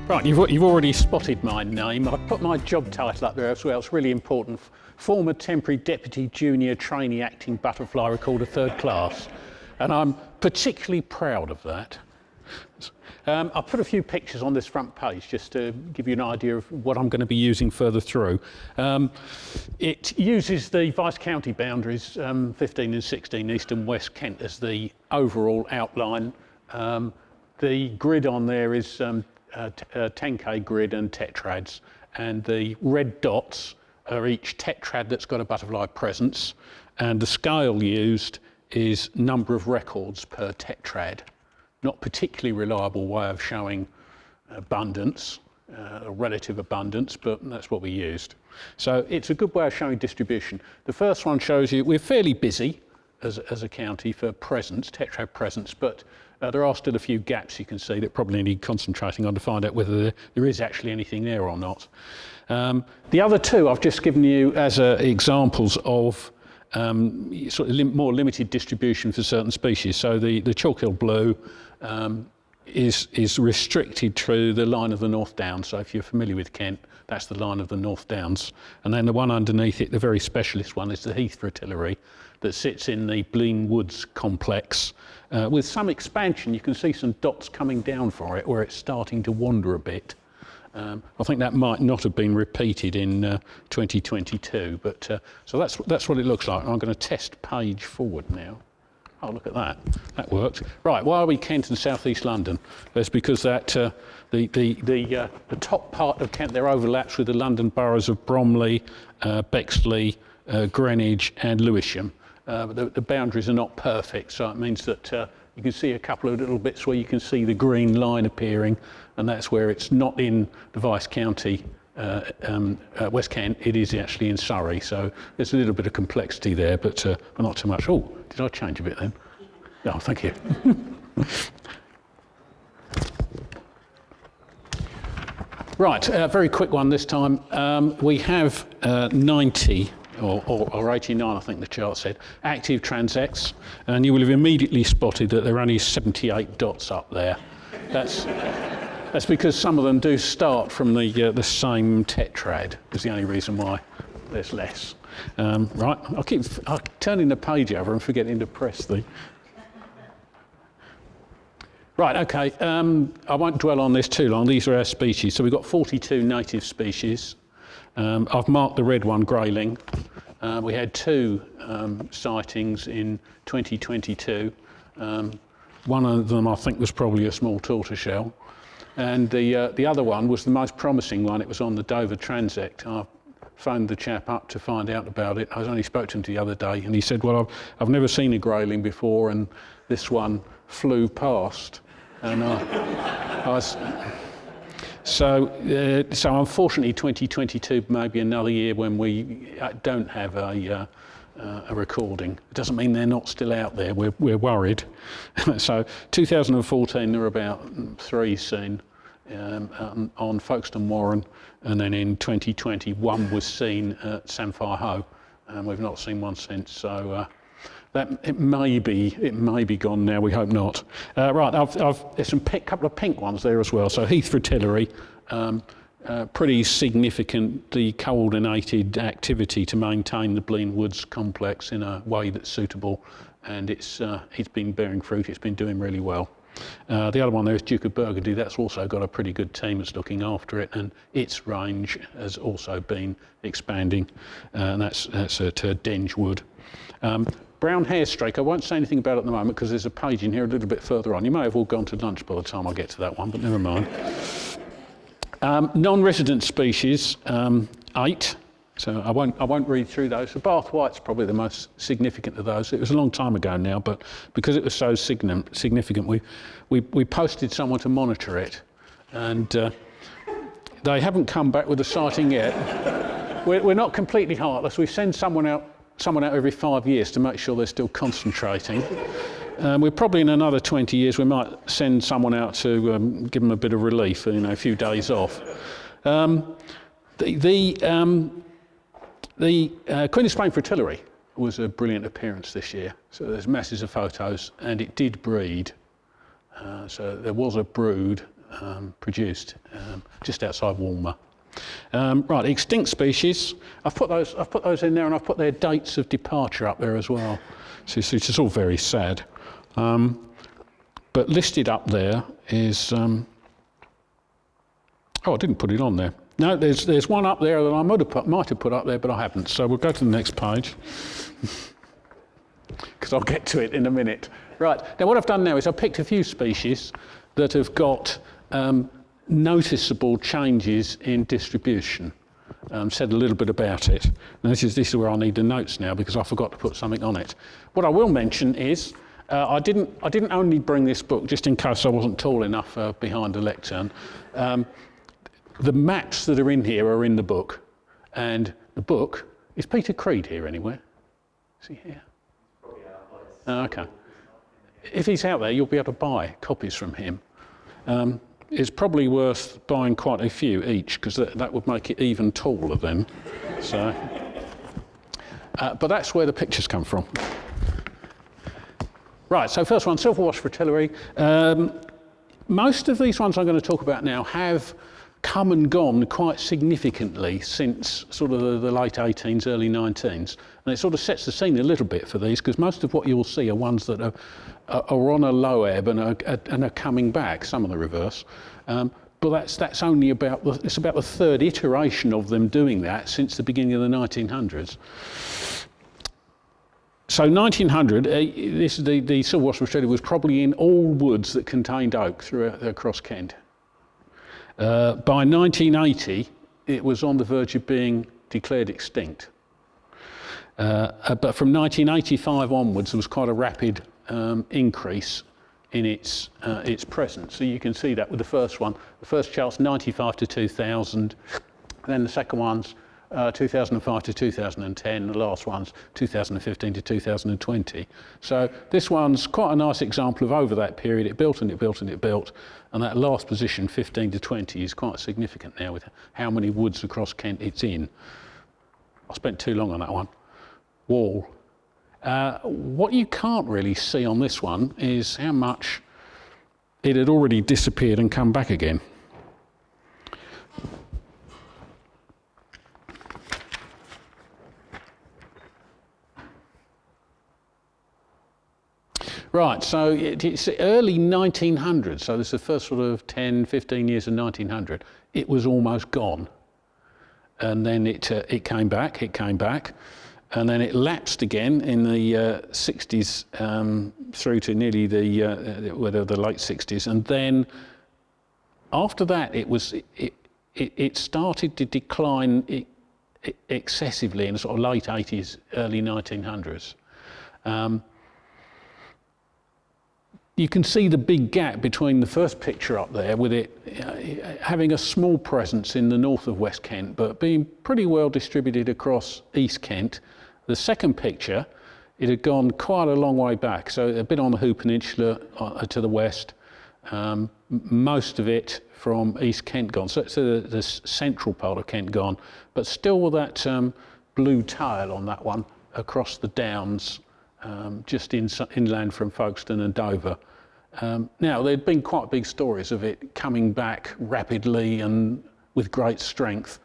Right, you've already spotted my name. I've put my job title up there as well. It's really important. Former Temporary Deputy Junior Trainee Acting Butterfly Recorder 3rd Class. And I'm particularly proud of that. I've put a few pictures on this front page just to give you an idea of what I'm going to be using further through. It uses the Vice-County boundaries, 15 and 16, East and West Kent, as the overall outline. The grid on there is 10K grid and tetrads, and the red dots are each tetrad that's got a butterfly presence, and the scale used is number of records per tetrad. Not particularly reliable way of showing abundance, relative abundance, but that's what we used. So it's a good way of showing distribution. The first one shows you we're fairly busy as a county for presence, tetrad presence, but there are still a few gaps you can see that probably need concentrating on to find out whether there is actually anything there or not. The other two I've just given you as examples of sort of more limited distribution for certain species. So the chalk hill blue is restricted to the line of the North Downs. So if you're familiar with Kent, that's the line of the North Downs. And then the one underneath it, the very specialist one, is the Heath Fritillary that sits in the Blean Woods complex. With some expansion, you can see some dots coming down for it where it's starting to wander a bit. I think that might not have been repeated in 2022, but so that's what it looks like. I'm going to test page forward now. Oh, look at that. That worked. Right, why are we Kent and South East London? That's because that the top part of Kent there overlaps with the London boroughs of Bromley, Bexley, Greenwich and Lewisham. The boundaries are not perfect, so it means that you can see a couple of little bits where you can see the green line appearing, and that's where it's not in the Vice County, West Kent, it is actually in Surrey, so there's a little bit of complexity there, but not too much. Oh, did I change a bit then? Oh, thank you. Right, a very quick one this time. We have 90 or 89, I think the chart said, active transects, and you will have immediately spotted that there are only 78 dots up there. That's because some of them do start from the same tetrad. Is the only reason why there's less. Right, I'll keep turning the page over and forgetting to press the. Right, okay. I won't dwell on this too long. These are our species. So we've got 42 native species. I've marked the red one, grayling. We had 2 sightings in 2022. One of them, I think, was probably a small tortoiseshell. And the other one was the most promising one. It was on the Dover transect. I've phoned the chap up to find out about it. I only spoke to him the other day, and he said, well, I've never seen a grayling before, and this one flew past. And so unfortunately 2022 may be another year when we don't have a recording. It doesn't mean they're not still out there. We're worried. So 2014 there were about 3 seen on Folkestone Warren, and then in 2020 one was seen at Samphire Hoe, and we've not seen one since. So that it may be gone now. We hope not. Right, there's some couple of pink ones there as well. So Heath Fritillary, pretty significantly coordinated activity to maintain the Blean Woods complex in a way that's suitable, and it's been bearing fruit. It's been doing really well. The other one there is Duke of Burgundy. That's also got a pretty good team that's looking after it, and its range has also been expanding, and that's at Denge Wood. Brown hairstreak, I won't say anything about it at the moment because there's a page in here a little bit further on. You may have all gone to lunch by the time I get to that one, but never mind. Non-resident species, 8. So I won't read through those. The Bath White's probably the most significant of those. It was a long time ago now, but because it was so significant, we posted someone to monitor it, and they haven't come back with a sighting yet. We're not completely heartless. We send someone out every 5 years to make sure they're still concentrating. We're probably in another 20 years we might send someone out to give them a bit of relief, a few days off. The Queen of Spain Fritillary was a brilliant appearance this year. So there's masses of photos, and it did breed. So there was a brood produced just outside Walmer. Right, extinct species. I've put those in there, and I've put their dates of departure up there as well. So it's just all very sad. But listed up there is. I didn't put it on there. No, there's one up there that I might have put up there, but I haven't. So we'll go to the next page because I'll get to it in a minute. Right. Now what I've done now is I've picked a few species that have got noticeable changes in distribution. Said a little bit about it. Now this is where I need the notes now because I forgot to put something on it. What I will mention is I didn't only bring this book just in case I wasn't tall enough behind the lectern. The maps that are in here are in the book, and the book is Peter Creed here anywhere? Is he here? Probably out. Okay. If he's out there, you'll be able to buy copies from him. It's probably worth buying quite a few each because that would make it even taller then. So, but that's where the pictures come from. Right, so first one, Silverwash Fritillary. Most of these ones I'm going to talk about now have come and gone quite significantly since sort of the late 18s, early 19s. And it sort of sets the scene a little bit for these because most of what you'll see are ones that are on a low ebb and are coming back, some of the reverse. But that's only about the third iteration of them doing that since the beginning of the 1900s. So 1900, the Silverwash Fritillary was probably in all woods that contained oak across Kent. By 1980, it was on the verge of being declared extinct. But from 1985 onwards, there was quite a rapid increase in its presence. So you can see that with the first one. The first chart's 95 to 2000, then the second one's 2005 to 2010, the last one's 2015 to 2020. So this one's quite a nice example of over that period, it built and it built and it built, and that last position, 15 to 20, is quite significant now with how many woods across Kent it's in. I spent too long on that one. Wall. What you can't really see on this one is how much it had already disappeared and come back again. Right, so it's early 1900s, so this is the first sort of 10, 15 years of 1900. It was almost gone. And then it came back, and then it lapsed again in the 60s through to nearly the late 60s. And then after that, it started to decline excessively in the sort of late 80s, early 1900s. You can see the big gap between the first picture up there with it having a small presence in the north of West Kent, but being pretty well distributed across East Kent. The second picture, it had gone quite a long way back, so a bit on the Hoe Peninsula to the west, most of it from East Kent gone, so the central part of Kent gone, but still with that blue tail on that one across the downs, just inland from Folkestone and Dover. Now, there'd been quite big stories of it coming back rapidly and with great strength.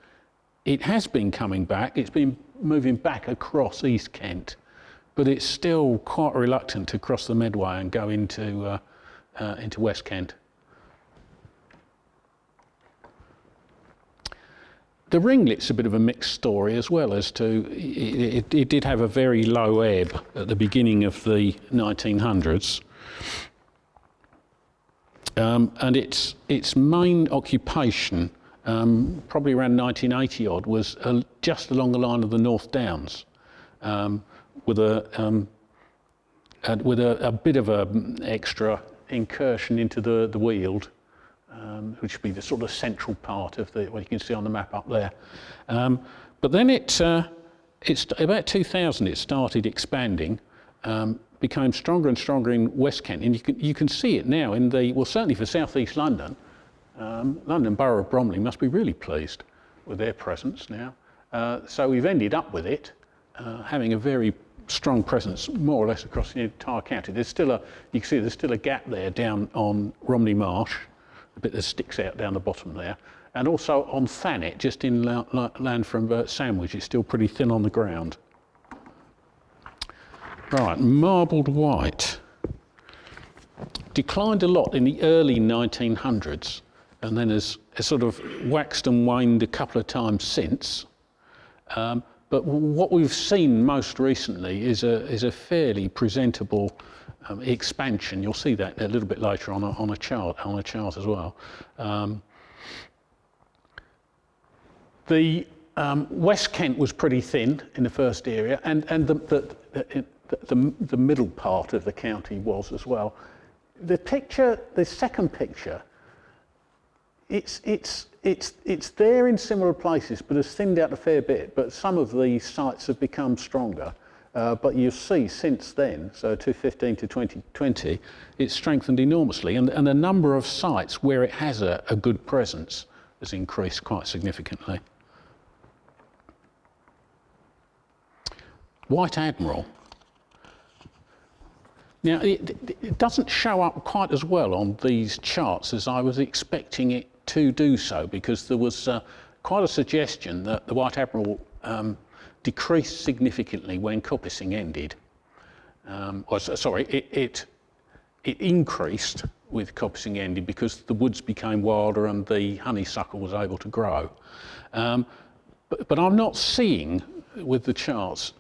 It has been coming back, it's been moving back across East Kent, but it's still quite reluctant to cross the Medway and go into West Kent. The ringlet's a bit of a mixed story as well as to, it did have a very low ebb at the beginning of the 1900s. And its main occupation, probably around 1980 odd, was just along the line of the North Downs, with a bit of an extra incursion into the Weald, which would be the sort of central part of what you can see on the map up there. But then it's about 2000 it started expanding, became stronger and stronger in West Kent, and you can see it now in certainly for South East London. London Borough of Bromley must be really pleased with their presence now. So we've ended up with it having a very strong presence more or less across the entire county. You can see there's still a gap there down on Romney Marsh, the bit that sticks out down the bottom there, and also on Thanet, just inland from Sandwich, it's still pretty thin on the ground. Right, marbled white declined a lot in the early 1900s, and then has sort of waxed and waned a couple of times since. But what we've seen most recently is a fairly presentable expansion. You'll see that a little bit later on a chart as well. The West Kent was pretty thin in the first area, and the middle part of the county was as well. The second picture, it's there in similar places, but has thinned out a fair bit. But some of these sites have become stronger. But you'll see since then, so 2015 to 2020, it's strengthened enormously, and the number of sites where it has a good presence has increased quite significantly. White Admiral. Now, it doesn't show up quite as well on these charts as I was expecting it to do so, because there was quite a suggestion that the White Admiral decreased significantly when Coppicing ended. It increased with Coppicing ended because the woods became wilder and the honeysuckle was able to grow. But I'm not seeing with the charts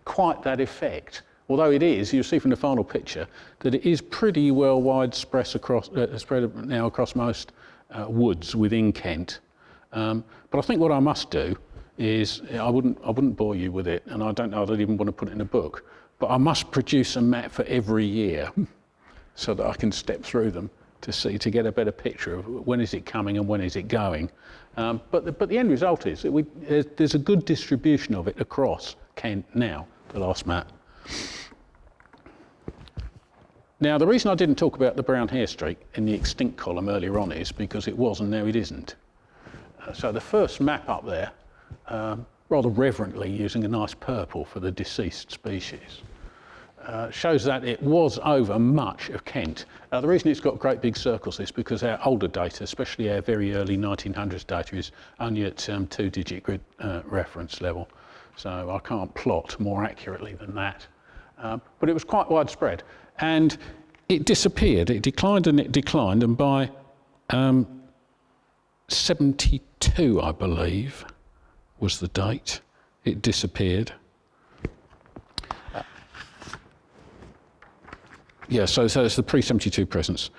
quite that effect. Although it is, you'll see from the final picture that it is pretty well widespread spread now across most woods within Kent. But I think what I must do is, I wouldn't bore you with it, and I don't know, I don't even want to put it in a book, but I must produce a map for every year so that I can step through them to get a better picture of when is it coming and when is it going. But the end result is that there's a good distribution of it across Kent now, the last map. Now, the reason I didn't talk about the brown hair streak in the extinct column earlier on is because it was and now it isn't. So the first map up there, rather reverently using a nice purple for the deceased species, shows that it was over much of Kent. The reason it's got great big circles is because our older data, especially our very early 1900s data, is only at 2-digit grid reference level. So I can't plot more accurately than that. But it was quite widespread. And it disappeared. It declined and it declined. And by 72, I believe, was the date, it disappeared. So it's the pre-72 presence.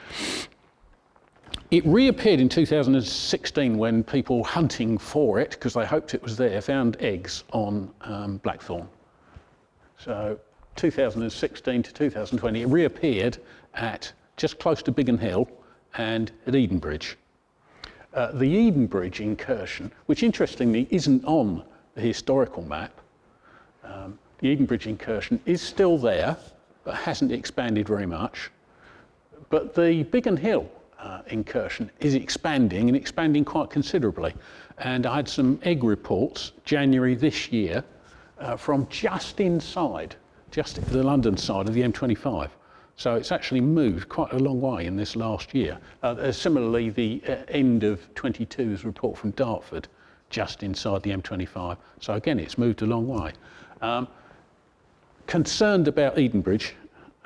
It reappeared in 2016 when people hunting for it, because they hoped it was there, found eggs on blackthorn. So 2016 to 2020, it reappeared at just close to Biggin Hill and at Edenbridge. The Edenbridge incursion, which interestingly isn't on the historical map, the Edenbridge incursion is still there, but hasn't expanded very much. But the Biggin Hill incursion is expanding, and expanding quite considerably. And I had some egg reports, January this year, from just inside, just the London side of the M25. So it's actually moved quite a long way in this last year. Similarly, the end of 22's report from Dartford, just inside the M25. So again, it's moved a long way. Concerned about Edenbridge,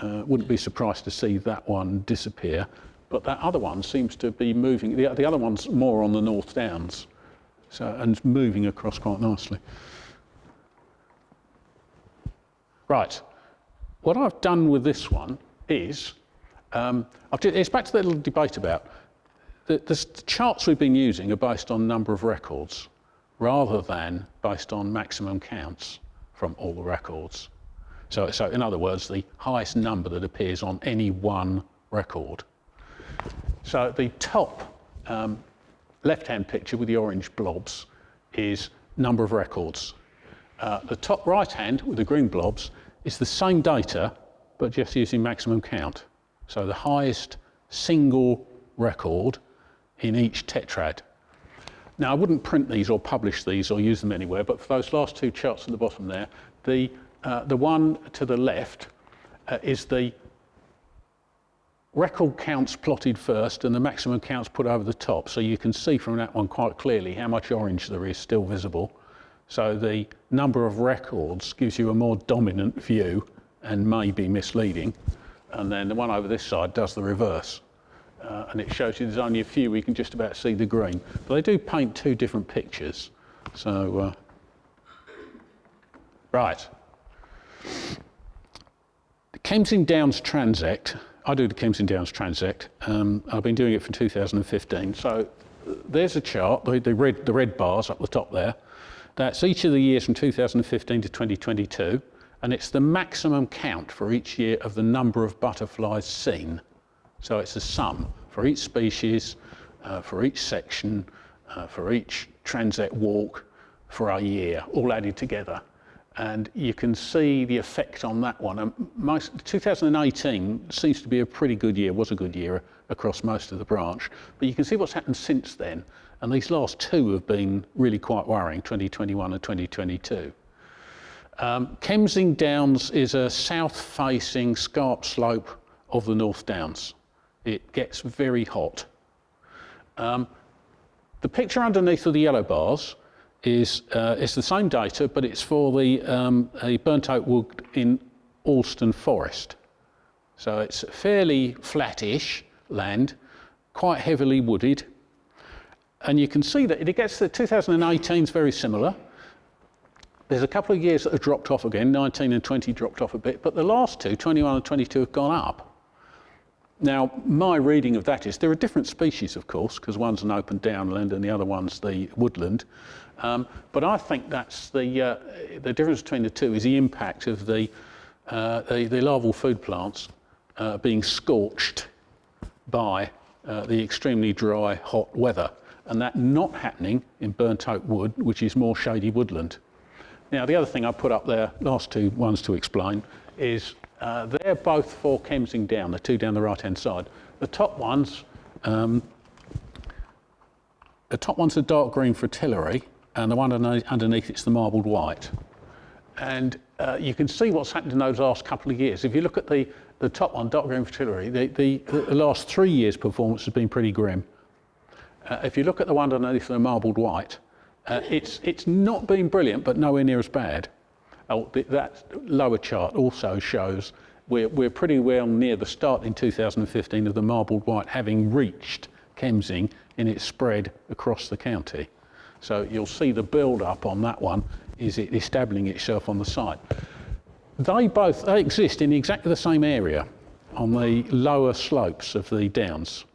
wouldn't be surprised to see that one disappear, but that other one seems to be moving. The other one's more on the North Downs, and moving across quite nicely. Right, what I've done with this one is, it's back to that little debate about, the charts we've been using are based on number of records, rather than based on maximum counts from all the records. So in other words, the highest number that appears on any one record. So the top left-hand picture with the orange blobs is number of records. The top right-hand with the green blobs is the same data, but just using maximum count. So the highest single record in each tetrad. Now, I wouldn't print these or publish these or use them anywhere, but for those last two charts at the bottom there, the one to the left is the record counts plotted first and the maximum counts put over the top. So you can see from that one quite clearly how much orange there is still visible. So the number of records gives you a more dominant view and may be misleading. And then the one over this side does the reverse. And it shows you there's only a few where you can just about see the green. But they do paint two different pictures. So, right. The Kemsing Downs Transect, I do the Kemsing Downs Transect. I've been doing it from 2015. So there's a chart, the red bars up the top there. That's each of the years from 2015 to 2022. And it's the maximum count for each year of the number of butterflies seen. So it's a sum for each species, for each section, for each transect walk, for a year, all added together. And you can see the effect on that one. 2018 seems to be a pretty good year, was a good year across most of the branch. But you can see what's happened since then. And these last two have been really quite worrying, 2021 and 2022. Kemsing Downs is a south-facing scarp slope of the North Downs. It gets very hot. The picture underneath of the yellow bars is it's the same data, but it's for a burnt oak wood in Alston Forest. So it's fairly flattish land, quite heavily wooded. And you can see that it gets to 2018 is very similar. There's a couple of years that have dropped off again, 19 and 20 dropped off a bit, but the last two, 21 and 22, have gone up. Now, my reading of that is there are different species, of course, because one's an open downland and the other one's the woodland. But I think that's the difference between the two is the impact of the larval food plants being scorched by the extremely dry, hot weather, and that not happening in burnt oak wood, which is more shady woodland. Now, the other thing I put up there, last two ones to explain, is they're both for Kemsing Down, the two down the right-hand side. The top one's a dark green Fritillary, and the one underneath it's the marbled white. And you can see what's happened in those last couple of years. If you look at the top one, dark green Fritillary, the last 3 years' performance has been pretty grim. If you look at the one underneath the marbled white, it's not been brilliant, but nowhere near as bad. That lower chart also shows we're pretty well near the start in 2015 of the marbled white having reached Kemsing in its spread across the county. So you'll see the build-up on that one is it establishing itself on the site. They exist in exactly the same area on the lower slopes of the downs.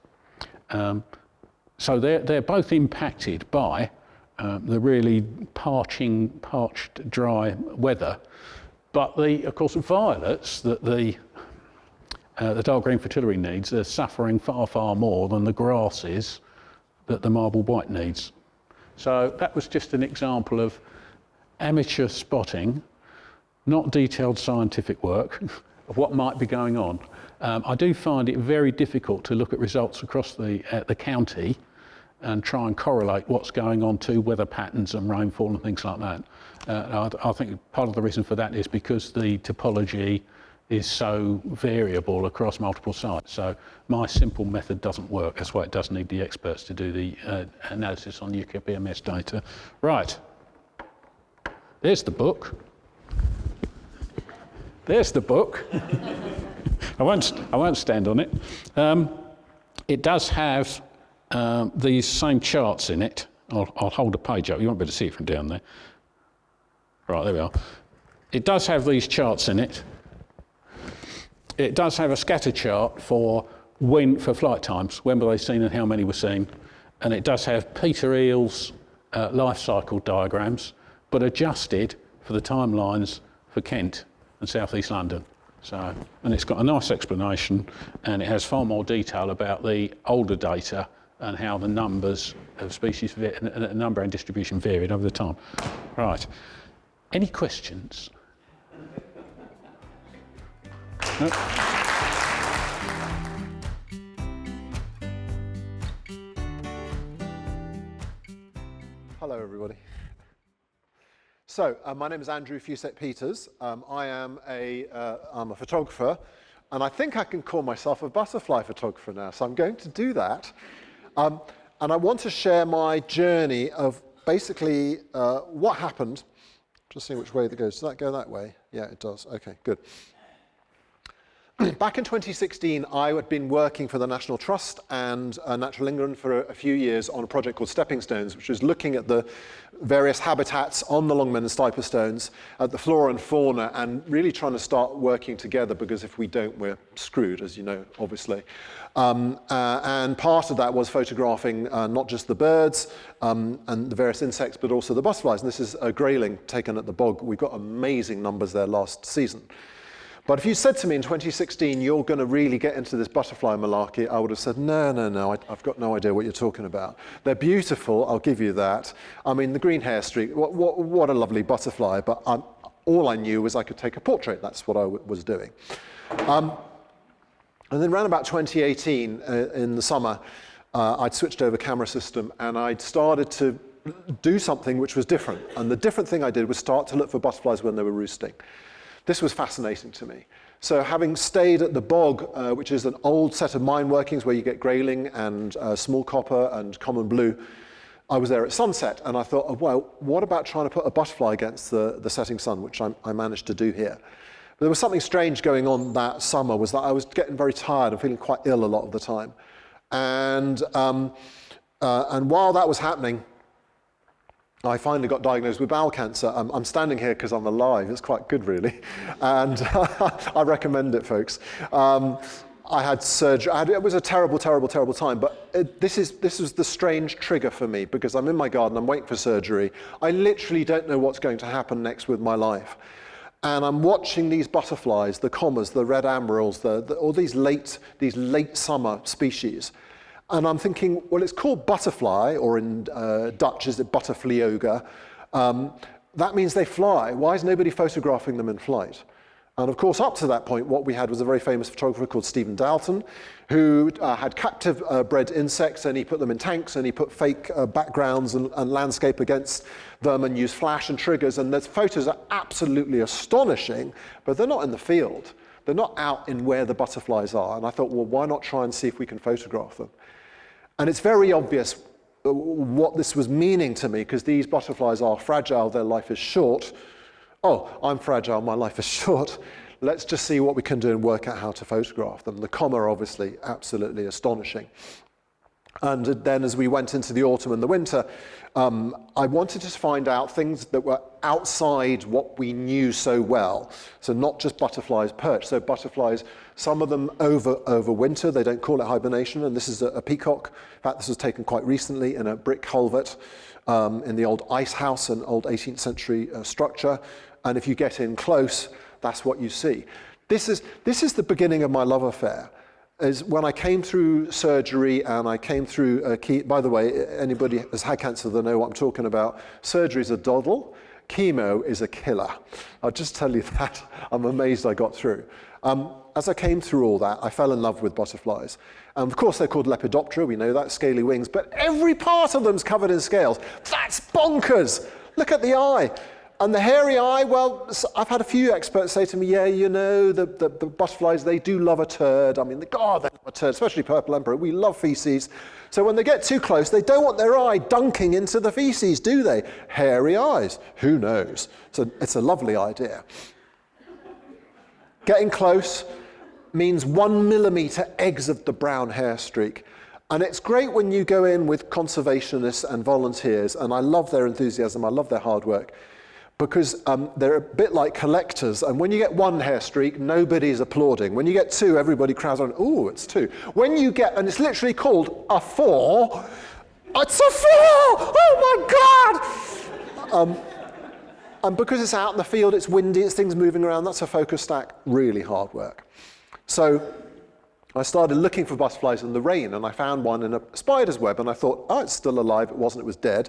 So they're both impacted by the really parched, dry weather. But of course, the violets that the dark green fritillary needs, they're suffering far, far more than the grasses that the marble white needs. So that was just an example of amateur spotting, not detailed scientific work of what might be going on. I do find it very difficult to look at results across the county and try and correlate what's going on to weather patterns and rainfall and things like that. I think part of the reason for that is because the topology is so variable across multiple sites. So my simple method doesn't work. That's why it does need the experts to do the analysis on UKBMS data. Right, there's the book. There's the book. I won't stand on it. It does have these same charts in it. I'll hold a page up. You won't be able to see it from down there. Right, there we are. It does have these charts in it. It does have a scatter chart for flight times, when were they seen and how many were seen. And it does have Peter Eel's life cycle diagrams, but adjusted for the timelines for Kent and South East London. So, and it's got a nice explanation, and it has far more detail about the older data and how the numbers of species, number and distribution varied over the time. Right. Any questions? No? Hello, everybody. So, my name is Andrew Fusek-Peters. I'm a photographer, and I think I can call myself a butterfly photographer now, so I'm going to do that. And I want to share my journey of basically what happened. Just seeing which way that goes. Does that go that way? Yeah, it does. Okay, good. Back in 2016, I had been working for the National Trust and Natural England for a few years on a project called Stepping Stones, which was looking at the various habitats on the Longmen and Stiper stones, at the flora and fauna, and really trying to start working together, because if we don't, we're screwed, as you know, obviously. And part of that was photographing not just the birds and the various insects, but also the butterflies. And this is a grayling taken at the bog. We've got amazing numbers there last season. But if you said to me in 2016, you're going to really get into this butterfly malarkey, I would have said, no, I've got no idea what you're talking about. They're beautiful, I'll give you that. I mean, the green hair streak, what a lovely butterfly, but all I knew was I could take a portrait. That's what I was doing. And then around about 2018, in the summer, I'd switched over camera system, and I'd started to do something which was different. And the different thing I did was start to look for butterflies when they were roosting. This was fascinating to me. So having stayed at the bog, which is an old set of mine workings where you get grayling and small copper and common blue, I was there at sunset, and I thought, oh, well, what about trying to put a butterfly against the setting sun, which I managed to do here. But there was something strange going on that summer, was that I was getting very tired and feeling quite ill a lot of the time. And while that was happening, I finally got diagnosed with bowel cancer. I'm standing here because I'm alive. It's quite good, really. And I recommend it, folks. I had surgery. It was a terrible, terrible, terrible time. But this was the strange trigger for me, because I'm in my garden, I'm waiting for surgery. I literally don't know what's going to happen next with my life. And I'm watching these butterflies, the commas, the red amarils, all these late summer species. And I'm thinking, well, it's called butterfly, or in Dutch, is it buttervlieger? That means they fly. Why is nobody photographing them in flight? And of course, up to that point, what we had was a very famous photographer called Stephen Dalton, who had captive bred insects, and he put them in tanks, and he put fake backgrounds and landscape against them, and used flash and triggers. And the photos are absolutely astonishing, but they're not in the field. They're not out in where the butterflies are. And I thought, well, why not try and see if we can photograph them? And it's very obvious what this was meaning to me, because these butterflies are fragile, their life is short. Oh, I'm fragile, my life is short. Let's just see what we can do and work out how to photograph them. The comma are obviously absolutely astonishing. And then as we went into the autumn and the winter, I wanted to find out things that were outside what we knew so well. So not just butterflies perch. So butterflies, some of them overwinter. They don't call it hibernation. And this is a peacock. In fact, this was taken quite recently in a brick culvert in the old ice house, an old 18th century structure. And if you get in close, that's what you see. This is the beginning of my love affair. Is when I came through surgery and I came through by the way, anybody has had cancer, they know what I'm talking about. Surgery is a doddle, chemo is a killer. I'll just tell you that. I'm amazed I got through. As I came through all that, I fell in love with butterflies. Of course, they're called Lepidoptera, we know that, scaly wings, but every part of them's covered in scales. That's bonkers. Look at the eye. And the hairy eye, well, I've had a few experts say to me, yeah, you know, the butterflies, they do love a turd. I mean, God, they love a turd, especially purple emperor. We love feces. So when they get too close, they don't want their eye dunking into the feces, do they? Hairy eyes, who knows? So it's a lovely idea. Getting close means 1 millimeter eggs of the brown hair streak. And it's great when you go in with conservationists and volunteers, and I love their enthusiasm, I love their hard work, because they're a bit like collectors. And when you get 1 hair streak, nobody's applauding. When you get 2, everybody crowds on, ooh, it's 2. When you get, and it's literally called a 4, it's a 4! Oh my God! And because it's out in the field, it's windy, it's things moving around, that's a focus stack, really hard work. So I started looking for butterflies in the rain, and I found one in a spider's web, and I thought, oh, it's still alive. It wasn't, it was dead.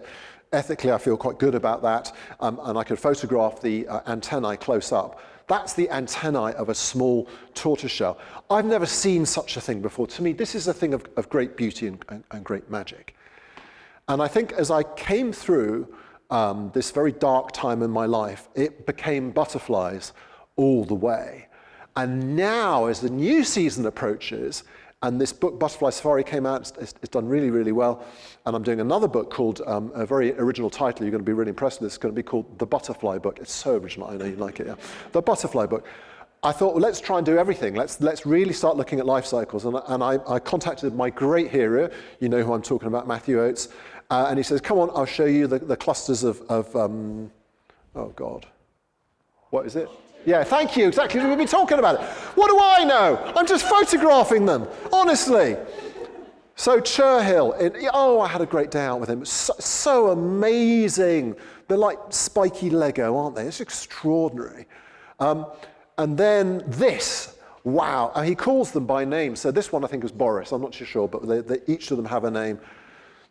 Ethically, I feel quite good about that, and I could photograph the antennae close up. That's the antennae of a small tortoiseshell. I've never seen such a thing before. To me, this is a thing of great beauty and great magic. And I think as I came through this very dark time in my life, it became butterflies all the way. And now, as the new season approaches, and this book, Butterfly Safari, came out, it's done really, really well. And I'm doing another book called, a very original title, you're going to be really impressed with this, it's going to be called The Butterfly Book. It's so original, I know you like it, yeah. The Butterfly Book. I thought, well, let's try and do everything. Let's really start looking at life cycles. And I contacted my great hero, you know who I'm talking about, Matthew Oates, and he says, come on, I'll show you the clusters of oh God, what is it? Yeah, thank you, exactly, we've been talking about it. What do I know? I'm just photographing them, honestly. So Churhill, I had a great day out with him. So amazing. They're like spiky Lego, aren't they? It's extraordinary. And then this, wow. And he calls them by name. So this one I think is Boris, I'm not too sure, but each of them have a name.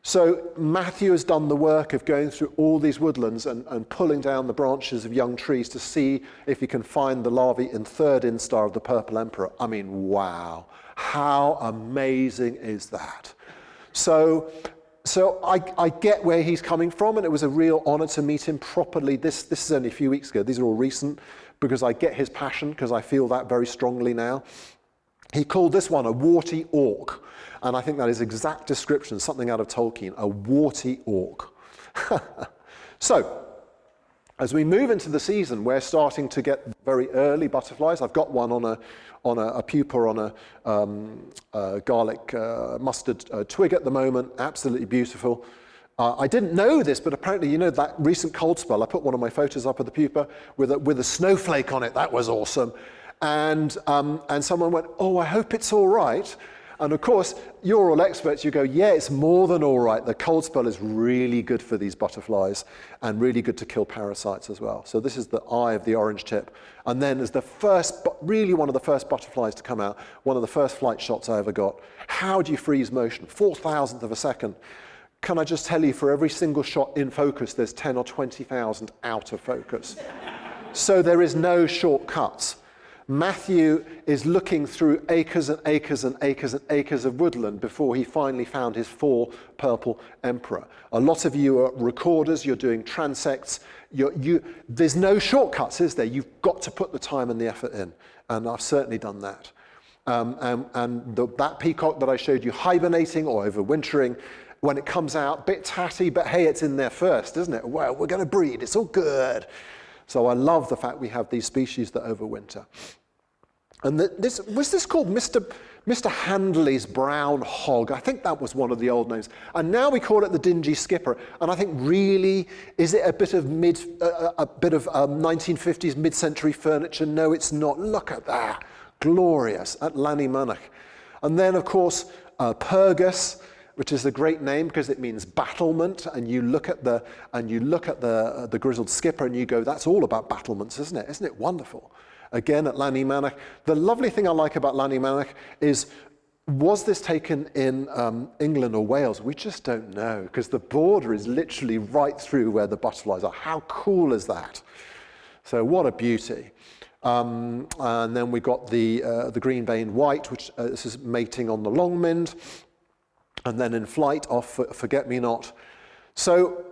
So Matthew has done the work of going through all these woodlands and pulling down the branches of young trees to see if he can find the larvae in third instar of the purple emperor. I mean, wow, how amazing is that? So I get where he's coming from, and it was a real honor to meet him properly. This is only a few weeks ago. These are all recent, because I get his passion, because I feel that very strongly now. He called this one a warty orc. And I think that is exact description, something out of Tolkien, a warty orc. So, as we move into the season, we're starting to get very early butterflies. I've got one on a pupa on a garlic mustard twig at the moment, absolutely beautiful. I didn't know this, but apparently, you know, that recent cold spell, I put one of my photos up of the pupa with a snowflake on it. That was awesome. And someone went, oh, I hope it's all right. And of course, you're all experts, you go, yeah, it's more than all right. The cold spell is really good for these butterflies and really good to kill parasites as well. So this is the eye of the orange tip. And then as the first, really one of the first butterflies to come out, one of the first flight shots I ever got. How do you freeze motion? 4,000th of a second. Can I just tell you, for every single shot in focus, there's 10 or 20,000 out of focus. So there is no shortcuts. Matthew is looking through acres and acres and acres and acres of woodland before he finally found his 4 purple emperor. A lot of you are recorders, you're doing transects. There's no shortcuts, is there? You've got to put the time and the effort in, and I've certainly done that. That peacock that I showed you hibernating or overwintering, when it comes out, bit tatty, but hey, it's in there first, isn't it? Well, we're going to breed, it's all good. So I love the fact we have these species that overwinter. And was this called Mr. Handley's brown hog? I think that was one of the old names. And now we call it the dingy skipper. And I think really, is it a bit of 1950s mid-century furniture? No, it's not. Look at that, glorious at Llanymynech. And then of course, Purgus, which is a great name because it means battlement. And you look at the grizzled skipper and you go, that's all about battlements, isn't it? Isn't it wonderful? Again, at Llanymynech. The lovely thing I like about Llanymynech is, was this taken in England or Wales? We just don't know, because the border is literally right through where the butterflies are. How cool is that? So what a beauty. And then we got the green veined white, which this is mating on the Longmynd, and then in flight off Forget-Me-Not. So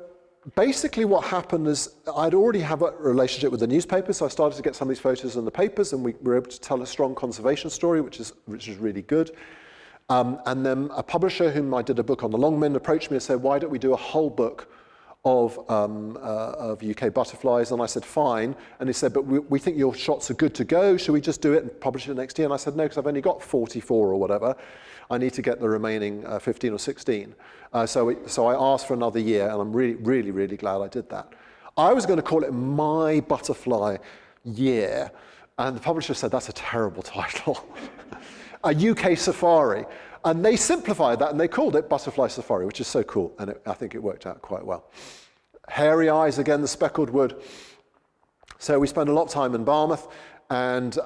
basically what happened is I'd already have a relationship with the newspapers, so I started to get some of these photos in the papers, and we were able to tell a strong conservation story, which is really good. And then a publisher whom I did a book on the Longmynd approached me and said, why don't we do a whole book of UK butterflies? And I said, fine. And he said, but we think your shots are good to go. Should we just do it and publish it next year? And I said, no, because I've only got 44 or whatever. I need to get the remaining 15 or 16. So I asked for another year, and I'm really glad I did that. I was going to call it My Butterfly Year, and the publisher said, that's a terrible title. A UK Safari. And they simplified that, and they called it Butterfly Safari, which is so cool, and I think it worked out quite well. Hairy eyes, again, the speckled wood. So we spent a lot of time in Barmouth, and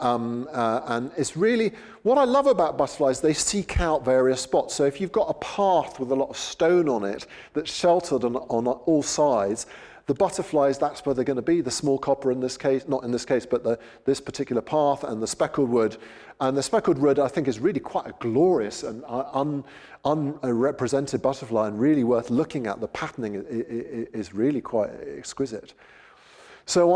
it's really, what I love about butterflies, they seek out various spots. So if you've got a path with a lot of stone on it that's sheltered on all sides, the butterflies, that's where they're going to be. The small copper in this case, not in this case, but this particular path, and the speckled wood. And the speckled wood, I think, is really quite a glorious and unrepresented butterfly, and really worth looking at. The patterning is really quite exquisite. So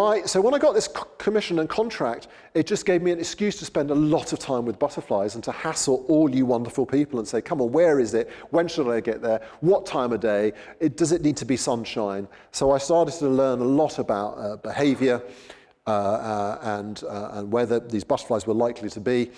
when I got this commission and contract, it just gave me an excuse to spend a lot of time with butterflies and to hassle all you wonderful people and say, come on, where is it? When should I get there? What time of day? Does it need to be sunshine? So I started to learn a lot about behavior and whether these butterflies were likely to be,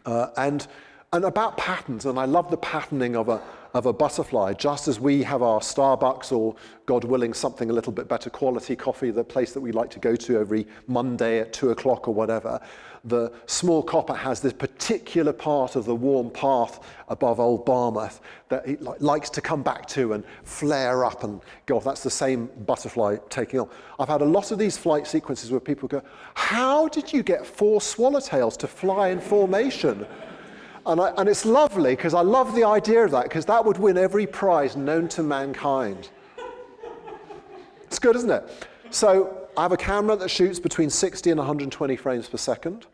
and about patterns. And I love the patterning of a butterfly, just as we have our Starbucks, or God willing, something a little bit better quality coffee, the place that we like to go to every Monday at 2 o'clock or whatever. The small copper has this particular part of the warm path above Old Barmouth that it likes to come back to and flare up and go off. That's the same butterfly taking off. I've had a lot of these flight sequences where people go, how did you get 4 swallowtails to fly in formation? And it's lovely, because I love the idea of that, because that would win every prize known to mankind. It's good, isn't it? So I have a camera that shoots between 60 and 120 frames per second,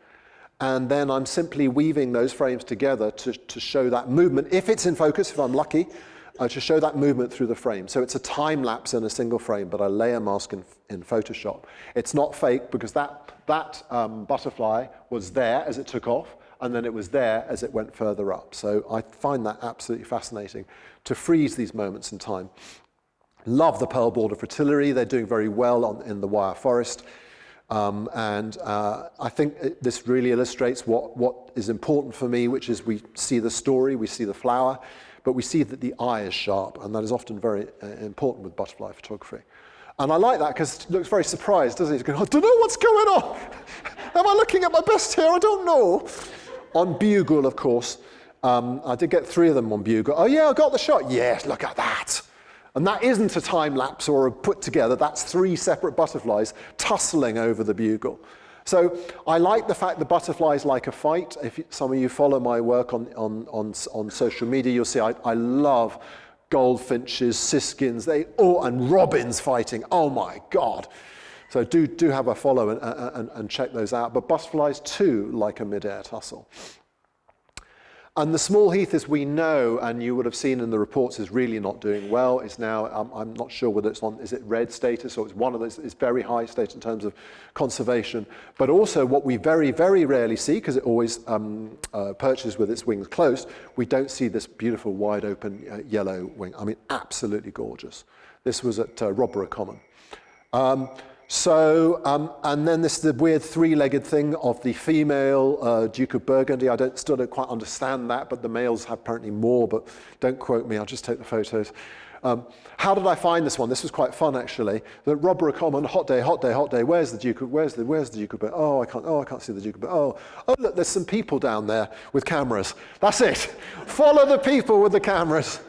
and then I'm simply weaving those frames together to show that movement, if it's in focus, if I'm lucky, to show that movement through the frame. So it's a time lapse in a single frame, but I layer mask in Photoshop. It's not fake, because that butterfly was there as it took off, and then it was there as it went further up. So I find that absolutely fascinating, to freeze these moments in time. Love the pearl border fritillary. They're doing very well in the wire forest. I think this really illustrates what is important for me, which is we see the story, we see the flower, but we see that the eye is sharp, and that is often very important with butterfly photography. And I like that, because it looks very surprised, doesn't it? He's going, I don't know what's going on. Am I looking at my best here? I don't know. On bugle, of course, I did get 3 of them on bugle. Oh yeah, I got the shot. Yes, look at that. And that isn't a time lapse or a put together. That's 3 separate butterflies tussling over the bugle. So I like the fact the butterflies like a fight. If some of you follow my work on social media, you'll see I love goldfinches, siskins, and robins fighting. Oh my God. So do have a follow and check those out. But butterflies too like a mid-air tussle. And the small heath, as we know, and you would have seen in the reports, is really not doing well. It's now, I'm not sure whether it's on, is it red status, or it's one of those, it's very high status in terms of conservation. But also what we very, very rarely see, because it always perches with its wings closed, we don't see this beautiful wide open yellow wing. I mean, absolutely gorgeous. This was at Robborough Common. So, and then this is the weird three-legged thing of the female Duke of Burgundy. Still don't quite understand that, but the males have apparently more, but don't quote me, I'll just take the photos. How did I find this one? This was quite fun, actually. The Robber Common, hot day, hot day, hot day. Where's the Duke of Burgundy? Oh, I can't see the Duke of Burgundy. Oh, look, there's some people down there with cameras. That's it. Follow the people with the cameras.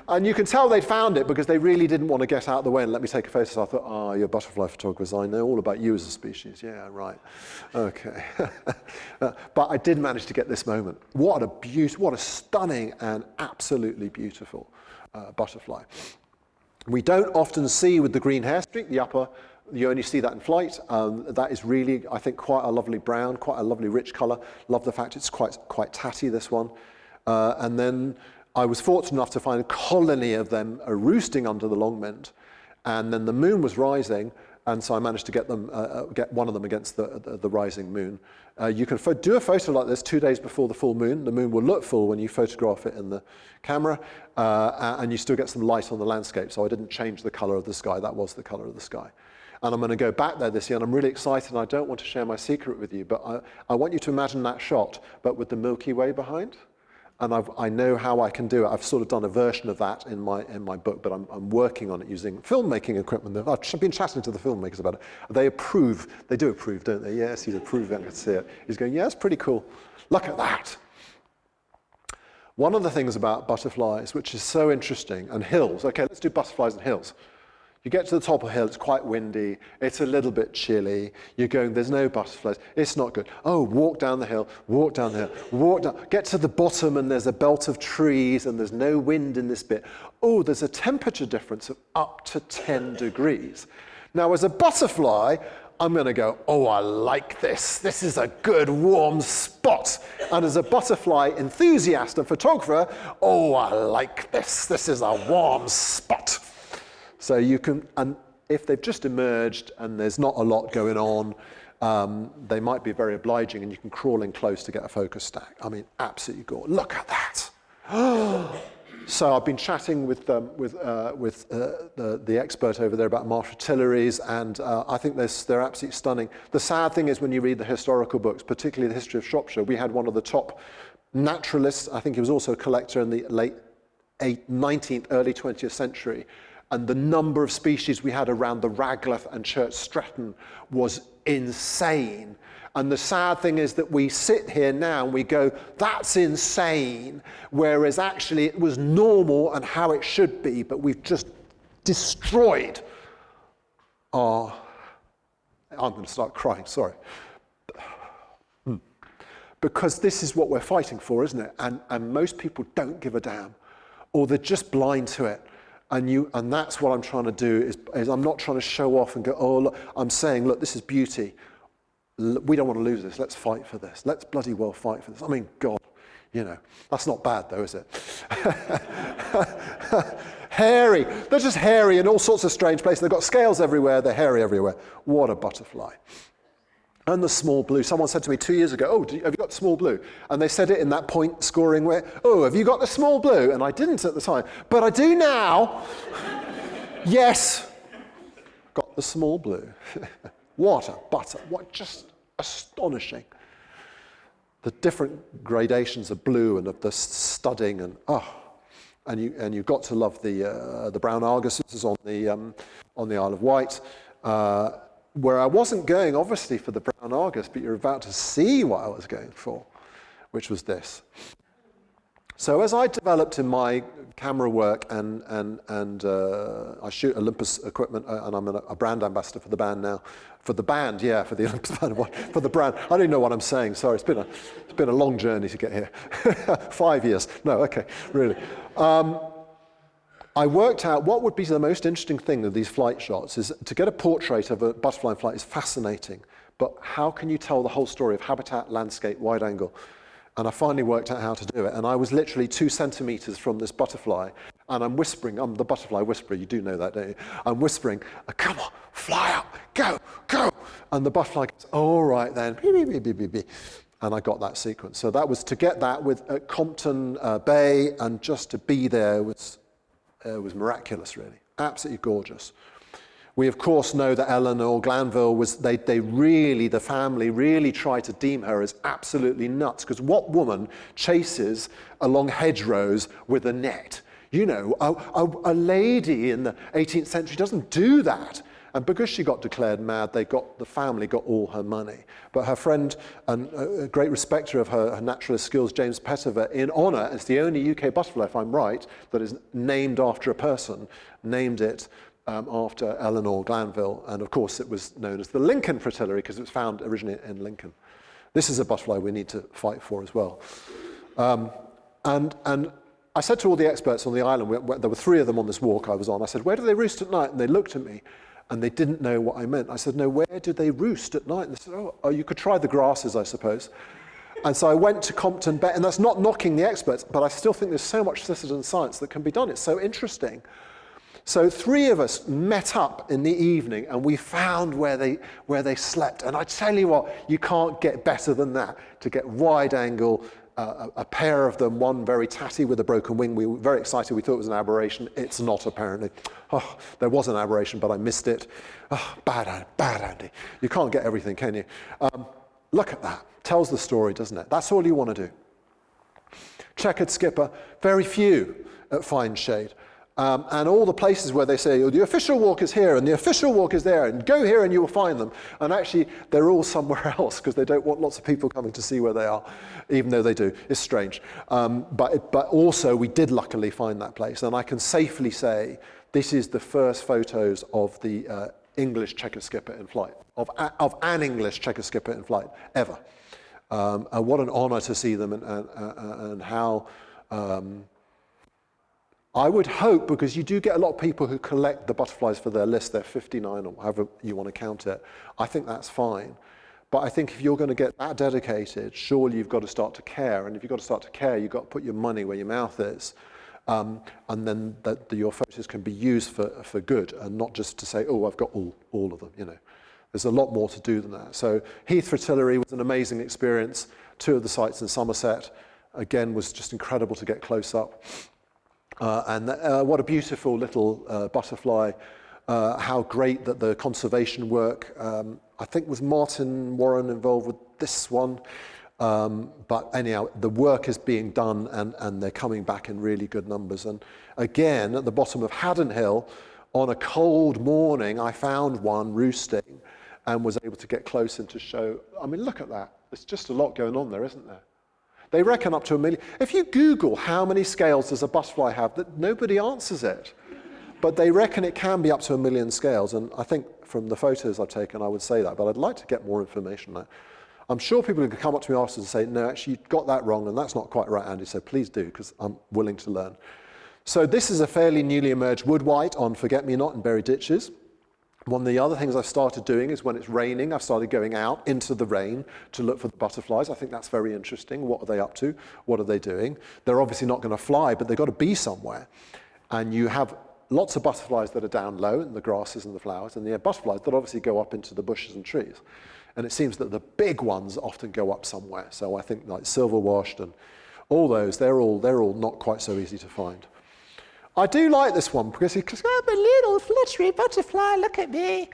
And you can tell they'd found it because they really didn't want to get out of the way and let me take a photo. So I thought, oh, you're butterfly photographers. I know all about you as a species. Yeah, right. Okay. But I did manage to get this moment. What a stunning and absolutely beautiful butterfly. We don't often see with the green hair streak, the upper, you only see that in flight. That is really, I think, quite a lovely brown, quite a lovely rich color. Love the fact it's quite tatty, this one. And then I was fortunate enough to find a colony of them roosting under the longmint, and then the moon was rising, and so I managed to get one of them against the rising moon. You can do a photo like this 2 days before the full moon. The moon will look full when you photograph it in the camera, and you still get some light on the landscape, so I didn't change the color of the sky. That was the color of the sky. And I'm going to go back there this year, and I'm really excited, and I don't want to share my secret with you, but I want you to imagine that shot, but with the Milky Way behind. And I know how I can do it. I've sort of done a version of that in my book, but I'm working on it using filmmaking equipment. I've been chatting to the filmmakers about it. They approve. They do approve, don't they? Yes, he's approving. I can see it. He's going, yeah, it's pretty cool. Look at that. One of the things about butterflies, which is so interesting, and hills. Okay, let's do butterflies and hills. You get to the top of a hill, it's quite windy, it's a little bit chilly, you're going, there's no butterflies, it's not good. Oh, walk down the hill, walk down the hill, walk down, get to the bottom and there's a belt of trees and there's no wind in this bit. Oh, there's a temperature difference of up to 10 degrees. Now, as a butterfly, I'm going to go, oh, I like this. This is a good warm spot. And as a butterfly enthusiast and photographer, oh, I like this. This is a warm spot. So you can, and if they've just emerged and there's not a lot going on, they might be very obliging and you can crawl in close to get a focus stack. I mean, absolutely gorgeous. Look at that. So I've been chatting with the expert over there about Marsh fritillaries, and I think they're absolutely stunning. The sad thing is when you read the historical books, particularly the history of Shropshire, we had one of the top naturalists, I think he was also a collector in the late 19th, early 20th century, and the number of species we had around the Raglath and Church Stretton was insane. And the sad thing is that we sit here now and we go, that's insane, whereas actually it was normal and how it should be, but we've just destroyed our, I'm going to start crying, sorry. Because this is what we're fighting for, isn't it? And most people don't give a damn, or they're just blind to it. And that's what I'm trying to do, is I'm not trying to show off and go, oh, look, I'm saying, look, this is beauty. We don't want to lose this. Let's fight for this. Let's bloody well fight for this. I mean, God, you know, that's not bad though, is it? Hairy. They're just hairy in all sorts of strange places. They've got scales everywhere. They're hairy everywhere. What a butterfly. And the small blue. Someone said to me 2 years ago, oh, have you got small blue? And they said it in that point scoring way. Oh, have you got the small blue? And I didn't at the time, but I do now. Yes, got the small blue. What a butter, what just astonishing. The different gradations of blue and of the studding and you've got to love the brown arguses on the Isle of Wight. Where I wasn't going, obviously, for the brown argus, but you're about to see what I was going for, which was this. So as I developed in my camera work and I shoot Olympus equipment, and I'm a brand ambassador for the band now. For the band, yeah, for the Olympus band, for the brand. I don't even know what I'm saying, sorry, it's been a long journey to get here. 5 years, no, okay, really. I worked out what would be the most interesting thing of these flight shots is to get a portrait of a butterfly in flight is fascinating, but how can you tell the whole story of habitat, landscape, wide angle? And I finally worked out how to do it. And I was literally 2 centimeters from this butterfly, and I'm whispering, I'm the butterfly whisperer, you do know that, don't you? I'm whispering, come on, fly up, go, go. And the butterfly goes, all right then, and I got that sequence. So that was to get that with Compton Bay, and just to be there was miraculous, really. Absolutely gorgeous. We of course know that Eleanor Glanville was, the family really tried to deem her as absolutely nuts, because what woman chases along hedgerows with a net? You know, a lady in the 18th century doesn't do that. And because she got declared mad, the family got all her money. But her friend and a great respecter of her naturalist skills, James Pettiver, in honour, as the only UK butterfly, if I'm right, that is named after a person, named it after Eleanor Glanville. And of course, it was known as the Lincoln Fritillary because it was found originally in Lincoln. This is a butterfly we need to fight for as well. And I said to all the experts on the island, there were 3 of them on this walk I was on, I said, where do they roost at night? And they looked at me. And they didn't know what I meant. I said, no, where do they roost at night? And they said, oh, you could try the grasses, I suppose. And so I went to Compton Bay, and that's not knocking the experts, but I still think there's so much citizen science that can be done. It's so interesting. So 3 of us met up in the evening, and we found where they slept. And I tell you what, you can't get better than that, to get wide angle, a pair of them, one very tatty with a broken wing. We were very excited. We thought it was an aberration. It's not, apparently. Oh, there was an aberration, but I missed it. Oh, bad Andy. You can't get everything, can you? Look at that. Tells the story, doesn't it? That's all you want to do. Checkered skipper, very few at fine shade. And all the places where they say, oh, the official walk is here and the official walk is there, and go here and you will find them. And actually, they're all somewhere else because they don't want lots of people coming to see where they are, even though they do. It's strange. But also, we did luckily find that place. And I can safely say this is the first photos of the English checker skipper in flight, of an English checker skipper in flight, ever. And what an honor to see them, and how... I would hope, because you do get a lot of people who collect the butterflies for their list, they're 59 or however you want to count it. I think that's fine. But I think if you're going to get that dedicated, surely you've got to start to care. And if you've got to start to care, you've got to put your money where your mouth is. And then your photos can be used for good, and not just to say, oh, I've got all of them, you know. There's a lot more to do than that. So Heath Fritillary was an amazing experience. 2 of the sites in Somerset, again, was just incredible to get close up. What a beautiful little butterfly. How great that the conservation work, I think was Martin Warren involved with this one. But anyhow, the work is being done, and they're coming back in really good numbers. And again, at the bottom of Haddon Hill, on a cold morning, I found one roosting and was able to get close and to show. I mean, look at that. There's just a lot going on there, isn't there? They reckon up to 1 million. If you Google how many scales does a butterfly have, that nobody answers it. But they reckon it can be up to 1 million scales. And I think from the photos I've taken, I would say that. But I'd like to get more information on that. I'm sure people could come up to me afterwards and say, no, actually, you got that wrong, and that's not quite right, Andy. So please do, because I'm willing to learn. So this is a fairly newly emerged wood white on forget-me-not and berry ditches. One of the other things I've started doing is when it's raining, I've started going out into the rain to look for the butterflies. I think that's very interesting. What are they up to? What are they doing? They're obviously not going to fly, but they've got to be somewhere. And you have lots of butterflies that are down low in the grasses and the flowers, and you have butterflies that obviously go up into the bushes and trees. And it seems that the big ones often go up somewhere. So I think like silver washed and all those, they're all not quite so easy to find. I do like this one because I'm a little fluttery butterfly, look at me.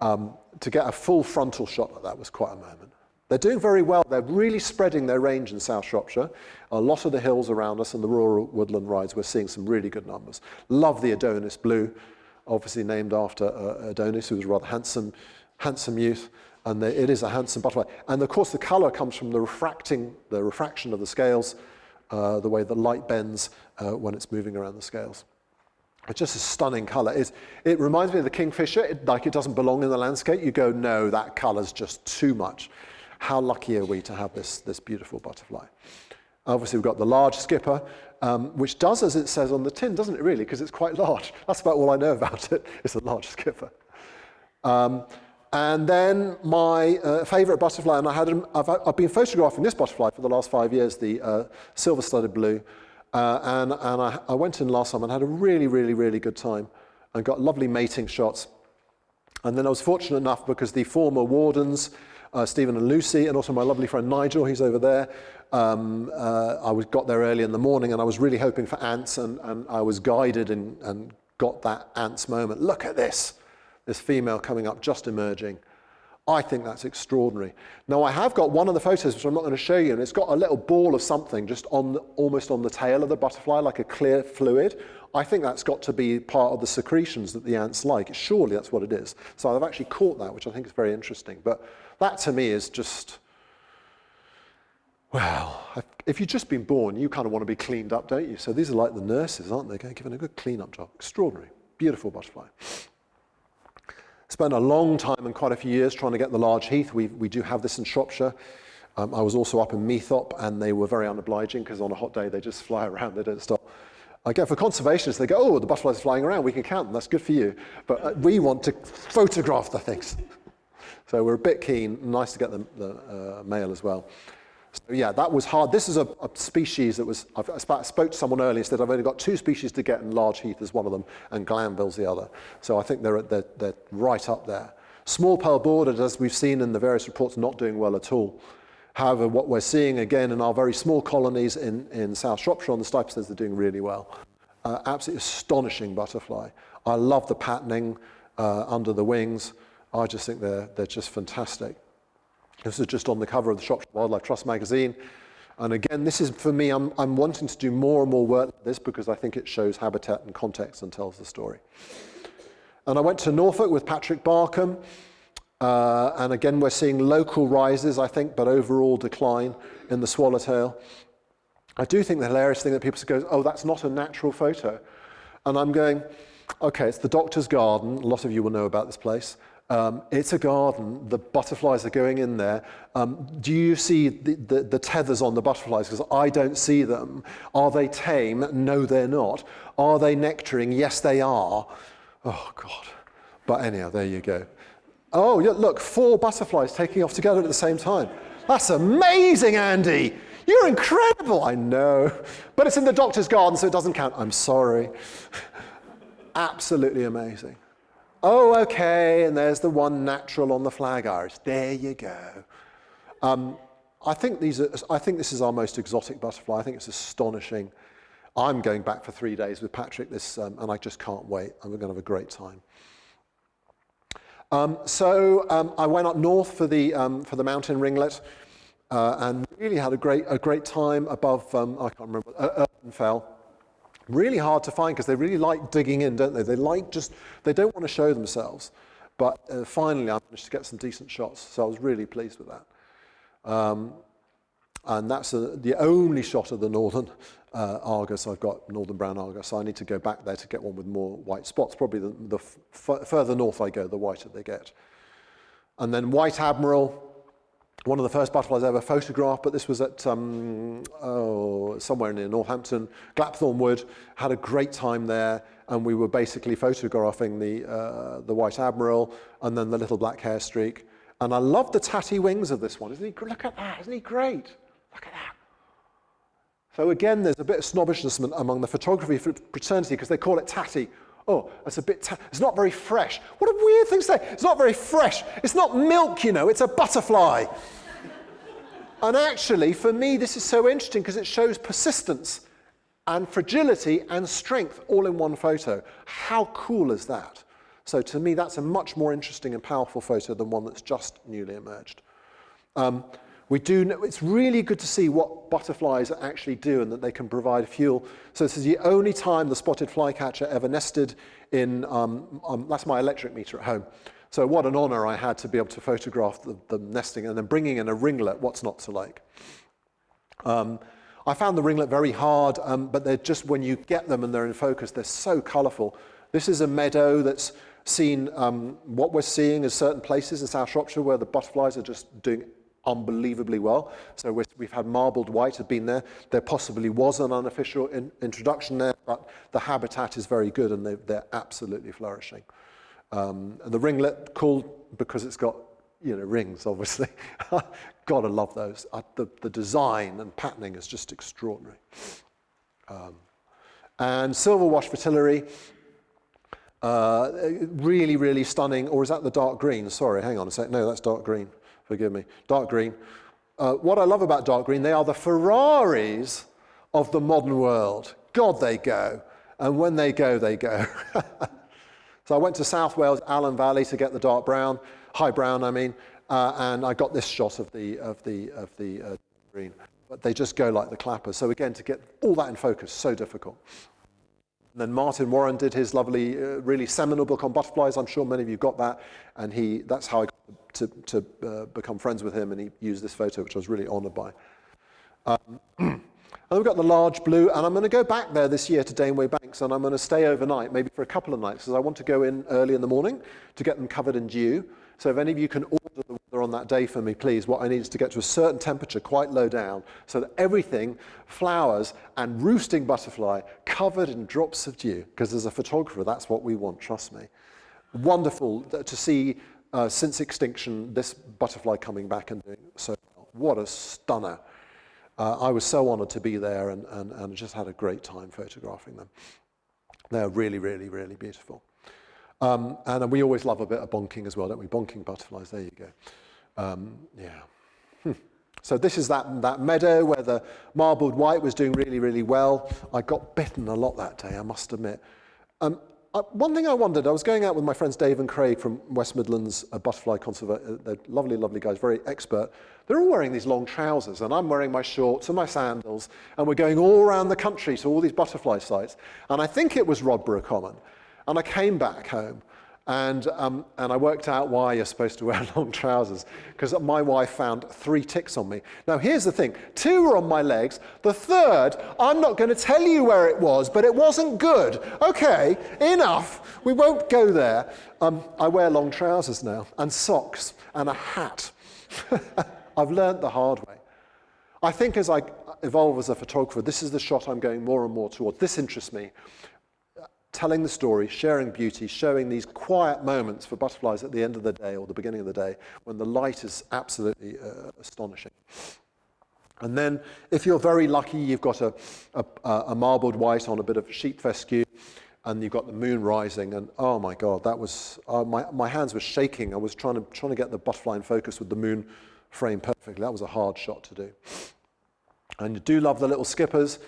To get a full frontal shot like that was quite a moment. They're doing very well. They're really spreading their range in South Shropshire. A lot of the hills around us and the rural woodland rides, we're seeing some really good numbers. Love the Adonis blue, obviously named after Adonis, who was a rather handsome youth. And it is a handsome butterfly. And of course, the colour comes from the refraction of the scales, the way the light bends when it's moving around the scales. It's just a stunning colour. It reminds me of the kingfisher, like it doesn't belong in the landscape. You go, no, that colour's just too much. How lucky are we to have this beautiful butterfly? Obviously, we've got the large skipper, which does as it says on the tin, doesn't it really? Because it's quite large. That's about all I know about it. It's a large skipper. And then my favourite butterfly, and I've been photographing this butterfly for the last 5 years, the silver-studded blue. And I went in last summer and had a really, really, really good time and got lovely mating shots. And then I was fortunate enough because the former wardens, Stephen and Lucy, and also my lovely friend Nigel, he's over there, I got there early in the morning and I was really hoping for ants, and I was guided and got that ants moment. Look at this. this female coming up, just emerging. I think that's extraordinary. Now, I have got one of the photos, which I'm not going to show you, and it's got a little ball of something just almost on the tail of the butterfly, like a clear fluid. I think that's got to be part of the secretions that the ants like. Surely that's what it is. So I've actually caught that, which I think is very interesting. But that, to me, is just, well, if you've just been born, you kind of want to be cleaned up, don't you? So these are like the nurses, aren't they? Giving a good clean-up job. Extraordinary. Beautiful butterfly. Spent a long time and quite a few years trying to get the large heath. We do have this in Shropshire. I was also up in Meathop, and they were very unobliging because on a hot day they just fly around, they don't stop. I go for conservationists, they go, oh, the butterflies are flying around, we can count them, that's good for you. But we want to photograph the things. So we're a bit keen, nice to get the male as well. So yeah, that was hard. This is a species that was, I spoke to someone earlier and said I've only got 2 species to get, and large heath is one of them, and Glanville's the other. So I think they're right up there. Small pearl bordered, as we've seen in the various reports, not doing well at all. However, what we're seeing again in our very small colonies in South Shropshire on the stipestones, they're doing really well. Absolutely astonishing butterfly. I love the patterning under the wings. I just think they're just fantastic. This is just on the cover of the Shropshire Wildlife Trust magazine. And again, this is, for me, I'm wanting to do more and more work like this because I think it shows habitat and context and tells the story. And I went to Norfolk with Patrick Barkham. And again, we're seeing local rises, I think, but overall decline in the swallowtail. I do think the hilarious thing that people go, oh, that's not a natural photo. And I'm going, okay, it's the doctor's garden. A lot of you will know about this place. It's a garden. The butterflies are going in there. Do you see the tethers on the butterflies? Because I don't see them. Are they tame? No, they're not. Are they nectaring? Yes, they are. Oh, God. But anyhow, there you go. Oh, look, 4 butterflies taking off together at the same time. That's amazing, Andy. You're incredible. I know. But it's in the doctor's garden, so it doesn't count. I'm sorry. Absolutely amazing. Oh, okay, and there's the one natural on the flag iris. There you go. I think this is our most exotic butterfly. I think it's astonishing. I'm going back for 3 days with Patrick, and I just can't wait. And we're going to have a great time. I went up north for the mountain ringlet, and really had a great time above. I can't remember. Irvine. Really hard to find because they really like digging in, don't they? They don't want to show themselves. But finally, I managed to get some decent shots, so I was really pleased with that. And that's the only shot of the northern Argus I've got, northern brown Argus. So I need to go back there to get one with more white spots. Probably the further north I go, the whiter they get. And then White Admiral, one of the first butterflies I ever photographed, but this was at somewhere near Northampton, Glapthorne Wood. Had a great time there, and we were basically photographing the White Admiral and then the little black hair streak. And I love the tatty wings of this one. Look at that, isn't he great? Look at that. So again, there's a bit of snobbishness among the photography fraternity because they call it tatty. Oh, it's a bit, it's not very fresh. What a weird thing to say. It's not very fresh. It's not milk, it's a butterfly. And actually, for me, this is so interesting because it shows persistence and fragility and strength all in one photo. How cool is that? So to me, that's a much more interesting and powerful photo than one that's just newly emerged. It's really good to see what butterflies actually do and that they can provide fuel. So this is the only time the spotted flycatcher ever nested in, that's my electric meter at home. So what an honor I had to be able to photograph the nesting and then bringing in a ringlet, what's not to like. I found the ringlet very hard, but they're just, when you get them and they're in focus, they're so colorful. This is a meadow that's seen, what we're seeing is certain places in South Shropshire where the butterflies are just doing unbelievably well. So we've had marbled white have been there. There possibly was an unofficial introduction there, but the habitat is very good and they're absolutely flourishing. The ringlet, cool because it's got rings, obviously. Gotta love those. The design and patterning is just extraordinary. And silver-wash fritillary, really, really stunning. Or is that the dark green? Sorry, hang on a sec. No, that's dark green. Forgive me. Dark green. What I love about dark green, they are the Ferraris of the modern world. God, they go. And when they go, they go. So I went to South Wales, Allan Valley to get the dark brown, high brown I mean, and I got this shot of the green. But they just go like the clappers. So again, to get all that in focus, so difficult. And then Martin Warren did his lovely, really seminal book on butterflies. I'm sure many of you got that. And that's how I got to become friends with him. And he used this photo, which I was really honored by. And we've got the large blue. And I'm going to go back there this year to Daneway Banks. And I'm going to stay overnight, maybe for a couple of nights, because I want to go in early in the morning to get them covered in dew. So if any of you can order the weather on that day for me, please, what I need is to get to a certain temperature, quite low down, so that everything, flowers and roosting butterfly, covered in drops of dew. Because as a photographer, that's what we want, trust me. Wonderful to see, since extinction, this butterfly coming back and doing so well. What a stunner. I was so honored to be there and just had a great time photographing them. They're really, really, really beautiful. And we always love a bit of bonking as well, don't we? Bonking butterflies, there you go. So this is that meadow where the marbled white was doing really, really well. I got bitten a lot that day, I must admit. One thing I wondered, I was going out with my friends Dave and Craig from West Midlands Butterfly Conservation. They're lovely, lovely guys, very expert. They're all wearing these long trousers, and I'm wearing my shorts and my sandals, and we're going all around the country to all these butterfly sites. And I think it was Rodborough Common. And I came back home, and I worked out why you're supposed to wear long trousers, because my wife found 3 ticks on me. Now, here's the thing. 2 were on my legs. The 3rd, I'm not going to tell you where it was, but it wasn't good. Okay, enough. We won't go there. I wear long trousers now, and socks, and a hat. I've learnt the hard way. I think as I evolve as a photographer, this is the shot I'm going more and more towards. This interests me. Telling the story, sharing beauty, showing these quiet moments for butterflies at the end of the day or the beginning of the day when the light is absolutely astonishing. And then if you're very lucky, you've got a marbled white on a bit of sheep fescue, and you've got the moon rising, and oh my God, that was, my hands were shaking. I was trying to get the butterfly in focus with the moon frame perfectly. That was a hard shot to do. And you do love the little skippers.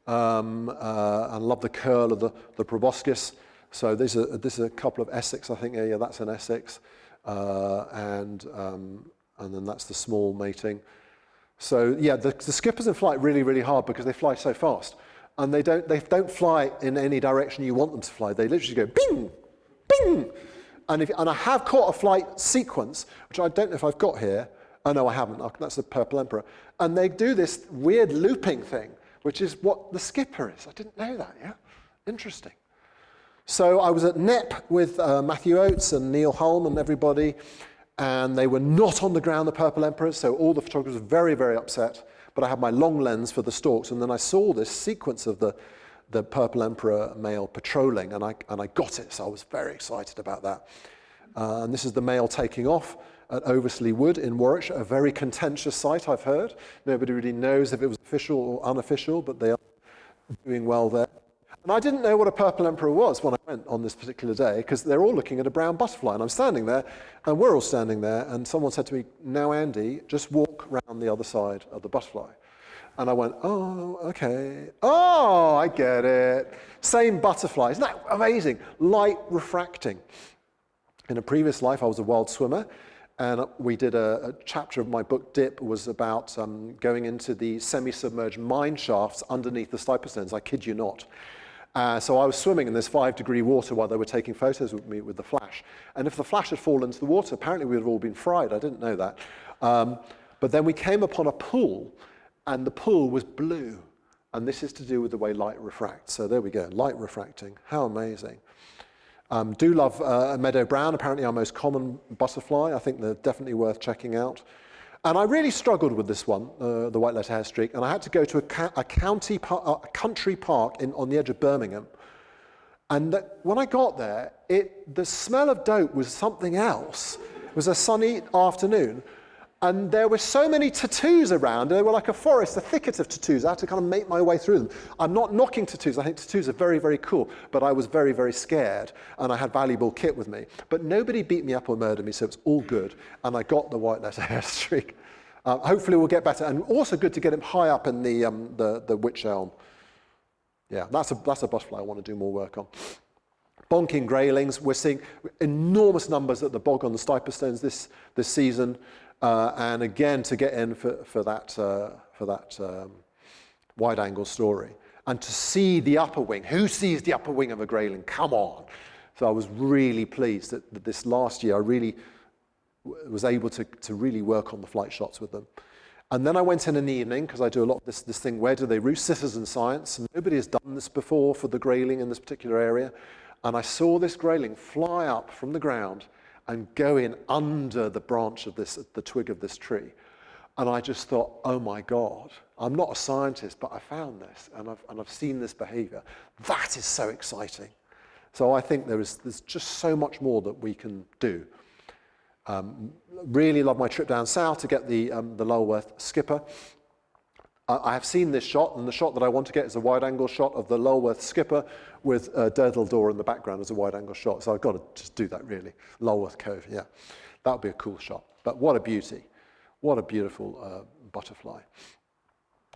And love the curl of the proboscis. So this is a couple of Essex, I think. Yeah, that's an Essex, and then that's the small mating. So yeah, the skippers in flight really, really hard because they fly so fast, and they don't fly in any direction you want them to fly. They literally go bing, bing, and I have caught a flight sequence, which I don't know if I've got here. Oh no, I haven't. That's the Purple Emperor, and they do this weird looping thing, which is what the skipper is. I didn't know that, yeah? Interesting. So I was at NEP with Matthew Oates and Neil Hulme and everybody, and they were not on the ground, the Purple Emperors, so all the photographers were very, very upset, but I had my long lens for the stalks, and then I saw this sequence of the Purple Emperor male patrolling, and I got it, so I was very excited about that. And this is the male taking off at Oversley Wood in Warwickshire, a very contentious site, I've heard. Nobody really knows if it was official or unofficial, but they are doing well there. And I didn't know what a Purple Emperor was when I went on this particular day, because they're all looking at a brown butterfly, and I'm standing there, and we're all standing there, and someone said to me, "Now, Andy, just walk round the other side of the butterfly." And I went, "Oh, okay. Oh, I get it. Same butterfly. Isn't that amazing? Light refracting." In a previous life, I was a wild swimmer, and we did a chapter of my book, Dip, was about going into the semi-submerged mine shafts underneath the stiperstones. I kid you not. So I was swimming in this 5-degree water while they were taking photos with me with the flash. And if the flash had fallen into the water, apparently we would have all been fried. I didn't know that. But then we came upon a pool, and the pool was blue. And this is to do with the way light refracts. So there we go, light refracting. How amazing. Do love meadow brown, apparently our most common butterfly. I think they're definitely worth checking out. And I really struggled with this one, the white-letter hair streak, and I had to go to a country park on the edge of Birmingham. And when I got there, the smell of dope was something else. It was a sunny afternoon, and there were so many tattoos around. They were like a forest, a thicket of tattoos. I had to kind of make my way through them. I'm not knocking tattoos. I think tattoos are very, very cool. But I was very, very scared, and I had valuable kit with me. But nobody beat me up or murdered me, so it's all good. And I got the white-letter hair streak. Hopefully we'll get better. And also good to get him high up in the wych elm. Yeah, that's a butterfly I want to do more work on. Bonking graylings, we're seeing enormous numbers at the bog on the stiper stones this season, and again to get in for that wide-angle story. And to see the upper wing, who sees the upper wing of a grayling? Come on. So I was really pleased that this last year I really was able to really work on the flight shots with them. And then I went in an evening, because I do a lot of this thing, where do they roost? Citizen science. And nobody has done this before for the grayling in this particular area. And I saw this grayling fly up from the ground and go in under the branch of the twig of this tree. And I just thought, oh my God, I'm not a scientist, but I found this, and I've seen this behavior. That is so exciting. So I think there's just so much more that we can do. Really love my trip down south to get the Lulworth skipper. I have seen this shot, and the shot that I want to get is a wide-angle shot of the Lulworth skipper with Durdle Door in the background as a wide-angle shot. So I've got to just do that, really. Lulworth Cove, yeah. That would be a cool shot. But what a beauty. What a beautiful butterfly.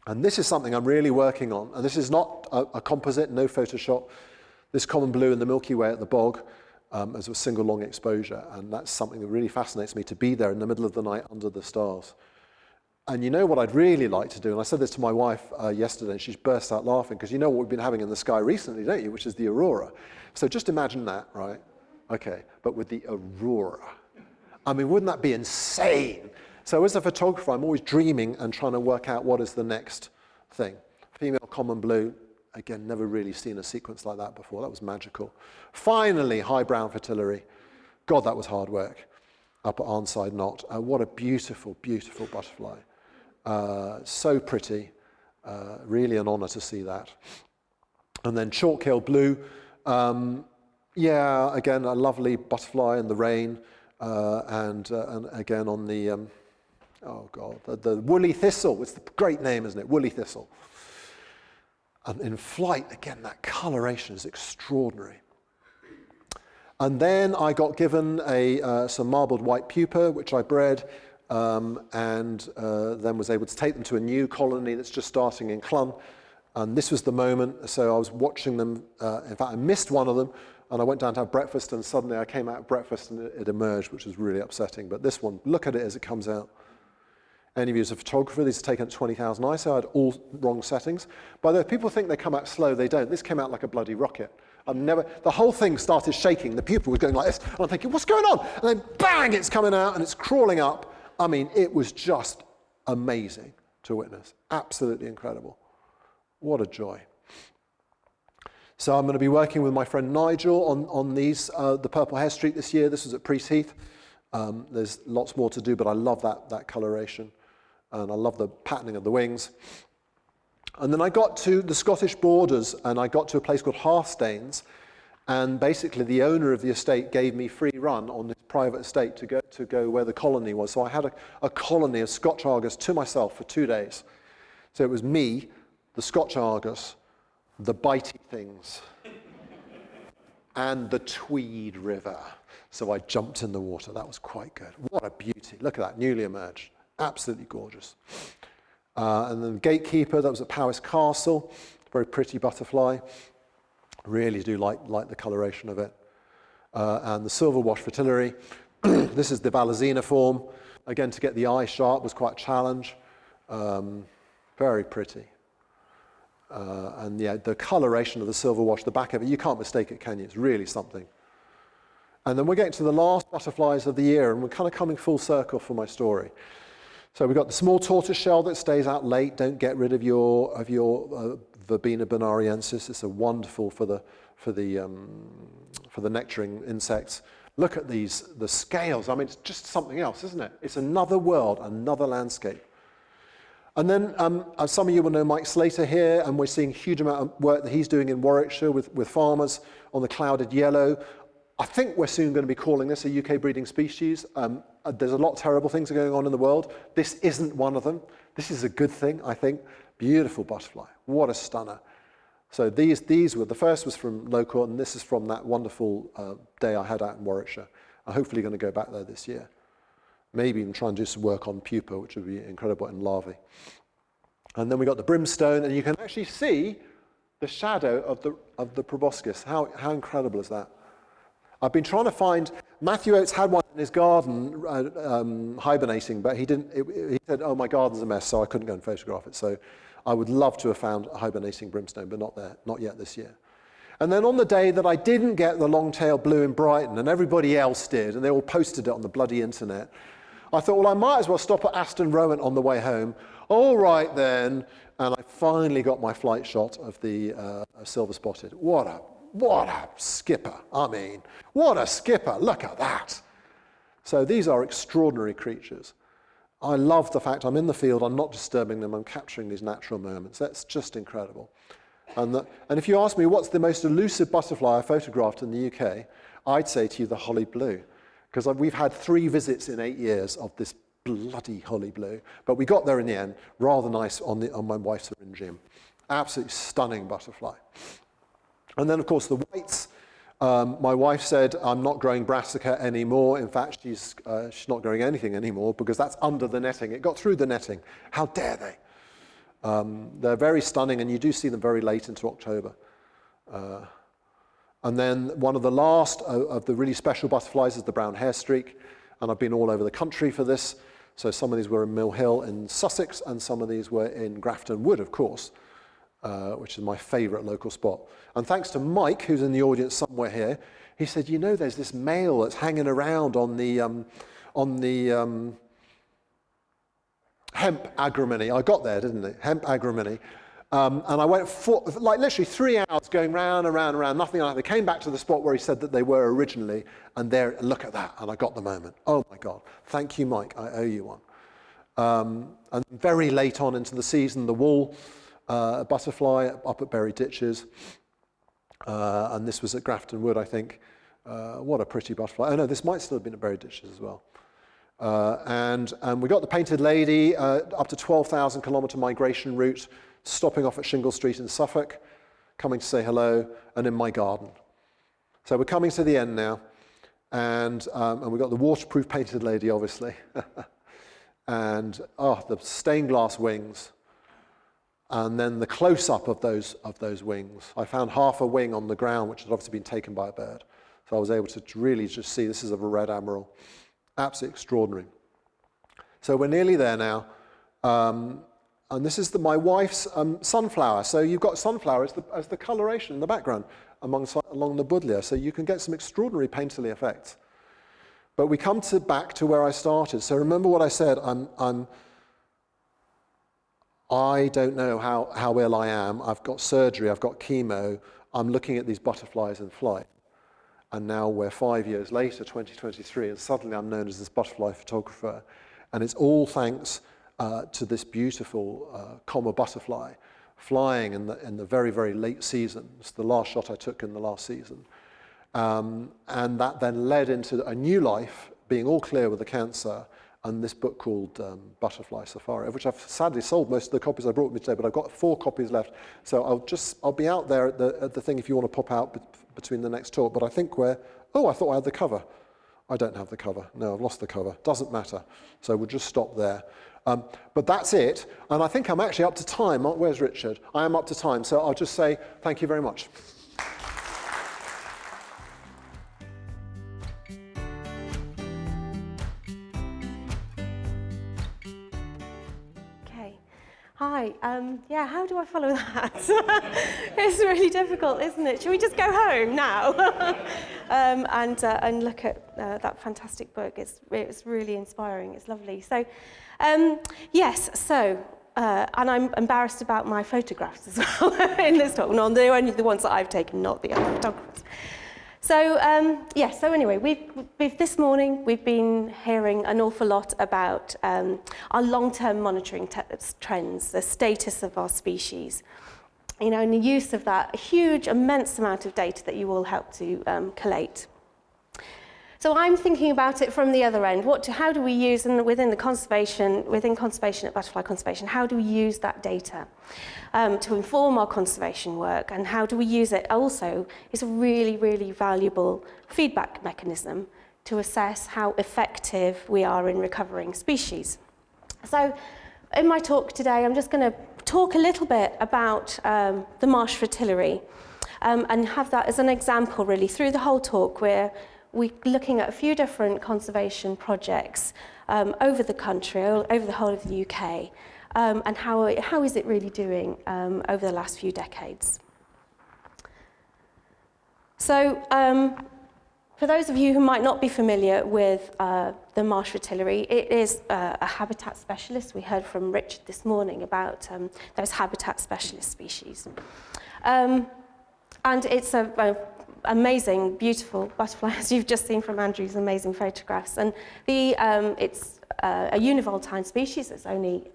And this is something I'm really working on. And this is not a composite, no Photoshop. This common blue in the Milky Way at the bog as a single long exposure. And that's something that really fascinates me, to be there in the middle of the night under the stars. And you know what I'd really like to do, and I said this to my wife yesterday, and she burst out laughing, because you know what we've been having in the sky recently, don't you, which is the aurora. So just imagine that, right? Okay, but with the aurora. I mean, wouldn't that be insane? So as a photographer, I'm always dreaming and trying to work out what is the next thing. Female common blue, again, never really seen a sequence like that before. That was magical. Finally, high brown fritillary. God, that was hard work. Up at Arnside Knot. What a beautiful, beautiful butterfly. So pretty. Really an honor to see that. And then Chalk-Hill blue. Yeah, again, a lovely butterfly in the rain. And again on the, oh God, the woolly thistle. It's the great name, isn't it? Woolly thistle. And in flight, again, that coloration is extraordinary. And then I got given some marbled white pupa, which I bred, and then was able to take them to a new colony that's just starting in Clun. And this was the moment, so I was watching them. In fact, I missed one of them, and I went down to have breakfast, and suddenly I came out of breakfast and it emerged, which was really upsetting. But this one, look at it as it comes out. Any of you as a photographer, these are taken at 20,000 ISO. I had all wrong settings. By the way, people think they come out slow, they don't. This came out like a bloody rocket. The whole thing started shaking. The pupa was going like this, and I'm thinking, what's going on? And then bang, it's coming out and it's crawling up. I mean, it was just amazing to witness. Absolutely incredible. What a joy. So I'm going to be working with my friend Nigel on these, the Purple Hair Streak this year. This was at Priest Heath. There's lots more to do, but I love that coloration. And I love the patterning of the wings. And then I got to the Scottish borders, and I got to a place called Hearthstanes, and basically the owner of the estate gave me free run on this private estate to go where the colony was. So I had a colony of Scotch Argus to myself for 2 days. So it was me, the Scotch Argus, the bitey things, and the Tweed River. So I jumped in the water. That was quite good. What a beauty. Look at that, newly emerged. Absolutely gorgeous. And then the Gatekeeper, that was at Powis Castle. Very pretty butterfly. Really do like the coloration of it. And the Silver Wash Fritillary. This is the Valesina form. Again, to get the eye sharp was quite a challenge. Very pretty. And yeah, the coloration of the Silver Wash, the back of it, you can't mistake it, can you? It's really something. And then we're getting to the last butterflies of the year, and we're kind of coming full circle for my story. So we've got the small tortoiseshell that stays out late. Don't get rid of your Verbena bonariensis. It's a wonderful for the nectaring insects. Look at the scales. I mean, it's just something else, isn't it? It's another world, another landscape. And then some of you will know Mike Slater here, and we're seeing a huge amount of work that he's doing in Warwickshire with farmers on the clouded yellow. I think we're soon going to be calling this a UK breeding species. There's a lot of terrible things going on in the world. This isn't one of them. This is a good thing, I think. Beautiful butterfly. What a stunner. So these were, the first was from Locourt, and this is from that wonderful day I had out in Warwickshire. I'm hopefully going to go back there this year. Maybe even try and do some work on pupa, which would be incredible, in larvae. And then we got the brimstone, and you can actually see the shadow of the proboscis. How incredible is that? I've been trying to find, Matthew Oates had one in his garden hibernating, but he said, oh, my garden's a mess, so I couldn't go and photograph it. So I would love to have found a hibernating brimstone, but not yet this year. And then on the day that I didn't get the long-tail blue in Brighton, and everybody else did, and they all posted it on the bloody internet, I thought, well, I might as well stop at Aston Rowan on the way home. All right then, and I finally got my flight shot of the silver spotted. What a skipper, I mean, what a skipper, look at that. So these are extraordinary creatures. I love the fact I'm in the field, I'm not disturbing them, I'm capturing these natural moments. That's just incredible. And if you ask me what's the most elusive butterfly I photographed in the UK, I'd say to you the holly blue, because we've had 3 visits in 8 years of this bloody holly blue, but we got there in the end, rather nice on my wife's syringium. Absolutely stunning butterfly. And then, of course, the whites. My wife said, I'm not growing brassica anymore. In fact, she's not growing anything anymore because that's under the netting. It got through the netting. How dare they? They're very stunning, and you do see them very late into October. And then one of the last of the really special butterflies is the brown hair streak, and I've been all over the country for this. So some of these were in Mill Hill in Sussex, and some of these were in Grafton Wood, of course. Which is my favourite local spot. And thanks to Mike, who's in the audience somewhere here, he said, you know, there's this male that's hanging around on the hemp agrimony. I got there, didn't I? Hemp agrimony. And I went for, like, literally 3 hours going round and round and round, nothing like that. They came back to the spot where he said that they were originally, and there, look at that, and I got the moment. Oh my God, thank you, Mike, I owe you one. And very late on into the season, the wool butterfly up at Berry Ditches, and this was at Grafton Wood, I think. What a pretty butterfly. Oh no, this might still have been at Berry Ditches as well. And we got the painted lady up to 12,000 kilometre migration route, stopping off at Shingle Street in Suffolk, coming to say hello, and in my garden. So we're coming to the end now, and we've got the waterproof painted lady, obviously, and the stained glass wings. And then the close-up of those wings. I found half a wing on the ground, which had obviously been taken by a bird. So I was able to really just see this is of a red admiral. Absolutely extraordinary. So we're nearly there now. And this is my wife's sunflower. So you've got sunflower as the coloration in the background along the buddleia. So you can get some extraordinary painterly effects. But we come back to where I started. So remember what I said, I don't know how ill I am. I've got surgery, I've got chemo. I'm looking at these butterflies in flight. And now we're 5 years later, 2023, and suddenly I'm known as this butterfly photographer. And it's all thanks to this beautiful comma butterfly flying in the very, very late season. It's the last shot I took in the last season. And that then led into a new life, being all clear with the cancer, and this book called Butterfly Safari, of which I've sadly sold most of the copies I brought with me today, but I've got 4 copies left. So I'll be out there at the thing if you want to pop out between the next talk. But I think I thought I had the cover. I don't have the cover. No, I've lost the cover. Doesn't matter. So we'll just stop there. But that's it. And I think I'm actually up to time. Where's Richard? I am up to time. So I'll just say thank you very much. Hi, how do I follow that? It's really difficult, isn't it? Should we just go home now and look at that fantastic book? It's really inspiring, it's lovely. So, and I'm embarrassed about my photographs as well in this talk. No, they're only the ones that I've taken, not the other photographers. So, so anyway, this morning we've been hearing an awful lot about our long-term monitoring trends, the status of our species, and the use of that huge, immense amount of data that you all help to collate. So I'm thinking about it from the other end. How do we use, and within conservation at Butterfly Conservation, how do we use that data to inform our conservation work, and how do we use it also is a really, really valuable feedback mechanism to assess how effective we are in recovering species. So in my talk today, I'm just going to talk a little bit about the Marsh Fritillary. and have that as an example really through the whole talk, where we're looking at a few different conservation projects over the country, over the whole of the UK, and how is it really doing over the last few decades. So for those of you who might not be familiar with the Marsh Fritillary, it is a habitat specialist. We heard from Richard this morning about those habitat specialist species. And it's an amazing, beautiful butterfly, as you've just seen from Andrew's amazing photographs. And it's a univoltine species. It's only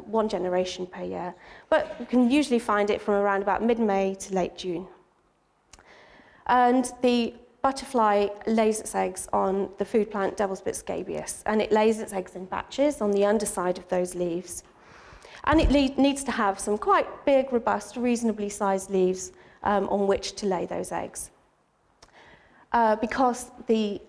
one generation per year, but you can usually find it from around about mid-May to late June. And the butterfly lays its eggs on the food plant Devil's Bit scabious, and it lays its eggs in batches on the underside of those leaves. And it needs to have some quite big, robust, reasonably sized leaves on which to lay those eggs. Because the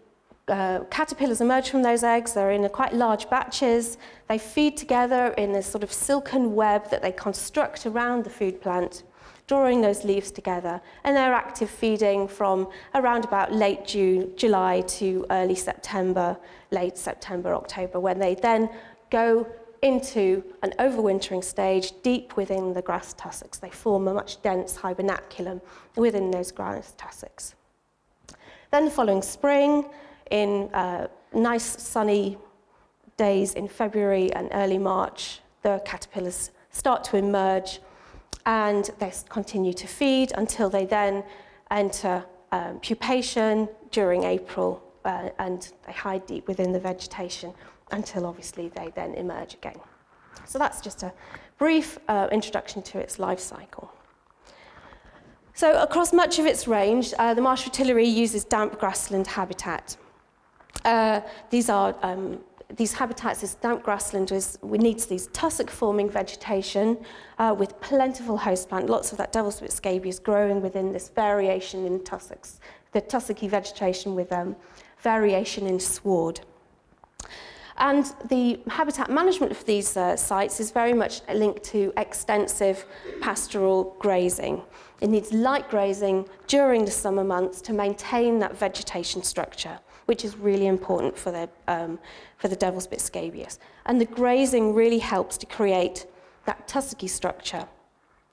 caterpillars emerge from those eggs, they're in quite large batches, they feed together in this sort of silken web that they construct around the food plant, drawing those leaves together, and they're active feeding from around about late July to early September, late September, October, when they then go into an overwintering stage deep within the grass tussocks. They form a much dense hibernaculum within those grass tussocks. Then the following spring, in nice sunny days in February and early March, the caterpillars start to emerge, and they continue to feed until they then enter pupation during April, and they hide deep within the vegetation until obviously they then emerge again. So that's just a brief introduction to its life cycle. So across much of its range, the Marsh Fritillary uses damp grassland habitat. These habitats, this damp grassland needs these tussock-forming vegetation with plentiful host plant, lots of that Devil's Bit scabious growing within this variation in tussocks, the tussocky vegetation with variation in sward. And the habitat management for these sites is very much linked to extensive pastoral grazing. It needs light grazing during the summer months to maintain that vegetation structure, which is really important for the Devil's Bit scabious. And the grazing really helps to create that tussocky structure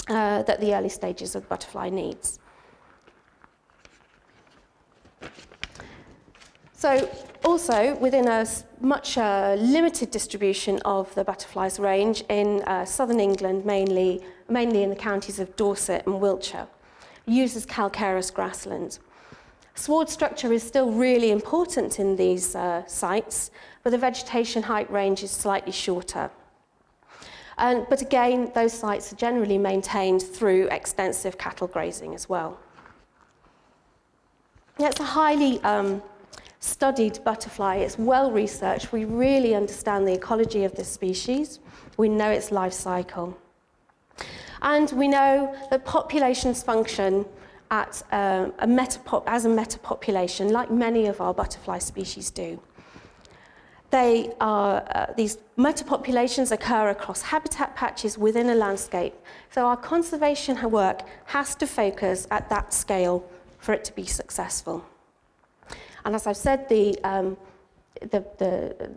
that the early stages of the butterfly needs. So also within a much limited distribution of the butterflies range in southern England, mainly in the counties of Dorset and Wiltshire, uses calcareous grassland. Sward structure is still really important in these sites, but the vegetation height range is slightly shorter. But again, those sites are generally maintained through extensive cattle grazing as well. Yeah, it's a highly studied butterfly. It's well researched. We really understand the ecology of this species. We know its life cycle. And we know that populations function as a metapopulation, like many of our butterfly species do. These metapopulations occur across habitat patches within a landscape. So our conservation work has to focus at that scale for it to be successful. And as I've said,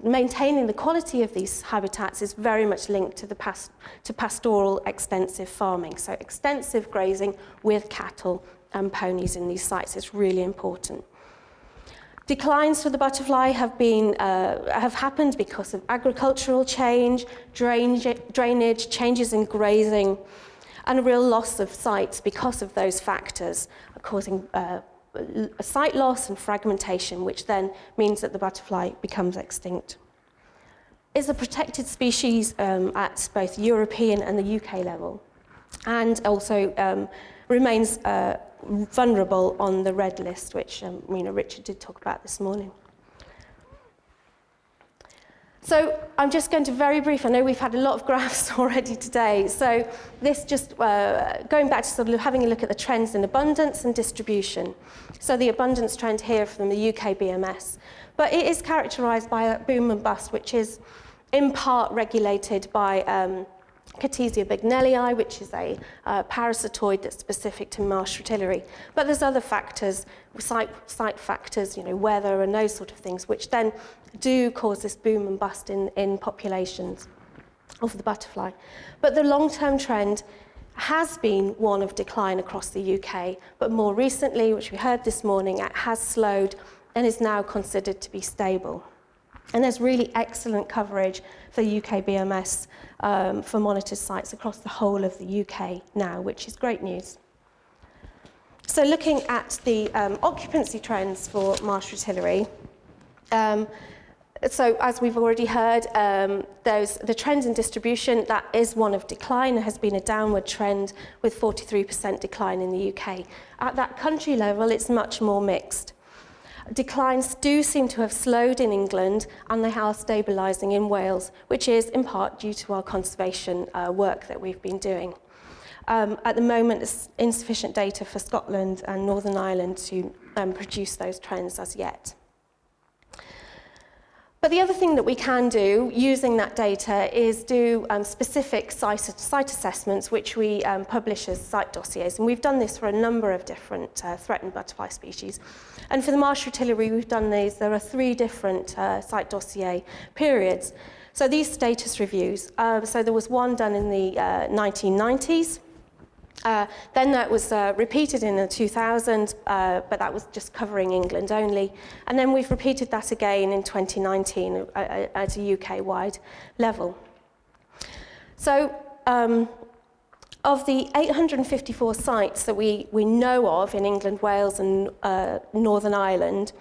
maintaining the quality of these habitats is very much linked to pastoral extensive farming. So extensive grazing with cattle and ponies in these sites is really important. Declines for the butterfly have happened because of agricultural change, drainage, changes in grazing, and a real loss of sites because of those factors, causing site loss and fragmentation, which then means that the butterfly becomes extinct. It's a protected species at both European and the UK level, and also remains vulnerable on the red list, which Richard did talk about this morning. So I'm just going to very brief, I know we've had a lot of graphs already today, so this just going back to sort of having a look at the trends in abundance and distribution. So the abundance trend here from the UKBMS, but it is characterised by a boom and bust, which is in part regulated by Catesia bignellii, which is a parasitoid that's specific to Marsh Fritillary. But there's other factors, site factors, weather and those sort of things, which then do cause this boom and bust in populations of the butterfly. But the long-term trend has been one of decline across the UK, but more recently, which we heard this morning, it has slowed and is now considered to be stable. And there's really excellent coverage for UKBMS for monitored sites across the whole of the UK now, which is great news. So looking at the occupancy trends for Marsh Fritillary, so as we've already heard, the trend in distribution, that is one of decline. There has been a downward trend with 43% decline in the UK. At that country level, it's much more mixed. Declines do seem to have slowed in England, and they are stabilising in Wales, which is in part due to our conservation work that we've been doing. At the moment, there's insufficient data for Scotland and Northern Ireland to produce those trends as yet. But the other thing that we can do using that data is do specific site assessments, which we publish as site dossiers. And we've done this for a number of different threatened butterfly species. And for the Marsh Fritillary, we've done these. There are 3 different site dossier periods. So these status reviews, so there was one done in the 1990s. Then that was repeated in the 2000s, but that was just covering England only. And then we've repeated that again in 2019 at a UK-wide level. So of the 854 sites that we know of in England, Wales and Northern Ireland,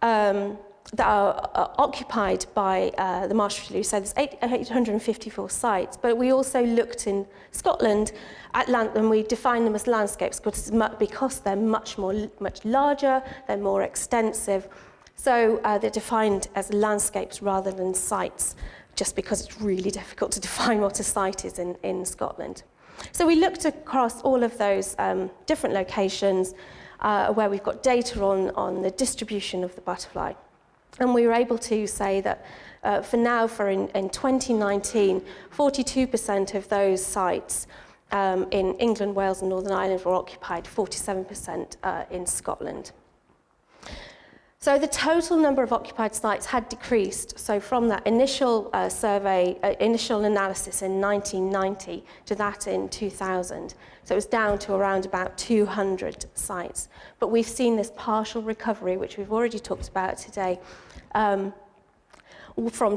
that are occupied by the Marsh Fritillary, so there's 854 sites, but we also looked in Scotland at land, and we define them as landscapes because they're much larger, they're more extensive, so they're defined as landscapes rather than sites, just because it's really difficult to define what a site is in Scotland. So we looked across all of those different locations where we've got data on the distribution of the butterfly. And we were able to say that in 2019, 42% of those sites in England, Wales and Northern Ireland were occupied, 47% in Scotland. So the total number of occupied sites had decreased. So from that initial survey, initial analysis in 1990 to that in 2000. So it was down to around about 200 sites. But we've seen this partial recovery, which we've already talked about today, from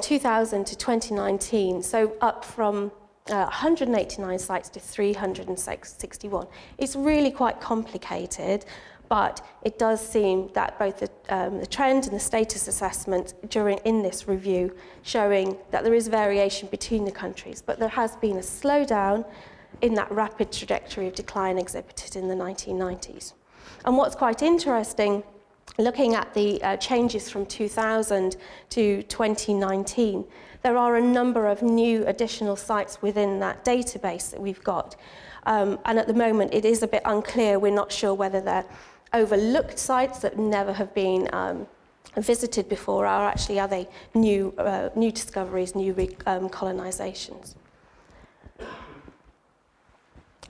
2000 to 2019. So up from 189 sites to 361. It's really quite complicated, but it does seem that both the trend and the status assessment in this review showing that there is variation between the countries, but there has been a slowdown in that rapid trajectory of decline exhibited in the 1990s. And what's quite interesting, looking at the changes from 2000 to 2019, there are a number of new additional sites within that database that we've got. And at the moment, it is a bit unclear. We're not sure whether they're overlooked sites that never have been visited before, or actually are they new discoveries, new colonisations.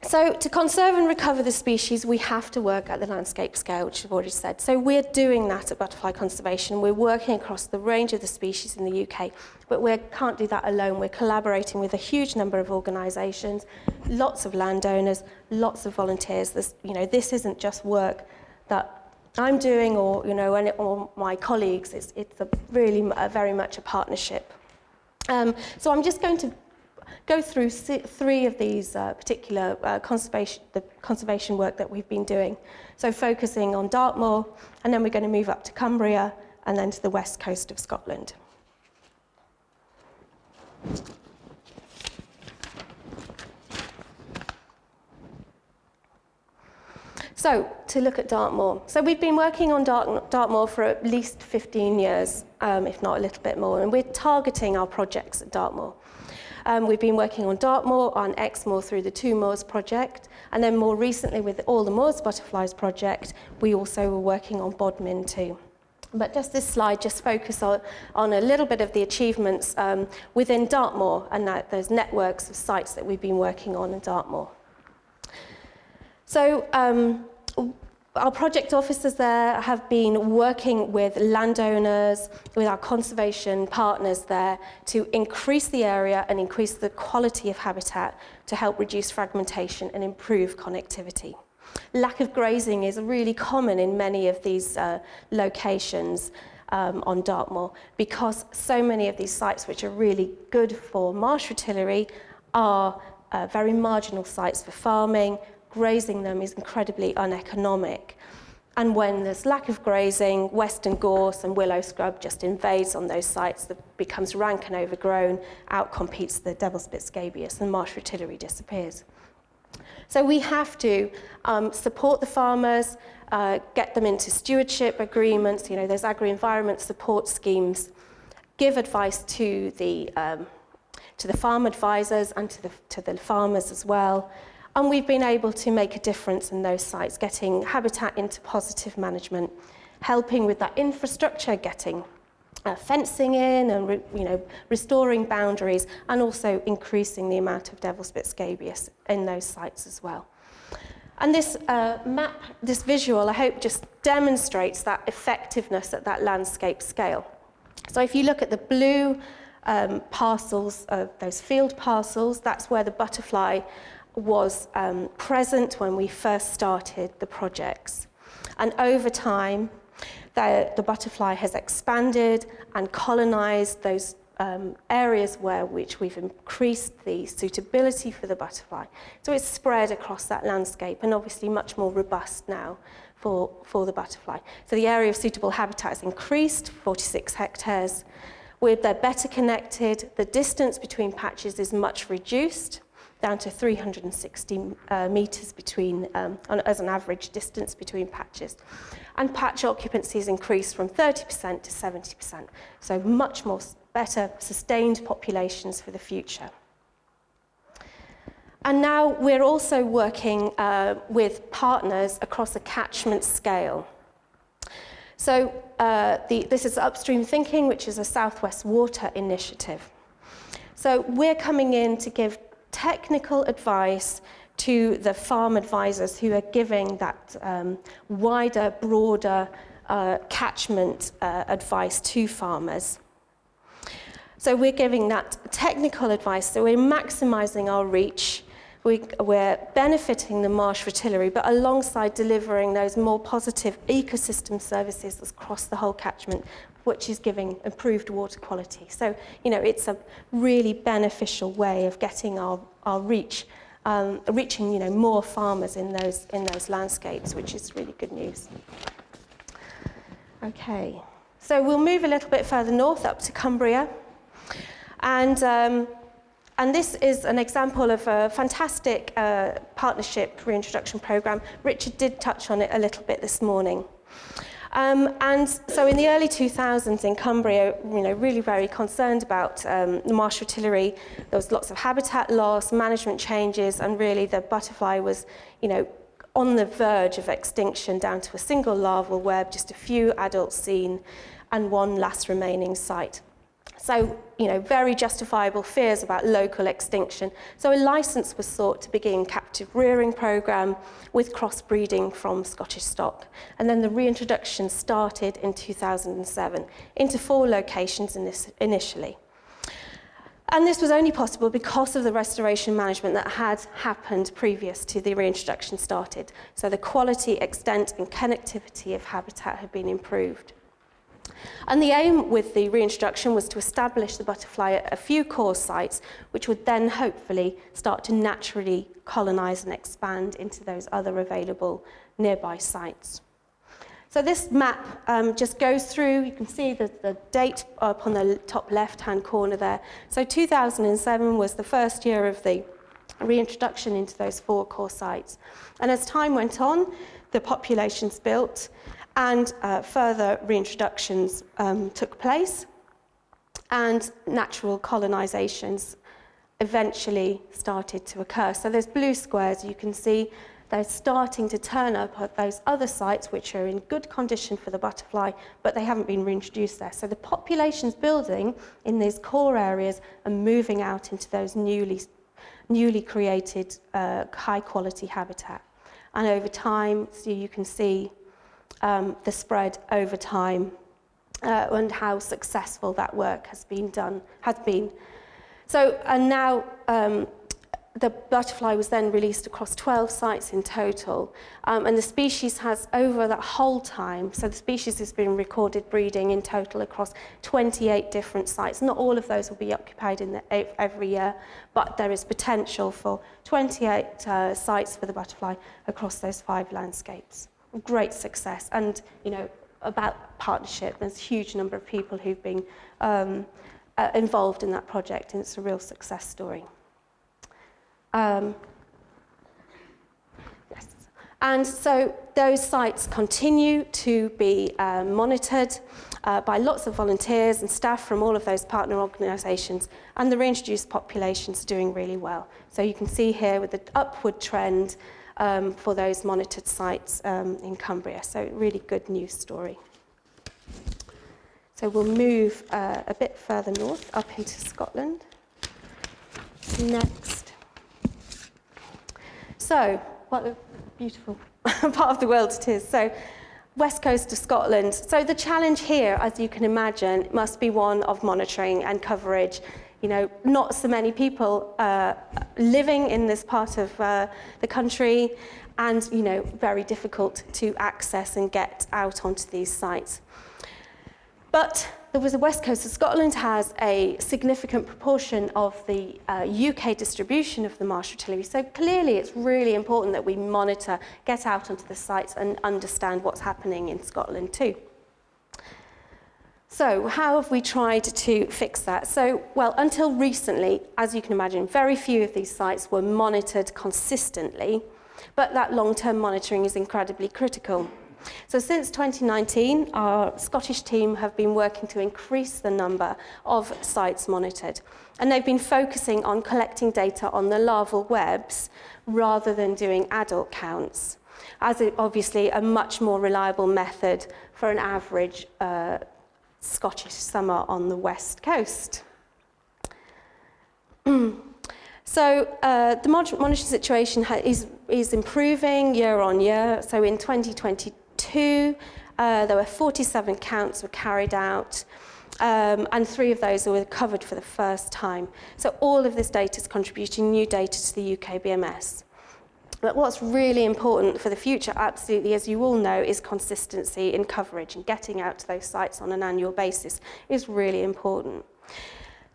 So to conserve and recover the species, we have to work at the landscape scale, which I've already said. So we're doing that at Butterfly Conservation. We're working across the range of the species in the UK, but we can't do that alone. We're collaborating with a huge number of organisations, lots of landowners, lots of volunteers. This isn't just work that I'm doing or my colleagues. It's really very much a partnership. So I'm just going to go through 3 of these particular conservation work that we've been doing. So focusing on Dartmoor, and then we're going to move up to Cumbria, and then to the west coast of Scotland. So to look at Dartmoor. So we've been working on Dartmoor for at least 15 years, if not a little bit more, and we're targeting our projects at Dartmoor. We've been working on Dartmoor, on Exmoor through the Two Moors project, and then more recently with All the Moors Butterflies project, we also were working on Bodmin too. But just this slide just focus on a little bit of the achievements within Dartmoor and those networks of sites that we've been working on in Dartmoor. So our project officers there have been working with landowners, with our conservation partners there to increase the area and increase the quality of habitat to help reduce fragmentation and improve connectivity. Lack of grazing is really common in many of these locations on Dartmoor because so many of these sites which are really good for marsh fritillary are very marginal sites for farming. Grazing them is incredibly uneconomic. And when there's lack of grazing, western gorse and willow scrub just invades on those sites, that becomes rank and overgrown, outcompetes the devil's-bit scabious, and marsh fritillary disappears. So we have to support the farmers, get them into stewardship agreements, those agri-environment support schemes, give advice to the farm advisors and to the farmers as well. And we've been able to make a difference in those sites, getting habitat into positive management, helping with that infrastructure, getting fencing in and restoring boundaries, and also increasing the amount of devil's-bit scabious in those sites as well. And this map, this visual, I hope just demonstrates that effectiveness at that landscape scale. So if you look at the blue parcels, those field parcels, that's where the butterfly was present when we first started the projects. And over time, the butterfly has expanded and colonized those areas which we've increased the suitability for the butterfly. So it's spread across that landscape and obviously much more robust now for the butterfly. So the area of suitable habitat has increased, 46 hectares. They're better connected. The distance between patches is much reduced, down to 360 metres between, as an average distance between patches. And patch occupancy has increased from 30% to 70%. So much more better sustained populations for the future. And now we're also working with partners across a catchment scale. So this is Upstream Thinking, which is a Southwest Water initiative. So we're coming in to give technical advice to the farm advisors who are giving that wider, broader catchment advice to farmers. So we're giving that technical advice, so we're maximising our reach, we're benefiting the marsh fritillary, but alongside delivering those more positive ecosystem services across the whole catchment, which is giving improved water quality. So, it's a really beneficial way of getting our reach, reaching, more farmers in those landscapes, which is really good news. Okay, so we'll move a little bit further north up to Cumbria. And this is an example of a fantastic partnership reintroduction programme. Richard did touch on it a little bit this morning. And so in the early 2000s in Cumbria, really very concerned about the marsh fritillary. There was lots of habitat loss, management changes, and really the butterfly was, on the verge of extinction down to a single larval web, just a few adults seen, and one last remaining site. So, very justifiable fears about local extinction. So a licence was sought to begin captive rearing programme with crossbreeding from Scottish stock. And then the reintroduction started in 2007 into 4 locations initially. And this was only possible because of the restoration management that had happened previous to the reintroduction started. So the quality, extent and connectivity of habitat had been improved. And the aim with the reintroduction was to establish the butterfly at a few core sites, which would then hopefully start to naturally colonise and expand into those other available nearby sites. So this map just goes through, you can see the date up on the top left-hand corner there. So 2007 was the first year of the reintroduction into those 4 core sites. And as time went on, the populations built, and further reintroductions took place, and natural colonisations eventually started to occur. So there's blue squares, you can see they're starting to turn up at those other sites which are in good condition for the butterfly, but they haven't been reintroduced there. So the population's building in these core areas and moving out into those newly created high quality habitat. And over time, so you can see the spread over time and how successful that work has been. So, and now the butterfly was then released across 12 sites in total, and the species has, over that whole time, so the species has been recorded breeding in total across 28 different sites. Not all of those will be occupied every year, but there is potential for 28 sites for the butterfly across those 5 landscapes. Great success, and about partnership, there's a huge number of people who've been involved in that project, and it's a real success story. Yes. And so those sites continue to be monitored by lots of volunteers and staff from all of those partner organisations, and the reintroduced populations are doing really well. So you can see here with the upward trend for those monitored sites in Cumbria. So really good news story. So we'll move a bit further north up into Scotland. Next. So, what a beautiful part of the world it is. So, west coast of Scotland. So the challenge here, as you can imagine, must be one of monitoring and coverage. Not so many people living in this part of the country, and very difficult to access and get out onto these sites. But the west coast of Scotland has a significant proportion of the UK distribution of the Marsh Fritillary. So clearly it's really important that we monitor, get out onto the sites and understand what's happening in Scotland too. So how have we tried to fix that? So, well, until recently, as you can imagine, very few of these sites were monitored consistently, but that long-term monitoring is incredibly critical. So since 2019, our Scottish team have been working to increase the number of sites monitored. And they've been focusing on collecting data on the larval webs rather than doing adult counts, as it obviously a much more reliable method for an average Scottish summer on the west coast. So the monitoring situation is improving year on year. So in 2022, there were 47 counts were carried out, and 3 of those were covered for the first time. So all of this data is contributing new data to the UKBMS. But what's really important for the future, absolutely, as you all know, is consistency in coverage, and getting out to those sites on an annual basis is really important.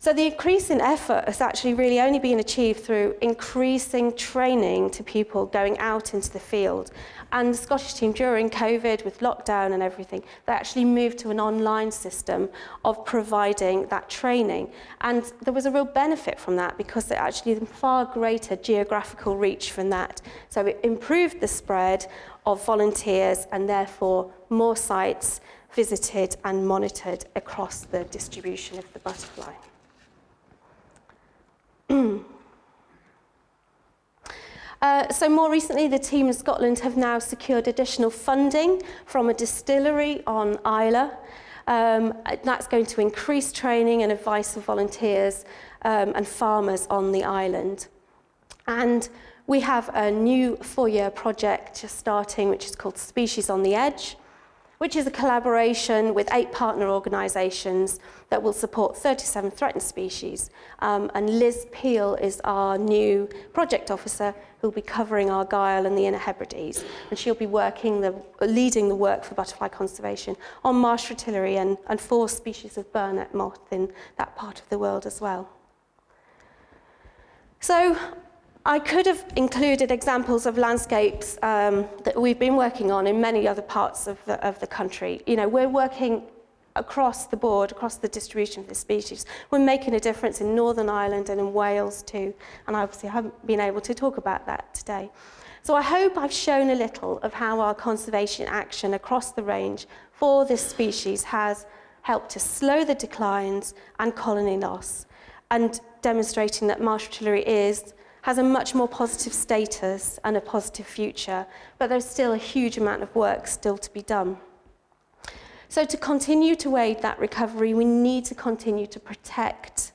So the increase in effort has actually really only been achieved through increasing training to people going out into the field. And the Scottish team, during COVID, with lockdown and everything, they actually moved to an online system of providing that training. And there was a real benefit from that, because it actually had far greater geographical reach from that. So it improved the spread of volunteers, and therefore more sites visited and monitored across the distribution of the butterfly. So more recently, the team in Scotland have now secured additional funding from a distillery on Islay. That's going to increase training and advice of volunteers and farmers on the island. And we have a new 4-year project just starting, which is called Species on the Edge, which is a collaboration with 8 partner organisations that will support 37 threatened species. And Liz Peel is our new project officer, who'll be covering Argyll and the Inner Hebrides. And she'll be leading the work for butterfly conservation on Marsh Fritillary and 4 species of burnet moth in that part of the world as well. So I could have included examples of landscapes that we've been working on in many other parts of the country. We're working across the board, across the distribution of the species. We're making a difference in Northern Ireland and in Wales too, and obviously I haven't been able to talk about that today. So I hope I've shown a little of how our conservation action across the range for this species has helped to slow the declines and colony loss, and demonstrating that Marsh Fritillary is has a much more positive status and a positive future, but there's still a huge amount of work still to be done. So to continue to aid that recovery, we need to continue to protect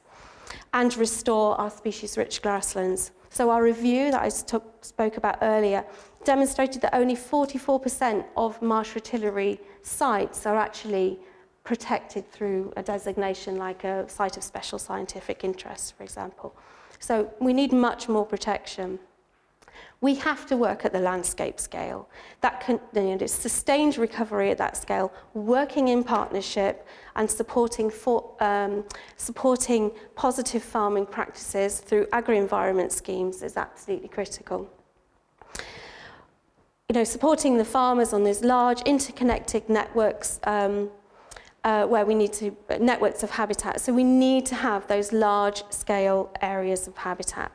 and restore our species-rich grasslands. So our review that I spoke about earlier demonstrated that only 44% of Marsh Fritillary sites are actually protected through a designation like a site of special scientific interest, for example. So we need much more protection. We have to work at the landscape scale. That can, sustained recovery at that scale, working in partnership and supporting positive farming practices through agri-environment schemes is absolutely critical. Supporting the farmers on these large interconnected networks where we need to, networks of habitat. So we need to have those large scale areas of habitat.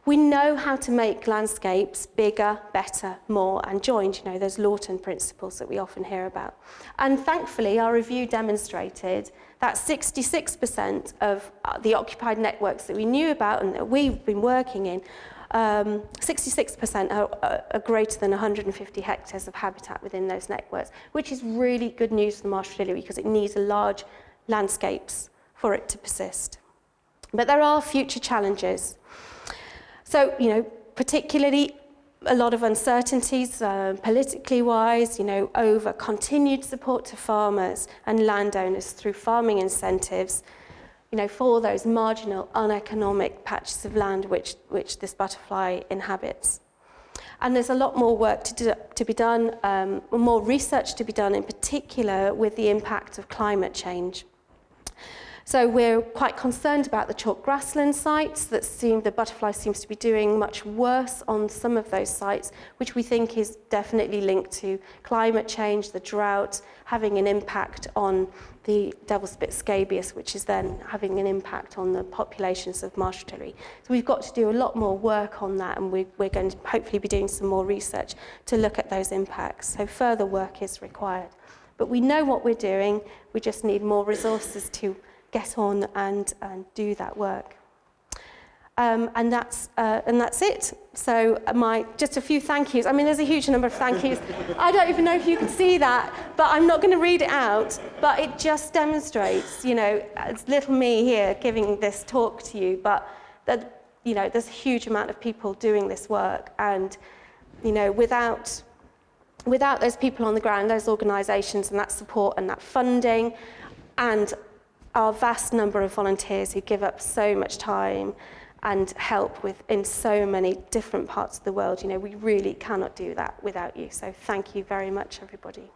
We know how to make landscapes bigger, better, more, and joined. Those Lawton principles that we often hear about. And thankfully, our review demonstrated that 66% of the occupied networks that we knew about and that we've been working in, 66% are greater than 150 hectares of habitat within those networks, which is really good news for the Marsh Fritillary because it needs large landscapes for it to persist. But there are future challenges. So, particularly a lot of uncertainties politically wise, over continued support to farmers and landowners through farming incentives, for those marginal uneconomic patches of land which this butterfly inhabits. And there's a lot more work to be done, more research to be done, in particular with the impact of climate change. So we're quite concerned about the chalk grassland sites that the butterfly seems to be doing much worse on some of those sites, which we think is definitely linked to climate change, the drought, having an impact on the devil-spit scabious, which is then having an impact on the populations of Marsh Fritillary. So we've got to do a lot more work on that, and we're going to hopefully be doing some more research to look at those impacts. So further work is required. But we know what we're doing, we just need more resources to get on and do that work. And that's it. So just a few thank yous. I mean, there's a huge number of thank yous. I don't even know if you can see that, but I'm not going to read it out. But it just demonstrates, it's little me here giving this talk to you, but that, there's a huge amount of people doing this work, and, without those people on the ground, those organisations and that support and that funding, and our vast number of volunteers who give up so much time and help in so many different parts of the world, we really cannot do that without you. So thank you very much, everybody.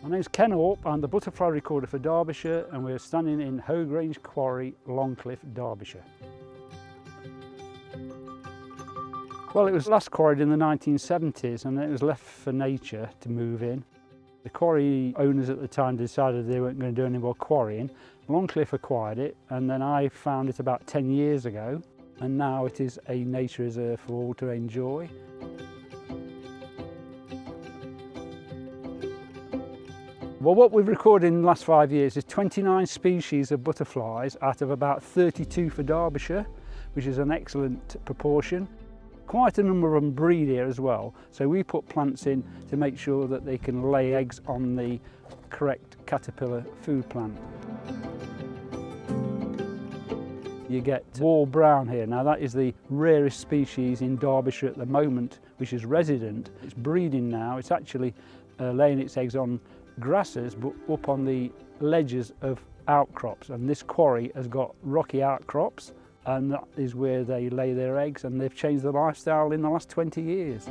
My name's Ken Orp, I'm the butterfly recorder for Derbyshire, and we're standing in Hoe Grange Quarry, Longcliffe, Derbyshire. Well, it was last quarried in the 1970s, and it was left for nature to move in. The quarry owners at the time decided they weren't going to do any more quarrying. Longcliffe acquired it, and then I found it about 10 years ago, and now it is a nature reserve for all to enjoy. Well, what we've recorded in the last 5 years is 29 species of butterflies out of about 32 for Derbyshire, which is an excellent proportion. Quite a number of them breed here as well, so we put plants in to make sure that they can lay eggs on the correct caterpillar food plant. You get wall brown here. Now that is the rarest species in Derbyshire at the moment, which is resident. It's breeding now. It's actually laying its eggs on grasses, but up on the ledges of outcrops, and this quarry has got rocky outcrops, and that is where they lay their eggs, and they've changed their lifestyle in the last 20 years.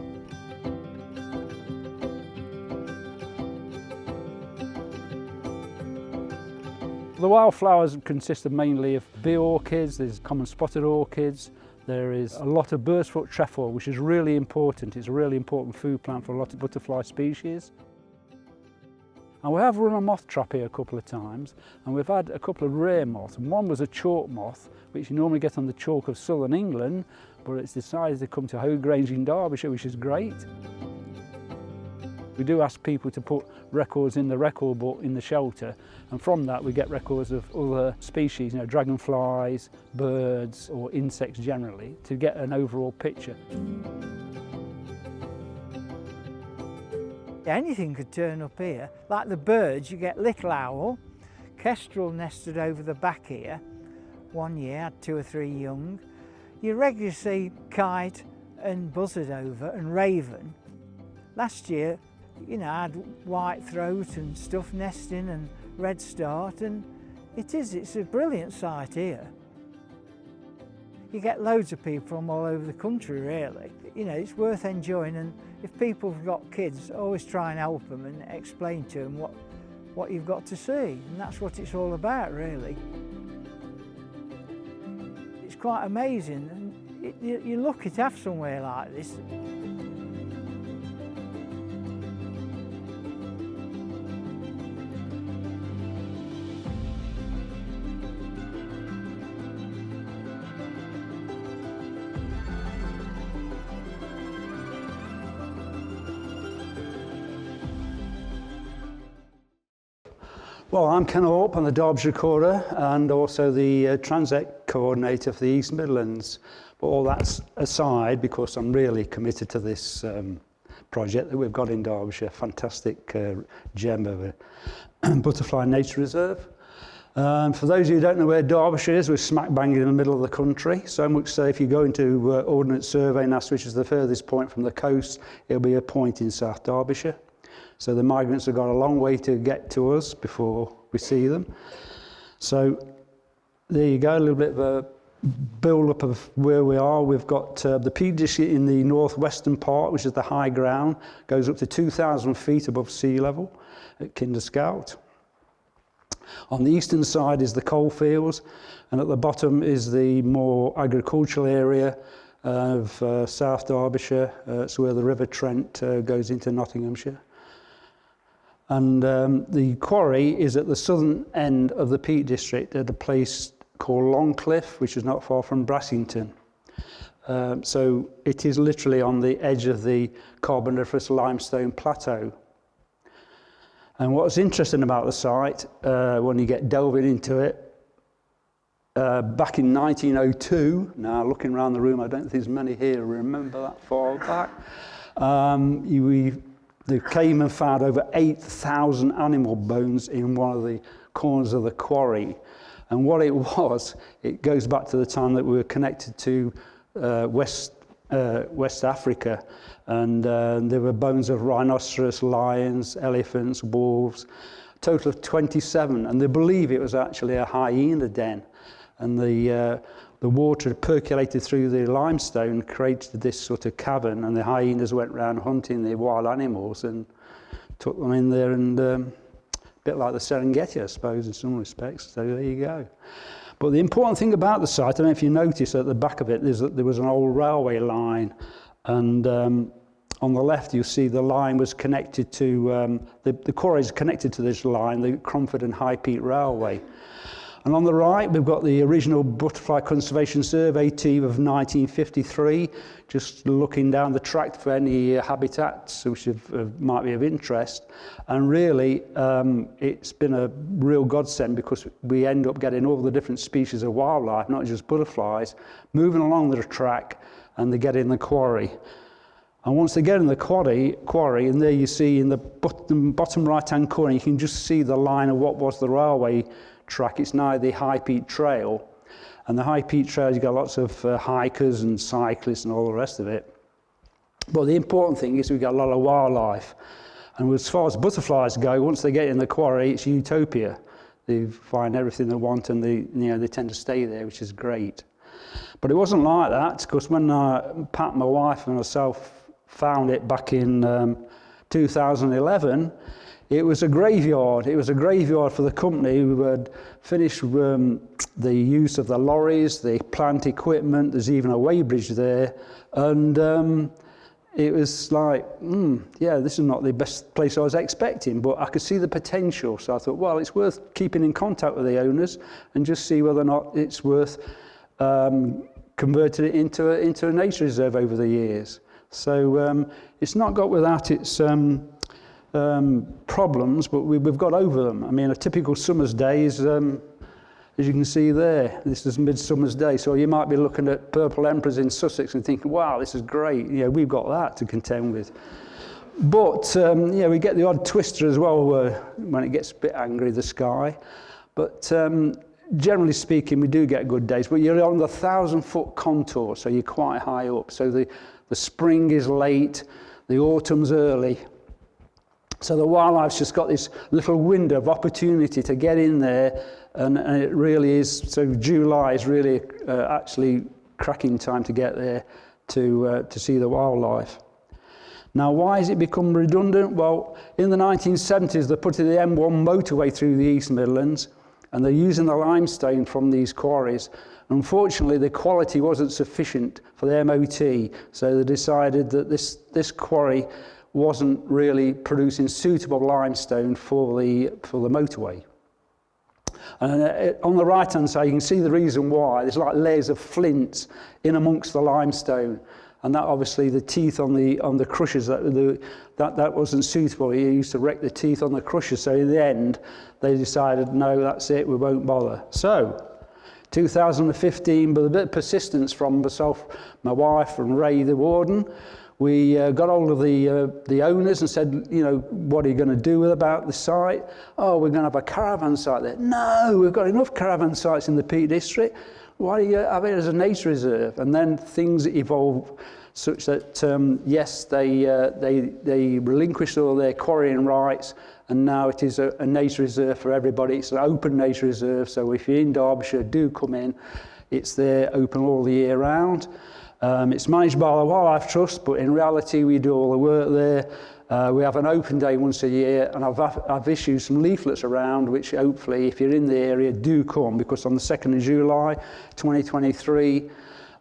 The wildflowers consist of mainly of bee orchids, there's common spotted orchids, there is a lot of burstfoot trefoil, which is really important. It's a really important food plant for a lot of butterfly species. And we have run a moth trap here a couple of times, and we've had a couple of rare moths. And one was a chalk moth, which you normally get on the chalk of southern England, but it's decided to come to Hoe Grange in Derbyshire, which is great. We do ask people to put records in the record book in the shelter, and from that we get records of other species, dragonflies, birds or insects generally, to get an overall picture. Anything could turn up here. Like the birds, you get little owl, kestrel nested over the back here. One year had 2 or 3 young. You regularly see kite and buzzard over and raven. Last year, I had white throat and stuff nesting and red start, and it's a brilliant sight here. You get loads of people from all over the country really. It's worth enjoying, and if people have got kids, always try and help them and explain to them what you've got to see, and that's what it's all about really. It's quite amazing, and you're lucky to have somewhere like this. Well, I'm Ken Orp, I'm the Derbyshire Recorder and also the Transit Coordinator for the East Midlands. But all that's aside, because I'm really committed to this project that we've got in Derbyshire, fantastic gem of a butterfly nature reserve. For those of you who don't know where Derbyshire is, we're smack bang in the middle of the country. So much so if you go into Ordnance Survey and ask which is the furthest point from the coast, it'll be a point in South Derbyshire. So the migrants have got a long way to get to us before we see them. So there you go, a little bit of a build-up of where we are. We've got the Peak District in the northwestern part, which is the high ground, goes up to 2,000 feet above sea level at Kinder Scout. On the eastern side is the coalfields, and at the bottom is the more agricultural area of South Derbyshire. It's where the River Trent goes into Nottinghamshire. And the quarry is at the southern end of the Peak District at a place called Longcliffe, which is not far from Brassington. So it is literally on the edge of the Carboniferous limestone plateau. And what's interesting about the site, when you get delving into it, back in 1902, now looking around the room, I don't think there's many here who remember that far back, they came and found over 8,000 animal bones in one of the corners of the quarry. And what it was, it goes back to the time that we were connected to West Africa. And there were bones of rhinoceros, lions, elephants, wolves, a total of 27. And they believe it was actually a hyena den. And the water percolated through the limestone, created this sort of cavern, and the hyenas went around hunting the wild animals and took them in there, and a bit like the Serengeti, I suppose, in some respects. So there you go. But the important thing about the site, I don't know if you notice at the back of it, is that there was an old railway line, and on the left you'll see the line was connected to, the quarry is connected to this line, the Cromford and High Peak Railway. And on the right, we've got the original Butterfly Conservation Survey team of 1953, just looking down the tract for any habitats which might be of interest. And really, it's been a real godsend because we end up getting all the different species of wildlife, not just butterflies, moving along the track, and they get in the quarry. And once they get in the quarry, and there you see in the bottom right-hand corner, you can just see the line of what was the railway track. It's now the High Peak Trail, and the High Peak Trail, you've got lots of hikers and cyclists and all the rest of it. But the important thing is we've got a lot of wildlife, and as far as butterflies go, once they get in the quarry, it's utopia. They find everything they want, and they tend to stay there, which is great. But it wasn't like that, because when Pat, my wife, and myself found it back in 2011, it was a graveyard. It was a graveyard for the company. We had finished the use of the lorries, the plant equipment. There's even a weighbridge there. And it was like, yeah, this is not the best place I was expecting, but I could see the potential. So I thought, well, it's worth keeping in contact with the owners and just see whether or not it's worth converting it into a nature reserve over the years. So it's not got without its problems, but we've got over them. I mean, a typical summer's day is, as you can see there, this is midsummer's day. So you might be looking at purple emperors in Sussex and thinking, wow, this is great. You know, we've got that to contend with. But, yeah, we get the odd twister as well when it gets a bit angry, the sky. But generally speaking, we do get good days. But you're on the 1,000-foot contour, so you're quite high up. So the spring is late, the autumn's early. So the wildlife's just got this little window of opportunity to get in there, and it really is, so July is really actually cracking time to get there to see the wildlife. Now, why has it become redundant? Well, in the 1970s, they put in the M1 motorway through the East Midlands, and they're using the limestone from these quarries. Unfortunately, the quality wasn't sufficient for the MOT, so they decided that this quarry wasn't really producing suitable limestone for the motorway. And on the right-hand side, you can see the reason why. There's like layers of flint in amongst the limestone, and that obviously the teeth on the crushers that wasn't suitable. You used to wreck the teeth on the crushers. So in the end, they decided, no, that's it, we won't bother. So 2015, with a bit of persistence from myself, my wife, and Ray, the warden, we got hold of the owners and said, you know, what are you going to do about the site? Oh, we're going to have a caravan site there. No, we've got enough caravan sites in the Peak District. Why do you have it as a nature reserve? And then things evolved such that, yes, they relinquished all their quarrying rights, and now it is a nature reserve for everybody. It's an open nature reserve, so if you're in Derbyshire, do come in. It's there open all the year round. It's managed by the Wildlife Trust, but in reality we do all the work there. We have an open day once a year, and I've issued some leaflets around, which hopefully, if you're in the area, do come, because on the 2nd of July 2023,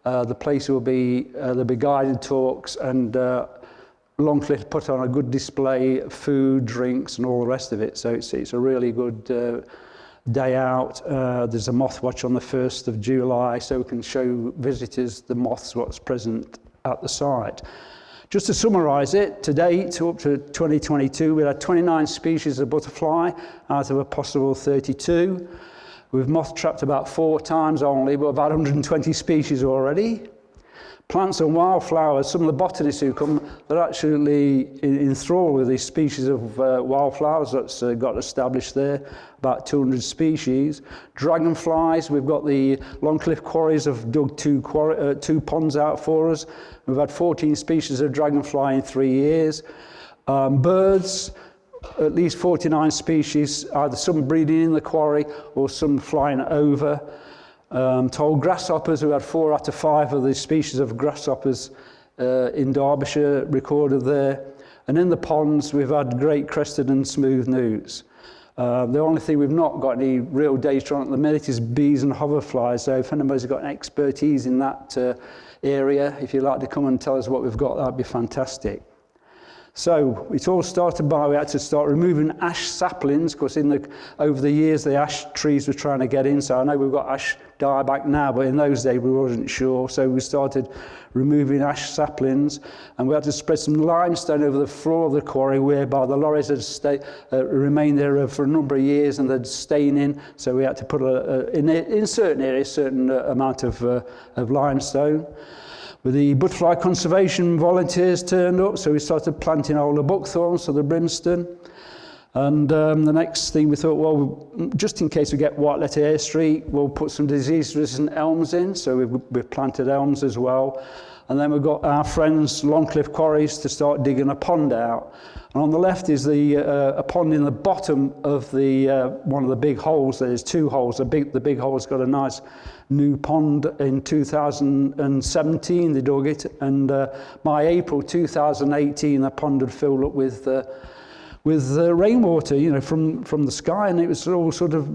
the place will be, there'll be guided talks, and Longcliffe put on a good display of food, drinks, and all the rest of it. So it's a really good day out. There's a moth watch on the 1st of July, so we can show visitors the moths, what's present at the site. Just to summarise it, to date, up to 2022, we had 29 species of butterfly out of a possible 32. We've moth trapped about 4 times only, but about 120 species already. Plants and wildflowers, some of the botanists who come, they're actually enthralled with these species of wildflowers that's got established there, about 200 species. Dragonflies, we've got the Longcliffe quarries have dug 2 ponds out for us. We've had 14 species of dragonfly in 3 years. Birds, at least 49 species, either some breeding in the quarry or some flying over. Tall grasshoppers, we had 4 out of 5 of the species of grasshoppers in Derbyshire recorded there. And in the ponds, we've had great crested and smooth newts. The only thing we've not got any real data on at the minute is bees and hoverflies. So if anybody's got an expertise in that area, if you'd like to come and tell us what we've got, that'd be fantastic. So it all started by we had to start removing ash saplings, because over the years the ash trees were trying to get in. So I know we've got ash dieback now, but in those days we wasn't sure. So we started removing ash saplings, and we had to spread some limestone over the floor of the quarry, whereby the lorries had remained there for a number of years and they'd stain in. So we had to put in certain areas certain amount of limestone. With the butterfly conservation volunteers turned up, so we started planting all the buckthorns, so the brimstone. And the next thing we thought, well, just in case we get white-letter air streak, we'll put some disease-resistant elms in, so we've planted elms as well. And then we've got our friends, Longcliffe Quarries, to start digging a pond out. And on the left is a pond in the bottom of one of the big holes. There's 2 holes. The big hole's got a nice new pond in 2017, they dug it. And by April 2018, the pond had filled up with rainwater, you know, from the sky, and it was all sort of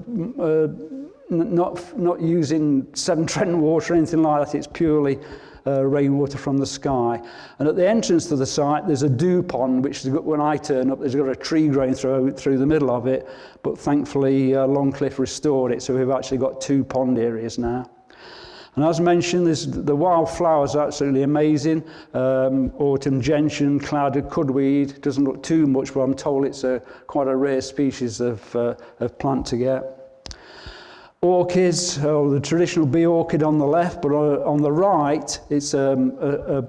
not using Severn Trent water or anything like that. It's purely rainwater from the sky. And at the entrance to the site, there's a dew pond, which is, when I turn up, there's got a tree growing through the middle of it. But thankfully, Longcliffe restored it, so we've actually got 2 pond areas now. And as mentioned, the wildflowers are absolutely amazing. Autumn gentian, clouded cudweed, doesn't look too much, but I'm told it's quite a rare species of plant to get. Orchids, the traditional bee orchid on the left, but on the right, it's a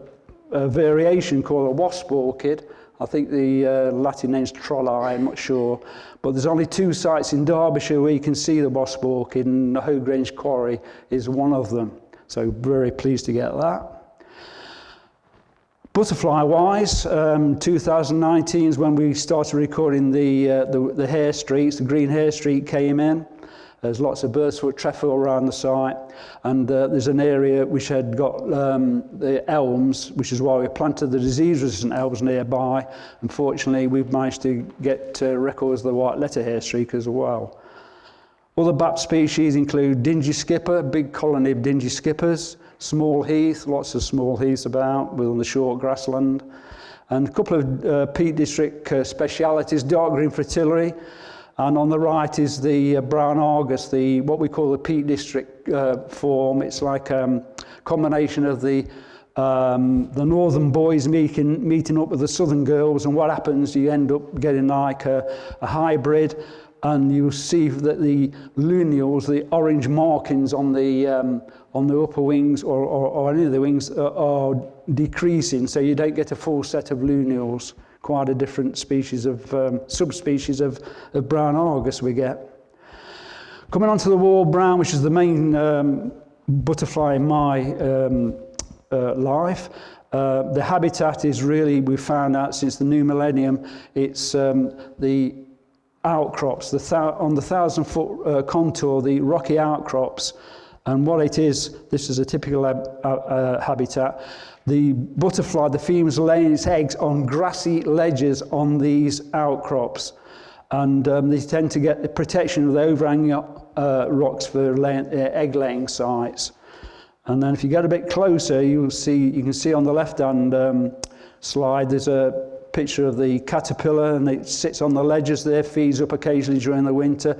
variation called a wasp orchid. I think the Latin name's Trolli, I'm not sure. But there's only 2 sites in Derbyshire where you can see the wasp orchid, and the Hoe Grange Quarry is one of them. So very pleased to get that. Butterfly-wise, 2019 is when we started recording the hair streaks. The green hair streak came in. There's lots of birdsfoot trefoil around the site, and there's an area which had got the elms, which is why we planted the disease-resistant elms nearby. Unfortunately, we've managed to get records of the white letter hair streak as well. Other bat species include dingy skipper, big colony of dingy skippers, small heath, lots of small heaths about within the short grassland, and a couple of Peak District specialities, dark green fritillary. And on the right is the brown argus, what we call the Peak District form. It's like a combination of the northern boys meeting up with the southern girls, and what happens, you end up getting like a hybrid, and you see that the luneals, the orange markings on the upper wings or any of the wings are decreasing, so you don't get a full set of luneals. Quite a different species of subspecies of brown argus we get. Coming on to the wall brown, which is the main butterfly in my life. The habitat is really, we found out since the new millennium, it's the outcrops, on the 1,000-foot contour, the rocky outcrops. And what it is, this is a typical habitat. The butterfly, the female's laying its eggs on grassy ledges on these outcrops. And they tend to get the protection of the overhanging rocks for egg-laying sites. And then if you get a bit closer, you can see on the left-hand slide, there's a picture of the caterpillar, and it sits on the ledges there, feeds up occasionally during the winter.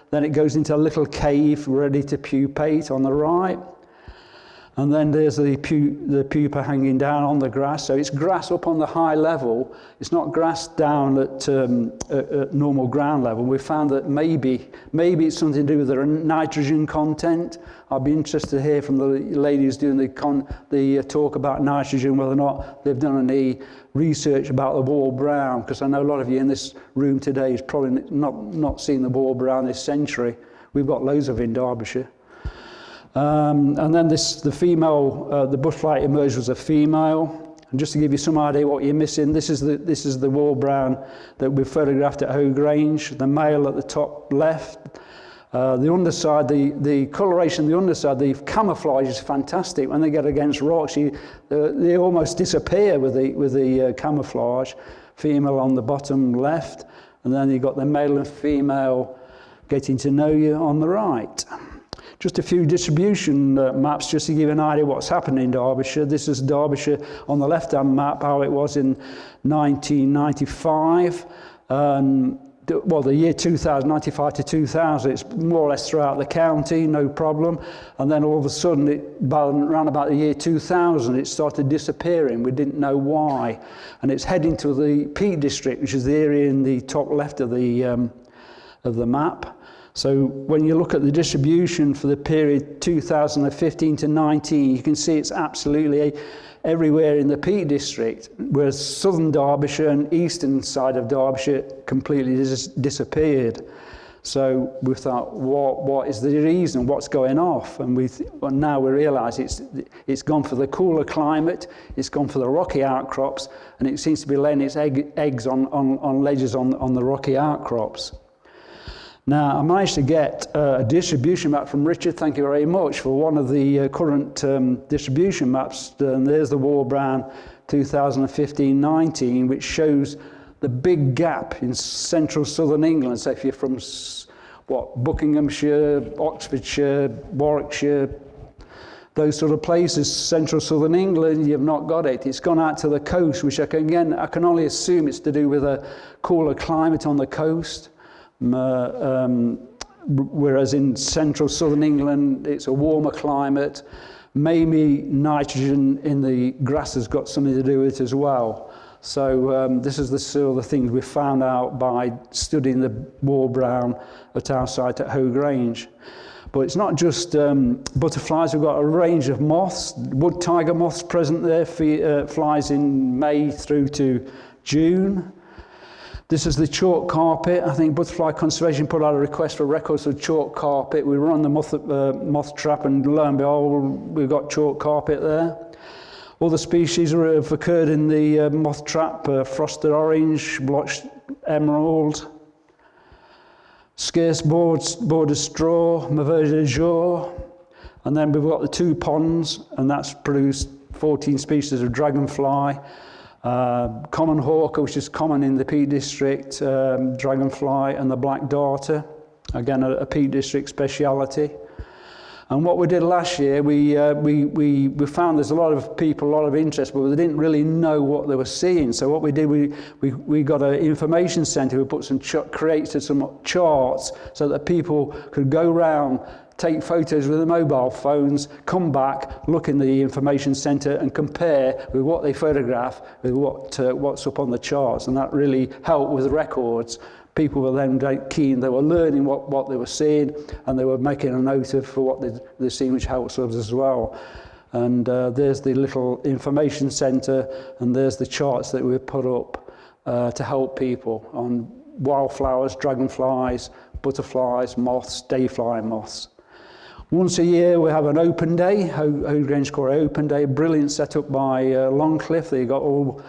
Then it goes into a little cave ready to pupate on the right. And then there's the pupa hanging down on the grass. So it's grass up on the high level. It's not grass down at normal ground level. We found that maybe it's something to do with the nitrogen content. I'd be interested to hear from the ladies doing the talk about nitrogen, whether or not they've done any research about the wall brown, because I know a lot of you in this room today has probably not seen the wall brown this century. We've got loads of it in Derbyshire. And then the female, the butterfly emerged as a female. And just to give you some idea what you're missing, this is the wall brown that we photographed at Hoe Grange. The male at the top left. The underside, the coloration of the underside, the camouflage is fantastic. When they get against rocks, they almost disappear with the camouflage. Female on the bottom left, and then you've got the male and female getting to know you on the right. Just a few distribution maps just to give you an idea what's happening in Derbyshire. This is Derbyshire on the left-hand map, how it was in 1995. Well, the year 2000, 95 to 2000, it's more or less throughout the county, no problem. And then all of a sudden, around about the year 2000, it started disappearing. We didn't know why. And it's heading to the Peak District, which is the area in the top left of the map. So when you look at the distribution for the period 2015 to 19, you can see it's absolutely everywhere in the Peak District, whereas southern Derbyshire and eastern side of Derbyshire completely disappeared. So we thought, what is the reason? What's going off? And now we realise it's gone for the cooler climate, it's gone for the rocky outcrops, and it seems to be laying its eggs on ledges on the rocky outcrops. Now, I managed to get a distribution map from Richard, thank you very much, for one of the current distribution maps. And there's the wall brown 2015-19, which shows the big gap in central southern England. So if you're from Buckinghamshire, Oxfordshire, Warwickshire, those sort of places, central southern England, you've not got it. It's gone out to the coast, which I can only assume it's to do with a cooler climate on the coast. Whereas in central southern England, it's a warmer climate. Maybe nitrogen in the grass has got something to do with it as well. So this is the sort of things we found out by studying the wall brown at our site at Hoe Grange. But it's not just butterflies, we've got a range of moths. Wood tiger moths present there, flies in May through to June. This is the chalk carpet. I think Butterfly Conservation put out a request for records of chalk carpet. We were on the moth trap and lo and behold, we've got chalk carpet there. Other species have occurred in the moth trap, frosted orange, blotched emerald, scarce border straw, mauvais de jour, and then we've got the 2 ponds, and that's produced 14 species of dragonfly, common hawker, which is common in the Peak District, dragonfly, and the black darter, again a Peak District speciality. And what we did last year, we found there's a lot of people, a lot of interest, but they didn't really know what they were seeing. So what we did, we got an information centre. We put created some charts so that people could go around, take photos with their mobile phones, come back, look in the information centre and compare with what they photograph with what's up on the charts. And that really helped with the records. People were then keen, they were learning what they were seeing, and they were making a note of for what they're seeing, which helps us as well. And there's the little information centre, and there's the charts that we put up to help people on wildflowers, dragonflies, butterflies, moths, dayfly moths. Once a year we have an open day, Hoe Grange Quarry Open Day, brilliant set up by Longcliffe. They got all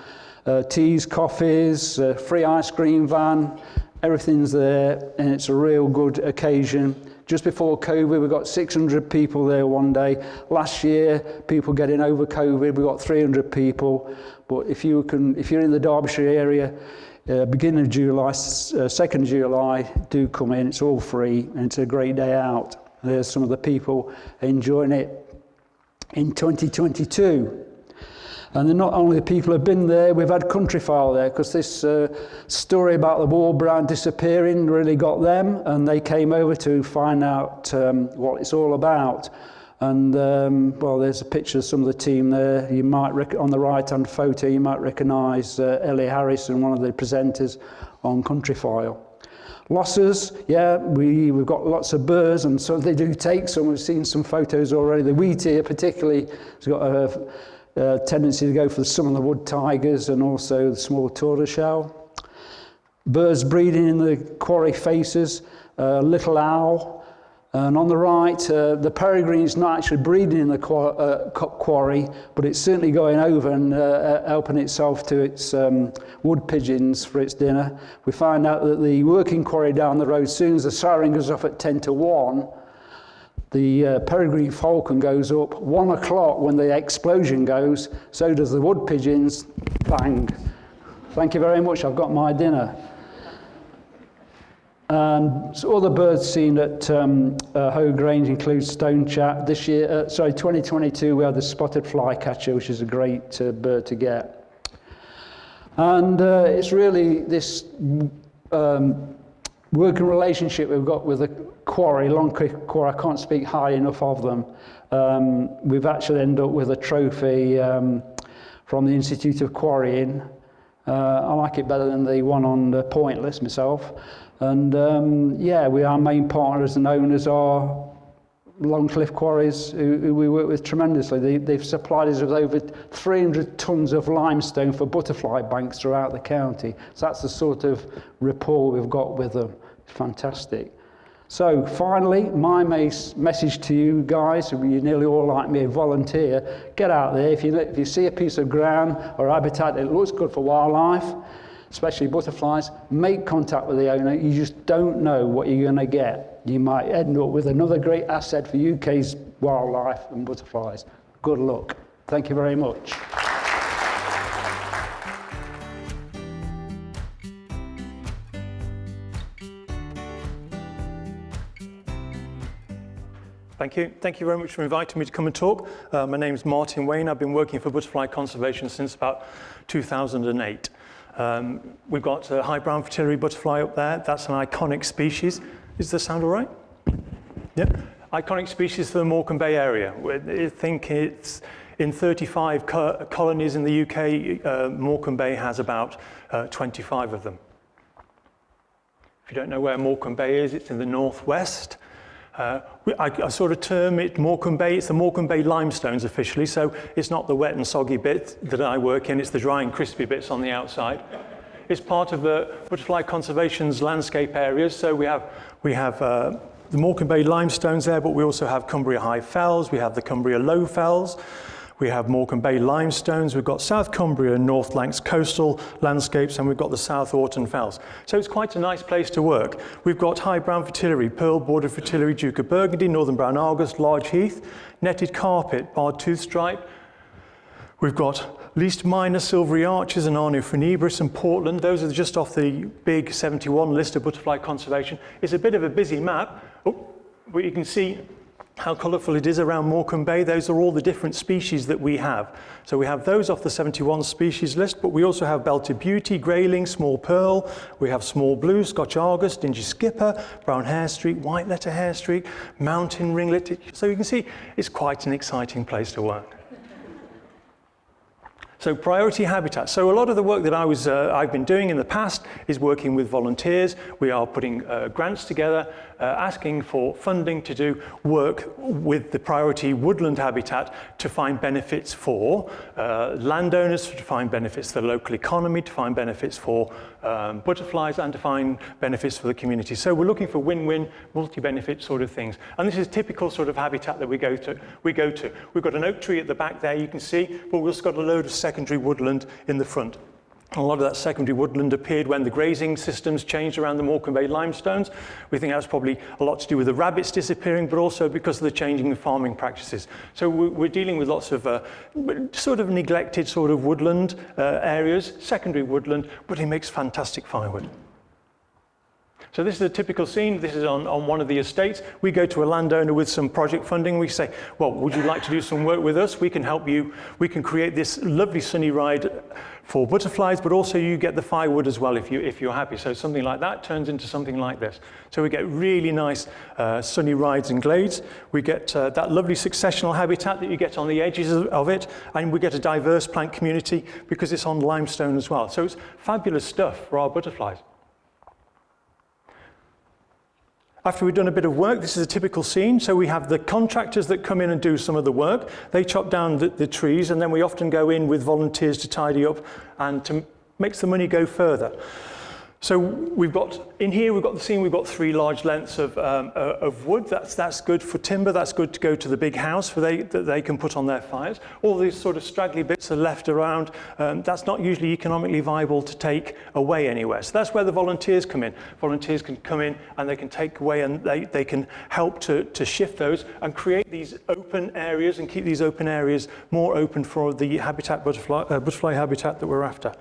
teas, coffees, free ice cream van, everything's there, and it's a real good occasion. Just before COVID, we got 600 people there one day. Last year, people getting over COVID, we got 300 people. But if you're in the Derbyshire area, beginning of July, 2nd July, do come in. It's all free, and it's a great day out. There's some of the people enjoying it in 2022. And then not only the people have been there, we've had Countryfile there, because this story about the wall brown disappearing really got them, and they came over to find out what it's all about. And well, there's a picture of some of the team there. You might on the right-hand photo, you might recognise Ellie Harrison, one of the presenters on Countryfile. Losses, yeah, we've got lots of birds, and so they do take some. We've seen some photos already. The wheatear particularly has got a tendency to go for some of the wood tigers and also the small tortoiseshell. Birds breeding in the quarry faces, little owl. And on the right, the peregrine is not actually breeding in the quarry, but it's certainly going over and helping itself to its wood pigeons for its dinner. We find out that the working quarry down the road, as soon as the siren goes off at 10 to 1, the peregrine falcon goes up. 1 o'clock when the explosion goes, so does the wood pigeons. Bang. Thank you very much, I've got my dinner. And so other birds seen at Hoe Grange include stonechat. This year, 2022, we had the spotted flycatcher, which is a great bird to get. And it's really this working relationship we've got with the quarry, Longcliffe Quarry. I can't speak high enough of them. We've actually ended up with a trophy from the Institute of Quarrying. I like it better than the one on Pointless myself. And yeah, our main partners and owners are Longcliffe Quarries, who we work with tremendously. They've supplied us with over 300 tonnes of limestone for butterfly banks throughout the county. So that's the sort of rapport we've got with them. It's fantastic. So finally, my message to you guys, you're nearly all like me, volunteer, get out there. If you see a piece of ground or habitat that looks good for wildlife, especially butterflies, make contact with the owner. You just don't know what you're going to get. You might end up with another great asset for UK's wildlife and butterflies. Good luck. Thank you very much. Thank you. Thank you very much for inviting me to come and talk. My name's Martin Wayne. I've been working for butterfly conservation since about 2008. We've got a high brown fritillary butterfly up there. That's an iconic species. Is the sound all right? Yeah. Iconic species for the Morecambe Bay area. I think it's in 35 colonies in the UK, Morecambe Bay has about 25 of them. If you don't know where Morecambe Bay is, it's in the northwest. I sort of term it Morecambe Bay. It's the Morecambe Bay limestones officially, so it's not the wet and soggy bit that I work in, it's the dry and crispy bits on the outside. It's part of the Butterfly Conservation's landscape areas, so we have the Morecambe Bay limestones there, but we also have Cumbria High Fells, we have the Cumbria Low Fells, we have Morecambe Bay limestones, we've got South Cumbria and North Lancs coastal landscapes, and we've got the South Orton Fells. So it's quite a nice place to work. We've got high brown fritillary, pearl bordered fritillary, Duke of Burgundy, northern brown Argus, large heath, netted carpet, barred tooth stripe. We've got least minor silvery arches and Arno funebris and Portland. Those are just off the big 71 list of butterfly conservation. It's a bit of a busy map, but you can see how colourful it is around Morecambe Bay. Those are all the different species that we have. So we have those off the 71 species list, but we also have belted beauty, grayling, small pearl. We have small blue, Scotch Argus, dingy skipper, brown hairstreak, white letter hairstreak, mountain ringlet. So you can see it's quite an exciting place to work. So priority habitat. So a lot of the work that I've been doing in the past is working with volunteers. We are putting grants together, asking for funding to do work with the priority woodland habitat to find benefits for landowners, to find benefits for the local economy, to find benefits for butterflies, and to find benefits for the community. So we're looking for win-win, multi-benefit sort of things. And this is typical sort of habitat that we go to. We've got an oak tree at the back there, you can see, but we've also got a load of secondary woodland in the front. A lot of that secondary woodland appeared when the grazing systems changed around the Morecambe Bay limestones. We think that's probably a lot to do with the rabbits disappearing, but also because of the changing of farming practices. So we're dealing with lots of sort of neglected sort of woodland areas, secondary woodland, but it makes fantastic firewood. So this is a typical scene. This is on one of the estates. We go to a landowner with some project funding. We say, well, would you like to do some work with us? We can help you. We can create this lovely sunny ride for butterflies, but also you get the firewood as well if you're happy. So something like that turns into something like this. So we get really nice sunny rides and glades. We get that lovely successional habitat that you get on the edges of it, and we get a diverse plant community because it's on limestone as well. So it's fabulous stuff for our butterflies. After we've done a bit of work, this is a typical scene. So we have the contractors that come in and do some of the work. They chop down the trees, and then we often go in with volunteers to tidy up and to make the money go further. So we've got, in here we've got the scene, we've got 3 large lengths of wood. That's good for timber, that's good to go to the big house that they can put on their fires. All these sort of straggly bits are left around. That's not usually economically viable to take away anywhere. So that's where the volunteers come in. Volunteers can come in and they can take away, and they can help to shift those and create these open areas and keep these open areas more open for the habitat, butterfly habitat that we're after.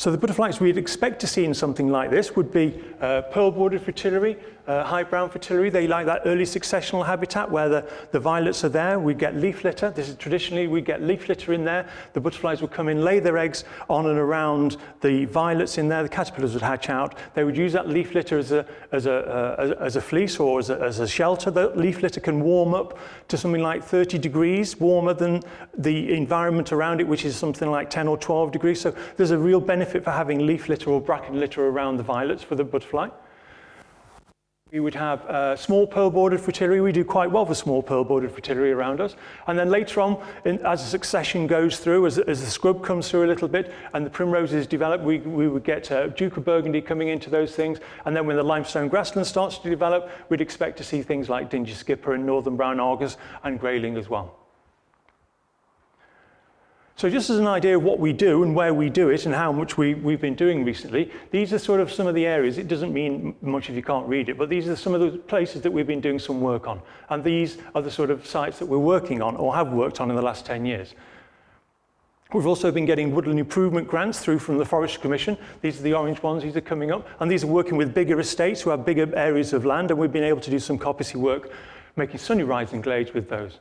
So the butterflies we'd expect to see in something like this would be pearl-bordered fritillary, high brown fritillary. They like that early successional habitat where the violets are there. We get leaf litter. This is traditionally, we get leaf litter in there. The butterflies would come in, lay their eggs on and around the violets in there. The caterpillars would hatch out. They would use that leaf litter as a fleece or as a shelter. The leaf litter can warm up to something like 30 degrees, warmer than the environment around it, which is something like 10 or 12 degrees. So there's a real benefit for having leaf litter or bracken litter around the violets for the butterfly. We would have small pearl-bordered fritillary. We do quite well for small pearl-bordered fritillary around us. And then later on, as the succession goes through, as the scrub comes through a little bit and the primroses develop, we would get Duke of Burgundy coming into those things. And then when the limestone grassland starts to develop, we'd expect to see things like dingy skipper and northern brown Argus and grayling as well. So just as an idea of what we do and where we do it and how much we've been doing recently, these are sort of some of the areas. It doesn't mean much if you can't read it, but these are some of the places that we've been doing some work on. And these are the sort of sites that we're working on or have worked on in the last 10 years. We've also been getting woodland improvement grants through from the Forestry Commission. These are the orange ones, these are coming up. And these are working with bigger estates who have bigger areas of land, and we've been able to do some coppicing work, making sunny rising glades with those.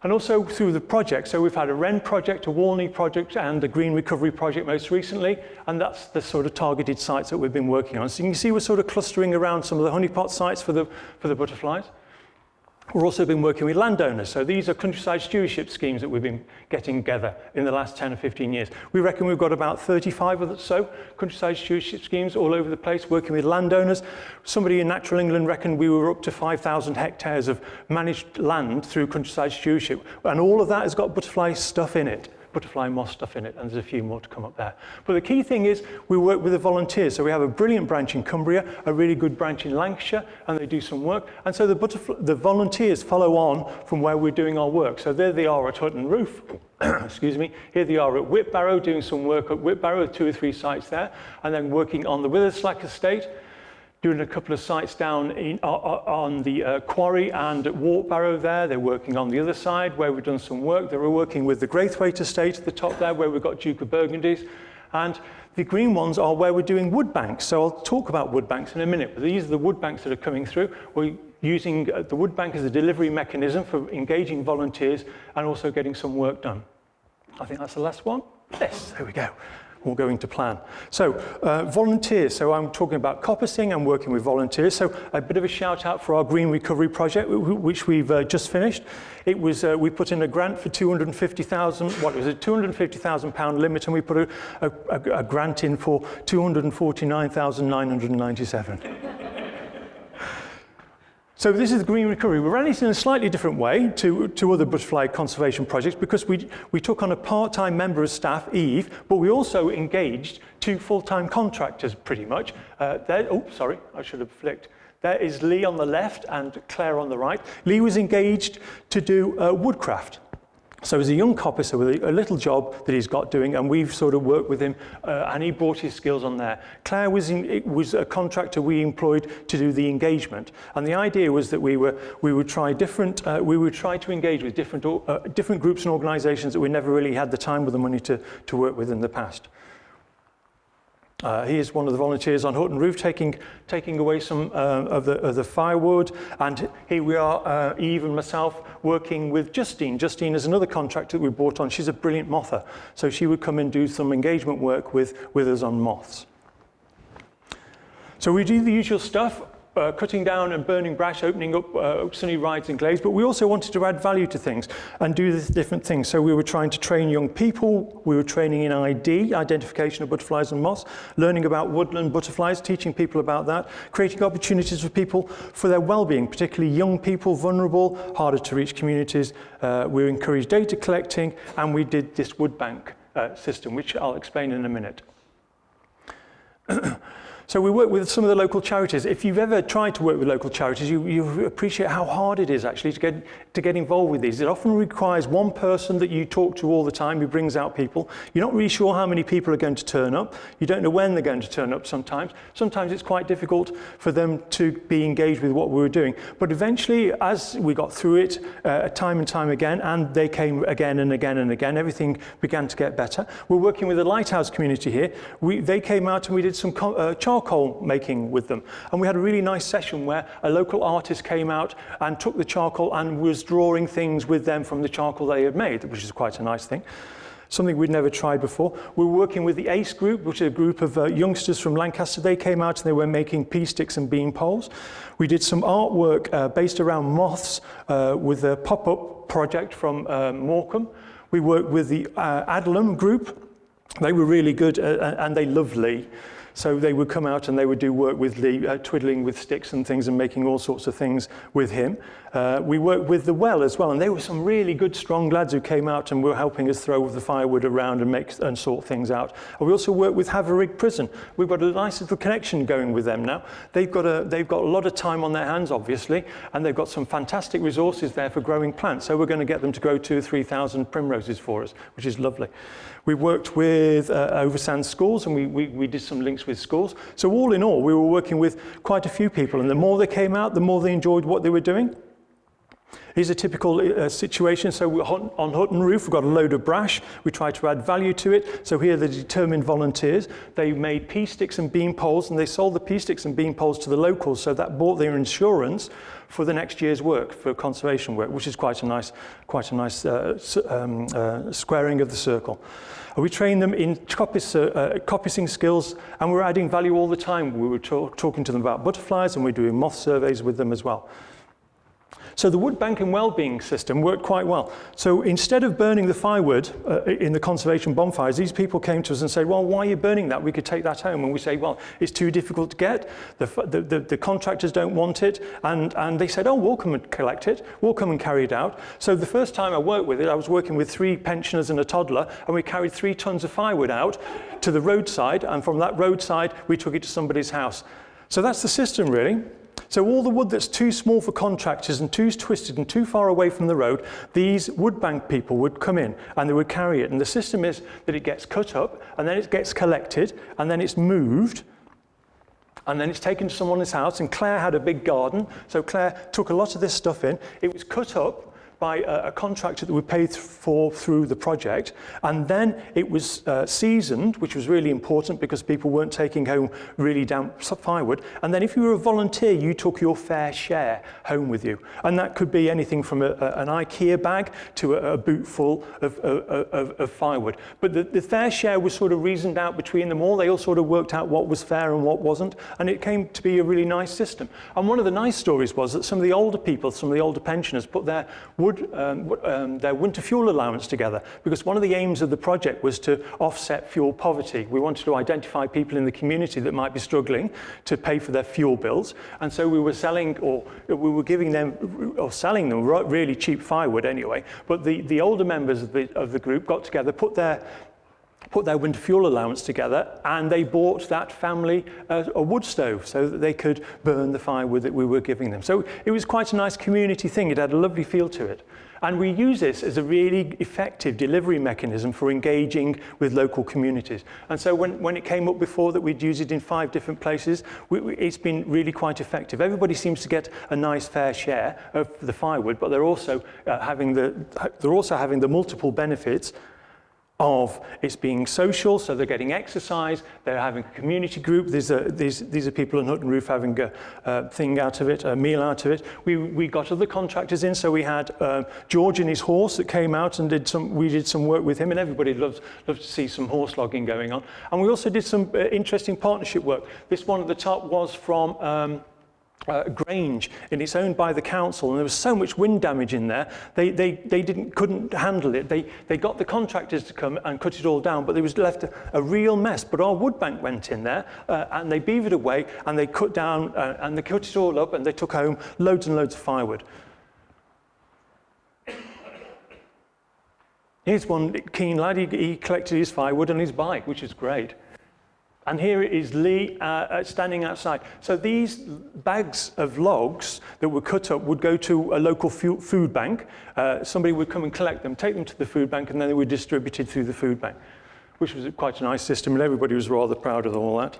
And also through the project, so we've had a wren project, a Walney project, and a green recovery project most recently, and that's the sort of targeted sites that we've been working on. So you can see we're sort of clustering around some of the honeypot sites for the butterflies. We've also been working with landowners. So these are countryside stewardship schemes that we've been getting together in the last 10 or 15 years. We reckon we've got about 35 or so countryside stewardship schemes all over the place working with landowners. Somebody in Natural England reckoned we were up to 5,000 hectares of managed land through countryside stewardship. And all of that has got butterfly stuff in it. Butterfly moss stuff in it, and there's a few more to come up there. But the key thing is we work with the volunteers. So we have a brilliant branch in Cumbria, a really good branch in Lancashire, and they do some work. And so the volunteers follow on from where we're doing our work. So there they are at Hutton Roof, excuse me. Here they are at Whitbarrow, doing some work at Whitbarrow, 2 or 3 sites there, and then working on the Witherslack estate, doing a couple of sites down on the quarry and at Wartbarrow there. They're working on the other side where we've done some work. They were working with the Graithwaite estate at the top there where we've got Duke of Burgundy's. And the green ones are where we're doing wood banks. So I'll talk about wood banks in a minute, but these are the wood banks that are coming through. We're using the wood bank as a delivery mechanism for engaging volunteers and also getting some work done. I think that's the last one. Yes, there we go. All going to plan. So volunteers, so I'm talking about coppicing and working with volunteers. So a bit of a shout out for our green recovery project, which we've just finished. It was, we put in a grant for 250,000, what was it, £250,000 limit, and we put a grant in for 249,997. So this is the green recovery. We ran it in a slightly different way to other butterfly conservation projects because we took on a part-time member of staff, Eve, but we also engaged 2 full-time contractors pretty much. Oh, sorry, I should have flicked. There is Lee on the left and Claire on the right. Lee was engaged to do woodcraft. So he's a young coppicer with a little job that he's got doing, and we've sort of worked with him, and he brought his skills on there. Claire was a contractor we employed to do the engagement, and the idea was that we would try to engage with different groups and organisations that we never really had the time or the money to work with in the past. He is one of the volunteers on Hutton Roof taking away some of the firewood, and here we are, Eve and myself, working with Justine. Justine is another contractor that we brought on. She's a brilliant mother, so she would come and do some engagement work with us on moths. So we do the usual stuff. Cutting down and burning brash, opening up sunny rides and glades, but we also wanted to add value to things and do these different things. So we were trying to train young people, we were training in identification of butterflies and moths, learning about woodland butterflies, teaching people about that, creating opportunities for people for their well-being, particularly young people, vulnerable, harder to reach communities. We encouraged data collecting, and we did this wood bank system, which I'll explain in a minute. So we work with some of the local charities. If you've ever tried to work with local charities, you appreciate how hard it is actually to get involved with these. It often requires one person that you talk to all the time who brings out people. You're not really sure how many people are going to turn up. You don't know when they're going to turn up sometimes. Sometimes it's quite difficult for them to be engaged with what we were doing. But eventually, as we got through it time and time again, and they came again and again and again, everything began to get better. We're working with the Lighthouse community here. They came out and we did some charcoal making with them, and we had a really nice session where a local artist came out and took the charcoal and was drawing things with them from the charcoal they had made, which is quite a nice thing, something we'd never tried before. We were working with the ACE group, which is a group of youngsters from Lancaster. They came out and they were making pea sticks and bean poles. We did some artwork based around moths with a pop-up project from Morecambe. We worked with the Adlam group. They were really good and they loved Lee. So they would come out and they would do work with Lee, twiddling with sticks and things and making all sorts of things with him. We worked with the Well as well, and they were some really good, strong lads who came out and were helping us throw the firewood around and sort things out. And we also worked with Haverrig Prison. We've got a nice little connection going with them now. They've got a lot of time on their hands, obviously, and they've got some fantastic resources there for growing plants. So we're going to get them to grow 2,000 or 3,000 primroses for us, which is lovely. We worked with Oversand schools, and we did some links with schools. So all in all, we were working with quite a few people, and the more they came out, the more they enjoyed what they were doing. Here's a typical situation. So on Hutton Roof, we've got a load of brash. We try to add value to it. So here are the determined volunteers. They made pea sticks and beam poles, and they sold the pea sticks and beam poles to the locals. So that bought their insurance for the next year's work, for conservation work, which is quite a nice squaring of the circle. We train them in coppicing skills, and we're adding value all the time. We were talking to them about butterflies, and we're doing moth surveys with them as well. So the wood bank and well-being system worked quite well. So instead of burning the firewood in the conservation bonfires, these people came to us and said, well, why are you burning that? We could take that home. And we say, well, it's too difficult to get. The contractors don't want it. And they said, oh, we'll come and collect it. We'll come and carry it out. So the first time I worked with it, I was working with 3 pensioners and a toddler, and we carried 3 tons of firewood out to the roadside. And from that roadside, we took it to somebody's house. So that's the system, really. So all the wood that's too small for contractors and too twisted and too far away from the road, these wood bank people would come in and they would carry it. And the system is that it gets cut up, and then it gets collected, and then it's moved, and then it's taken to someone's house. And Claire had a big garden, so Claire took a lot of this stuff in. It was cut up by a contractor that we paid for through the project, and then it was seasoned, which was really important because people weren't taking home really damp firewood. And then if you were a volunteer, you took your fair share home with you, and that could be anything from an IKEA bag to a boot full of firewood. But the fair share was sort of reasoned out between them all. They all sort of worked out what was fair and what wasn't, and it came to be a really nice system. And one of the nice stories was that some of the older people, some of the older pensioners, put their their winter fuel allowance together, because one of the aims of the project was to offset fuel poverty. We wanted to identify people in the community that might be struggling to pay for their fuel bills, and so we were selling, or we were giving them, or selling them really cheap firewood anyway. But the older members of the group got together, put their winter fuel allowance together, and they bought that family a wood stove so that they could burn the firewood that we were giving them. So it was quite a nice community thing. It had a lovely feel to it. And we use this as a really effective delivery mechanism for engaging with local communities. And so when it came up before that we'd use it in 5 different places, it's been really quite effective. Everybody seems to get a nice fair share of the firewood, but they're also having the multiple benefits of it's being social, so they're getting exercise, they're having a community group. These are people on Hutton Roof having a thing out of it, a meal out of it. We got other contractors in, so we had George and his horse that came out and we did some work with him, and everybody loved to see some horse logging going on. And we also did some interesting partnership work. This one at the top was from Grange, and it's owned by the council, and there was so much wind damage in there they couldn't handle it. They got the contractors to come and cut it all down, but there was left a real mess. But our wood bank went in there and they beavered away, and they cut down and they cut it all up, and they took home loads and loads of firewood. Here's one keen lad. He collected his firewood on his bike, which is great. And here is Lee standing outside. So these bags of logs that were cut up would go to a local food bank. Somebody would come and collect them, take them to the food bank, and then they were distributed through the food bank, which was quite a nice system, and everybody was rather proud of all that.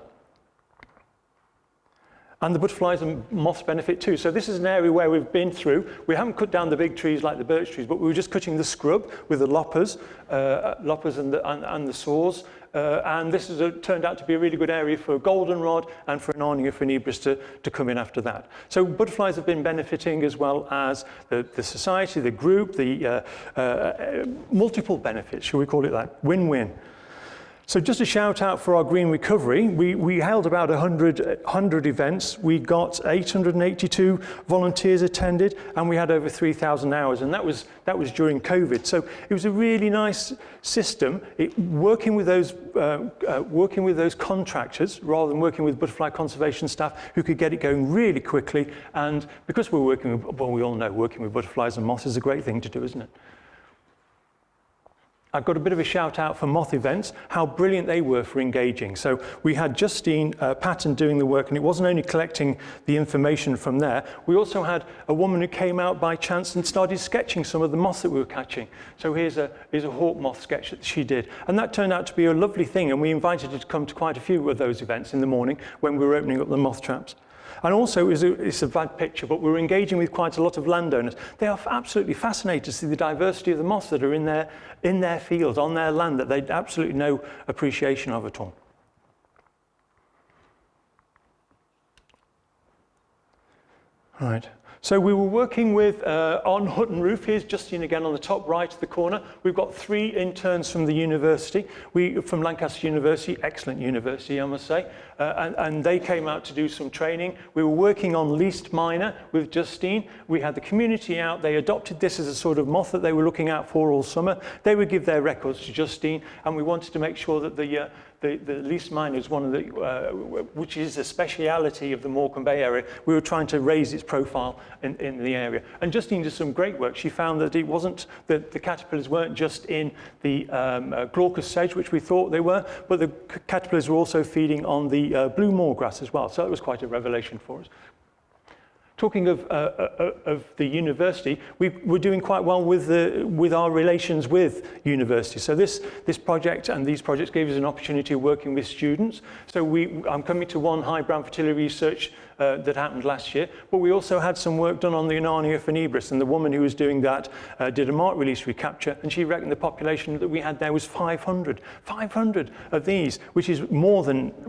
And the butterflies and moths benefit too. So this is an area where we've been through. We haven't cut down the big trees like the birch trees, but we were just cutting the scrub with the loppers and the saws. And this has turned out to be a really good area for goldenrod and for an Arnia funebris to come in after that. So butterflies have been benefiting, as well as the society, the group, the multiple benefits, shall we call it that? Win-win. So just a shout out for our green recovery. We held about 100 events. We got 882 volunteers attended, and we had over 3,000 hours, and that was during COVID. So it was a really nice system. Working with those contractors rather than working with butterfly conservation staff who could get it going really quickly. And because we're working with, well, we all know working with butterflies and moths is a great thing to do, isn't it? I've got a bit of a shout out for moth events, how brilliant they were for engaging. So we had Justine Patton doing the work, and it wasn't only collecting the information from there. We also had a woman who came out by chance and started sketching some of the moths that we were catching. So here's a hawk moth sketch that she did. And that turned out to be a lovely thing, and we invited her to come to quite a few of those events in the morning when we were opening up the moth traps. And also, it's a bad picture, but we're engaging with quite a lot of landowners. They are absolutely fascinated to see the diversity of the moths that are in their fields, on their land, that they absolutely no appreciation of at all. Right. So we were working with, on Hutton Roof, here's Justine again on the top right of the corner. We've got 3 interns from the university, from Lancaster University, excellent university I must say, and they came out to do some training. We were working on least minor with Justine. We had the community out, they adopted this as a sort of moth that they were looking out for all summer. They would give their records to Justine, and we wanted to make sure that the least minor is one of the, which is a speciality of the Morecambe Bay area. We were trying to raise its profile in the area. And Justine did some great work. She found that it wasn't, that the caterpillars weren't just in the glaucous sedge, which we thought they were, but the caterpillars were also feeding on the blue moorgrass as well. So that was quite a revelation for us. Talking of the university, we're doing quite well with our relations with universities. So this project and these projects gave us an opportunity of working with students. So I'm coming to one high brown fritillaries research that happened last year, but we also had some work done on the Inania funebris, and the woman who was doing that did a mark release recapture, and she reckoned the population that we had there was 500 of these, which is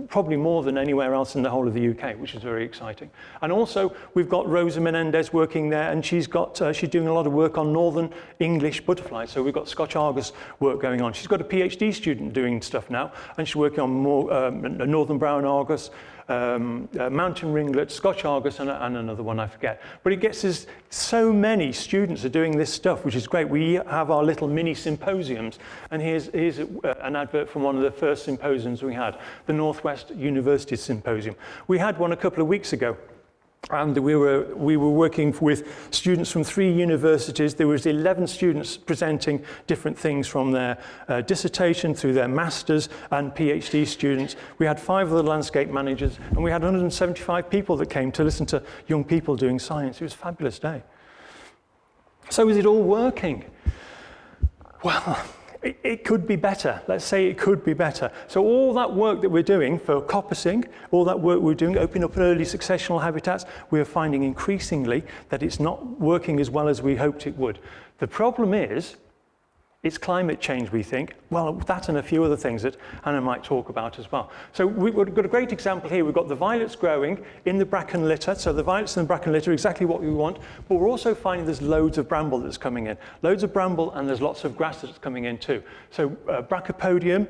probably more than anywhere else in the whole of the UK, which is very exciting. And also we've got Rosa Menendez working there, and she's doing a lot of work on northern English butterflies. So we've got Scotch Argus work going on. She's got a PhD student doing stuff now, and she's working on more northern brown Argus, mountain ringlet, Scotch Argus, and another one I forget. But it gets us, so many students are doing this stuff, which is great. We have our little mini symposiums, and here's an advert from one of the first symposiums we had, the Northwest University Symposium. We had one a couple of weeks ago. And we were working with students from 3 universities. There was 11 students presenting different things from their dissertation through their masters and PhD students. We had 5 other landscape managers, and we had 175 people that came to listen to young people doing science. It was a fabulous day. So is it all working? Well, it could be better. Let's say it could be better. So all that work that we're doing for coppicing, all that work we're doing, opening up early successional habitats, we're finding increasingly that it's not working as well as we hoped it would. The problem is, it's climate change, we think. Well, that and a few other things that Hannah might talk about as well. So we've got a great example here. We've got the violets growing in the bracken litter. So the violets in the bracken litter are exactly what we want. But we're also finding there's loads of bramble that's coming in. Loads of bramble, and there's lots of grass that's coming in too. So Brachypodium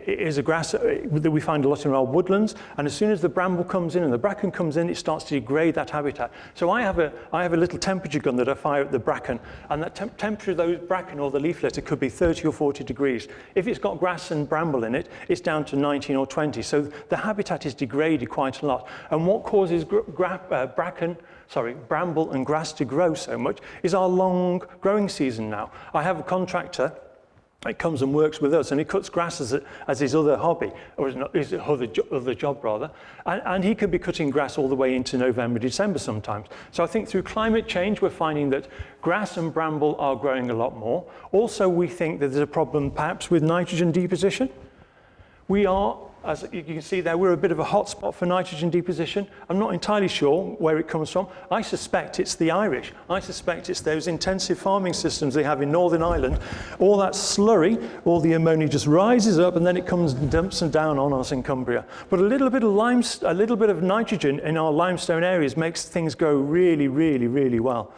is a grass that we find a lot in our woodlands. And as soon as the bramble comes in and the bracken comes in, it starts to degrade that habitat. So I have a little temperature gun that I fire at the bracken. And that temperature of those bracken or the leaf litter could be 30 or 40 degrees. If it's got grass and bramble in it, it's down to 19 or 20. So the habitat is degraded quite a lot. And what causes bramble and grass to grow so much is our long growing season now. I have a contractor. It comes and works with us, and he cuts grass as his other hobby, or his other job rather, and he could be cutting grass all the way into November, December sometimes. So I think through climate change, we're finding that grass and bramble are growing a lot more. Also, we think that there's a problem perhaps with nitrogen deposition. We are, as you can see there, we're a bit of a hotspot for nitrogen deposition. I'm not entirely sure where it comes from. I suspect it's the Irish. I suspect it's those intensive farming systems they have in Northern Ireland. All that slurry, all the ammonia just rises up, and then it comes and dumps down on us in Cumbria. But a little bit of nitrogen in our limestone areas makes things go really, really, really well.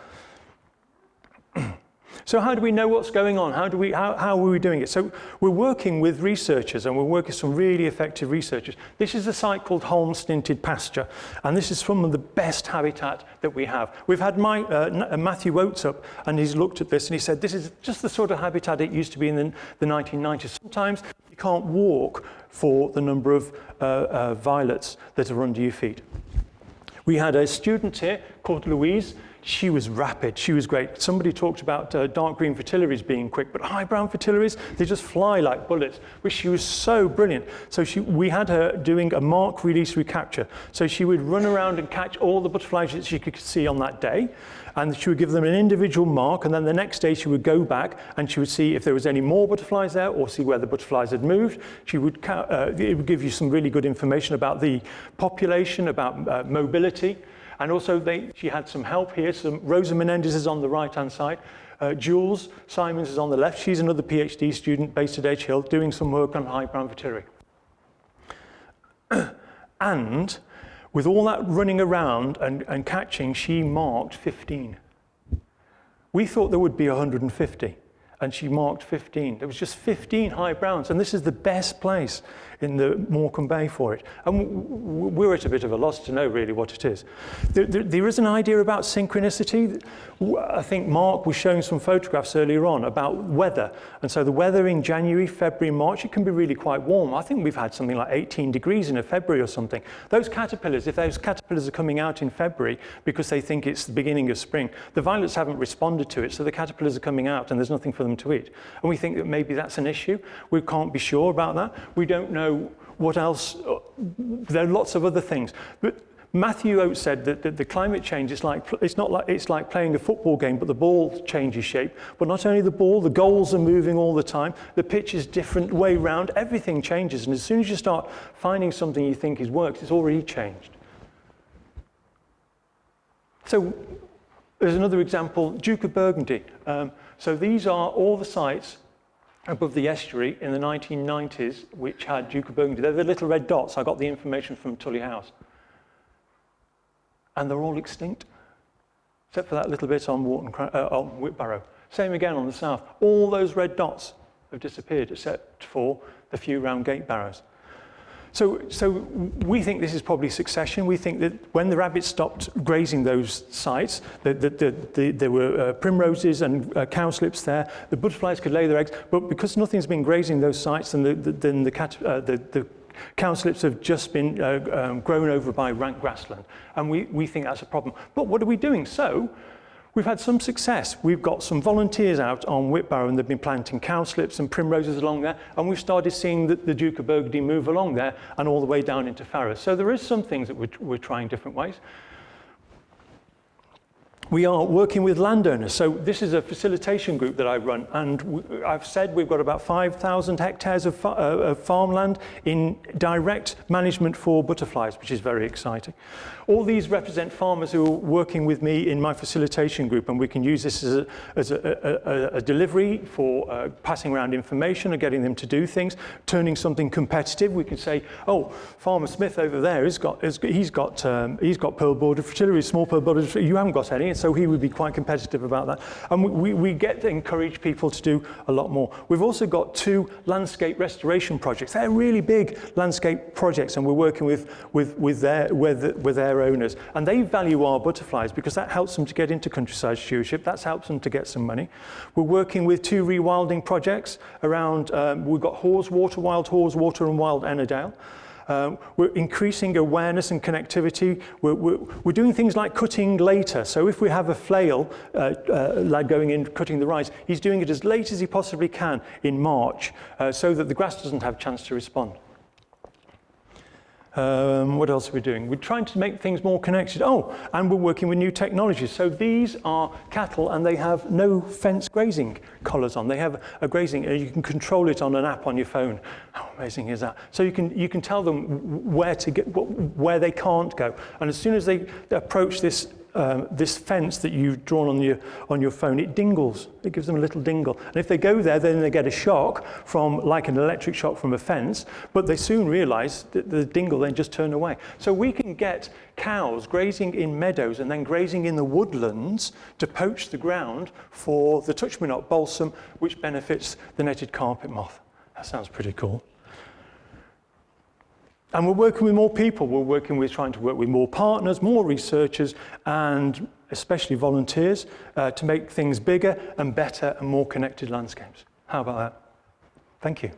So how do we know what's going on? How are we doing it? So we're working with researchers, and we're working with some really effective researchers. This is a site called Holme Stinted Pasture, and this is some of the best habitat that we have. We've had Matthew Oates up, and he's looked at this, and he said this is just the sort of habitat it used to be in the 1990s. Sometimes you can't walk for the number of violets that are under your feet. We had a student here called Louise. she was rapid, she was great. Somebody talked about dark green fritillaries being quick, but high brown fritillaries, they just fly like bullets, which she was so brilliant. So we had her doing a mark release recapture. So she would run around and catch all the butterflies that she could see on that day, and she would give them an individual mark, and then the next day she would go back and she would see if there was any more butterflies there or see where the butterflies had moved. She would it would give you some really good information about the population, about mobility. And also she had some help here. Some Rosa Menendez is on the right-hand side. Jules Simons is on the left. She's another PhD student based at Edge Hill doing some work on high brown fritillaries. And with all that running around and catching, she marked 15. We thought there would be 150, and she marked 15. There was just 15 high browns, and this is the best place in the Morecambe Bay for it. And we're at a bit of a loss to know really what it is. There is an idea about synchronicity. I think Mark was showing some photographs earlier on about weather. And so the weather in January, February, March, it can be really quite warm. I think we've had something like 18 degrees in a February or something. Those caterpillars, if those caterpillars are coming out in February because they think it's the beginning of spring, the violets haven't responded to it, so the caterpillars are coming out and there's nothing for them to eat. And we think that maybe that's an issue. We can't be sure about that. We don't know what else. There are lots of other things. But Matthew Oates said that the climate change is it's like playing a football game, but the ball changes shape. But not only the ball, the goals are moving all the time. The pitch is different way round. Everything changes. And as soon as you start finding something you think works, it's already changed. So there's another example, Duke of Burgundy. So these are all the sites above the estuary in the 1990s, which had Duke of Burgundy. They're the little red dots. I got the information from Tully House. And they're all extinct, except for that little bit on Whitbarrow. Same again on the south. All those red dots have disappeared, except for the few round gate barrows. So we think this is probably succession. We think that when the rabbits stopped grazing those sites, there were primroses and cowslips there. The butterflies could lay their eggs, but because nothing's been grazing those sites, then the cowslips have just been grown over by rank grassland. And we think that's a problem. But what are we doing? So we've had some success. We've got some volunteers out on Whitbarrow, and they've been planting cowslips and primroses along there, and we've started seeing the Duke of Burgundy move along there and all the way down into Farrow. So there is some things that we're trying different ways. We are working with landowners. So this is a facilitation group that I run, and I've said we've got about 5,000 hectares of farmland in direct management for butterflies, which is very exciting. All these represent farmers who are working with me in my facilitation group, and we can use this as a delivery for passing around information and getting them to do things, turning something competitive. We can say, oh, Farmer Smith over there, he's got pearl-bordered fritillaries, small pearl-bordered fritillaries. You haven't got any. So he would be quite competitive about that. And we get to encourage people to do a lot more. We've also got 2 landscape restoration projects. They're really big landscape projects, and we're working with their owners. And they value our butterflies because that helps them to get into countryside stewardship. That helps them to get some money. We're working with 2 rewilding projects around, we've got Haweswater, wild Haweswater and wild Ennerdale. We're increasing awareness and connectivity. We're doing things like cutting later. So if we have a flail like going in, cutting the rise, he's doing it as late as he possibly can in March so that the grass doesn't have a chance to respond. What else are we doing? We're trying to make things more connected. Oh, and we're working with new technologies. So these are cattle, and they have no fence grazing collars on. They have a grazing, you can control it on an app on your phone. How amazing is that? So you can tell them where to get, where they can't go. And as soon as they approach this fence that you've drawn on your phone, it dingles. It gives them a little dingle. And if they go there, then they get a shock from, like an electric shock from a fence, but they soon realize that the dingle then just turn away. So we can get cows grazing in meadows and then grazing in the woodlands to poach the ground for the touch-me-not balsam, which benefits the netted carpet moth. That sounds pretty cool. And we're working with more people. We're trying to work with more partners, more researchers, and especially volunteers to make things bigger and better and more connected landscapes. How about that? Thank you.